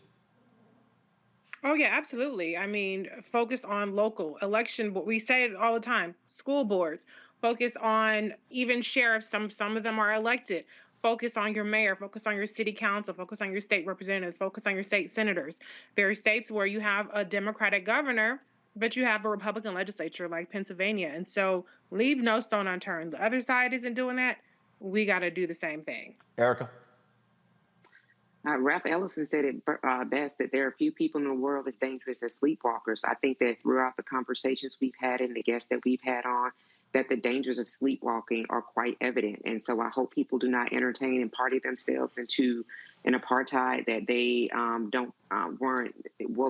Oh, yeah, absolutely. I mean, focus on local election, but we say it all the time, school boards, focus on even sheriffs. Some of them are elected. Focus on your mayor, focus on your city council, focus on your state representatives, focus on your state senators. There are states where you have a Democratic governor, but you have a Republican legislature like Pennsylvania. And so leave no stone unturned. The other side isn't doing that. We got to do the same thing. Erica? Ralph Ellison said it best, that there are few people in the world as dangerous as sleepwalkers. I think that throughout the conversations we've had and the guests that we've had on, that the dangers of sleepwalking are quite evident. And so I hope people do not entertain and party themselves into an apartheid that they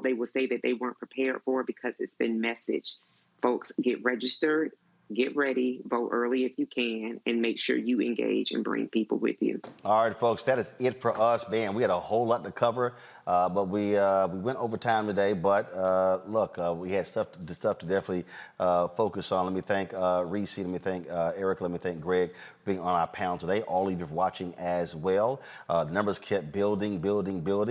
they will say that they weren't prepared for because it's been messaged. Folks, get registered, get ready, vote early if you can, and make sure you engage and bring people with you. All right, folks, that is it for us. Man, we had a whole lot to cover, but we went over time today. But look, we had stuff to definitely focus on. Let me thank Reese. Let me thank Erica. Let me thank Greg for being on our panel today. All of you for watching as well. The numbers kept building.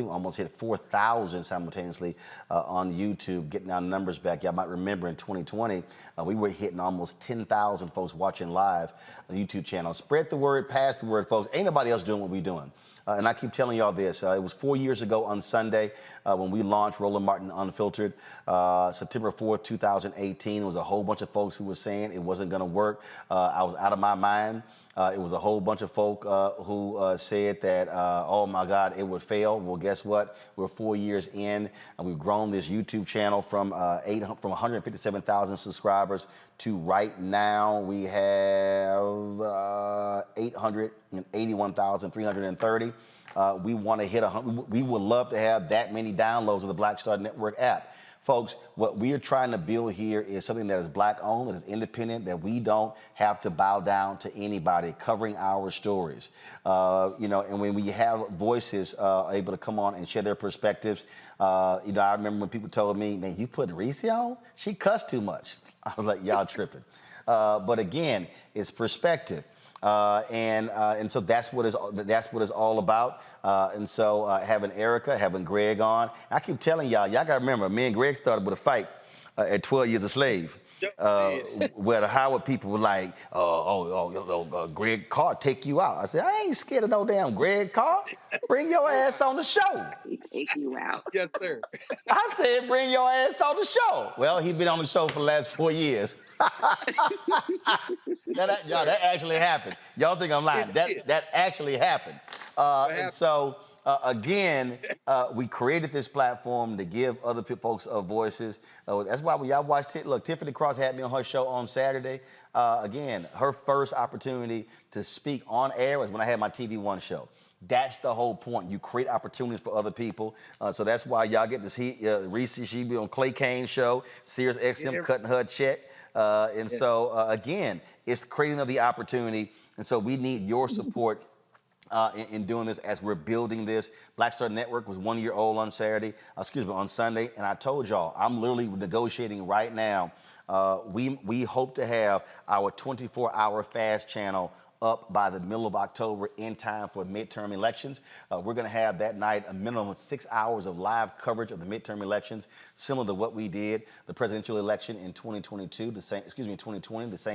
Almost hit 4,000 simultaneously on YouTube, getting our numbers back. Y'all might remember in 2020, we were hitting almost 10,000 folks watching live on the YouTube channel. Spread the word, pass the word, folks. Ain't nobody else doing what we're doing. And I keep telling y'all this. It was 4 years ago on Sunday when we launched Roland Martin Unfiltered, September 4th, 2018. It was a whole bunch of folks who were saying it wasn't going to work. I was out of my mind. It was a whole bunch of folk who said that, oh my God, it would fail. Well, guess what? We're 4 years in, and we've grown this YouTube channel from 157,000 subscribers to right now we have 881,330. We want to hit 100. We would love to have that many downloads of the Black Star Network app. Folks, what we are trying to build here is something that is Black-owned, that is independent, that we don't have to bow down to anybody, covering our stories. You know, and when we have voices able to come on and share their perspectives, you know, I remember when people told me, man, you put Reese on? She cussed too much. I was like, y'all tripping. But again, it's perspective. And so that's what it's all about. And so having Erica, having Greg on, I keep telling y'all got to remember, me and Greg started with a fight at 12 Years a Slave. Where the Howard people were like, Greg Carr take you out. I said, I ain't scared of no damn Greg Carr. Bring your ass on the show. He take you out. Yes, sir. I said, bring your ass on the show. Well, he's been on the show for the last 4 years. That actually happened. Y'all think I'm lying. That actually happened. And so, again, we created this platform to give other folks voices. That's why when y'all watch, look, Tiffany Cross had me on her show on Saturday. Again, her first opportunity to speak on air was when I had my TV One show. That's the whole point. You create opportunities for other people. So that's why y'all get to see Reese, she be on Clay Kane's show, Sirius XM cutting her check. So, again, it's creating of the opportunity. And so we need your support in doing this as we're building this. Black Star Network was 1 year old on on Sunday, and I told y'all, I'm literally negotiating right now. We hope to have our 24-hour fast channel up by the middle of October in time for midterm elections. We're going to have that night a minimum of 6 hours of live coverage of the midterm elections, similar to what we did the presidential election in 2020, the same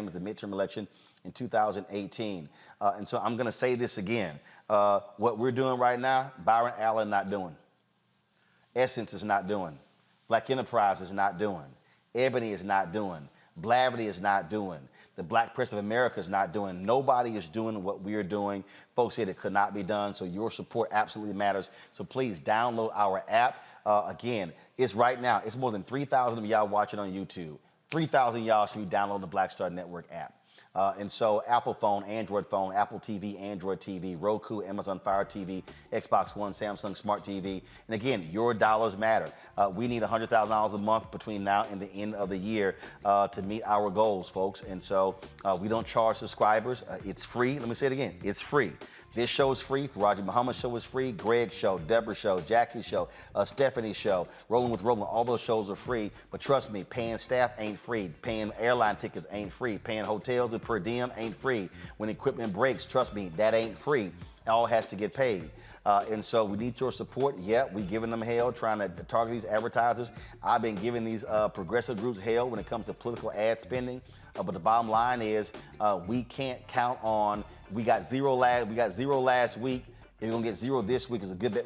as the midterm election in 2018. And so I'm going to say this again. What we're doing right now, Byron Allen not doing. Essence is not doing. Black Enterprise is not doing. Ebony is not doing. Blavity is not doing. The Black Press of America is not doing. Nobody is doing what we're doing. Folks said it could not be done, so your support absolutely matters. So please download our app. Again, it's right now. It's more than 3,000 of y'all watching on YouTube. 3,000 y'all should be downloading the Black Star Network app. And so Apple phone, Android phone, Apple TV, Android TV, Roku, Amazon Fire TV, Xbox One, Samsung Smart TV. And again, your dollars matter. We need $100,000 a month between now and the end of the year to meet our goals, folks. And so we don't charge subscribers. It's free. Let me say it again. It's free. This show is free. Faraji Muhammad's show is free. Greg's show, Deborah's show, Jackie's show, Stephanie's show, Rolling with Roland. All those shows are free. But trust me, paying staff ain't free. Paying airline tickets ain't free. Paying hotels and per diem ain't free. When equipment breaks, trust me, that ain't free. It all has to get paid. And so we need your support. Yeah, we giving them hell, trying to target these advertisers. I've been giving these progressive groups hell when it comes to political ad spending. But the bottom line is we can't count on. We got zero last week. If we're gonna get zero this week, it's a good bet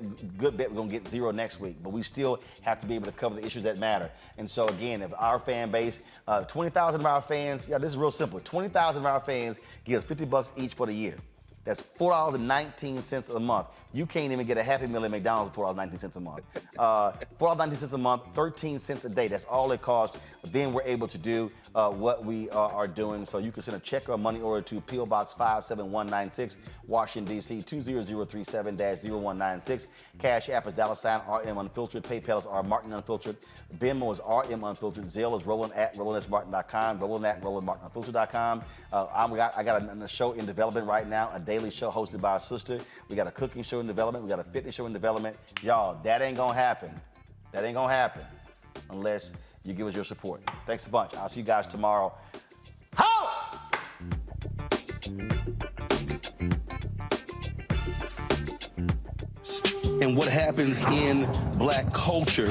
we're gonna get zero next week. But we still have to be able to cover the issues that matter. And so again, if our fan base, 20,000 of our fans, this is real simple. 20,000 of our fans give us $50 each for the year. That's $4.19 a month. You can't even get a Happy Meal at McDonald's for $4.19 a month. $4.19 a month, 13 cents a day. That's all it costs. Then we're able to do what we are doing. So you can send a check or a money order to P.O. Box 57196, Washington, D.C. 20037-0196. Cash App is $RM Unfiltered. PayPal is R Martin Unfiltered. Venmo is RM Unfiltered. Zelle is Roland@RolandSMartin.com. Roland@RolandMartinUnfiltered.com. I got a show in development right now, a daily show hosted by a sister. We got a cooking show in development. We got a fitness show in development. Y'all, that ain't gonna happen. That ain't gonna happen unless you give us your support. Thanks a bunch. I'll see you guys tomorrow. Ho! And what happens in Black culture.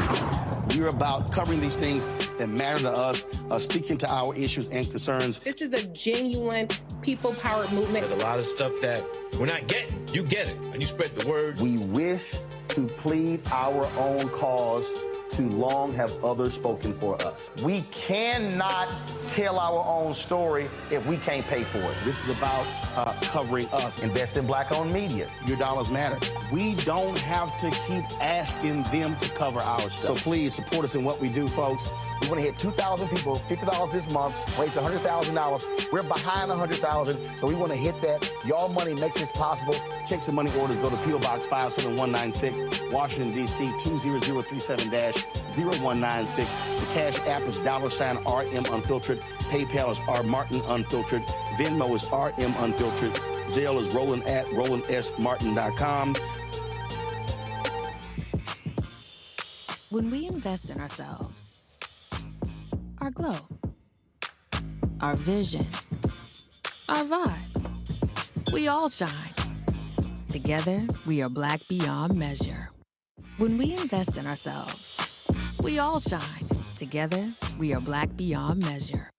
We're about covering these things that matter to us, speaking to our issues and concerns. This is a genuine people-powered movement. There's a lot of stuff that we're not getting. You get it, and you spread the word. We wish to plead our own cause. Too long have others spoken for us. We cannot tell our own story if we can't pay for it. This is about covering us. Invest in Black-owned media. Your dollars matter. We don't have to keep asking them to cover our stuff. So please support us in what we do, folks. We want to hit 2,000 people, $50 this month, raise $100,000. We're behind 100,000, so we want to hit that. Y'all money makes this possible. Check some money orders. Go to P.O. Box 57196, Washington, D.C. 20037-0196. The Cash App is $RM Unfiltered. PayPal is R Martin Unfiltered. Venmo is RM Unfiltered. Zelle is Roland@RolandSMartin.com. When we invest in ourselves, our glow, our vision, our vibe, we all shine. Together, we are Black beyond measure. When we invest in ourselves, we all shine. Together, we are Black beyond measure.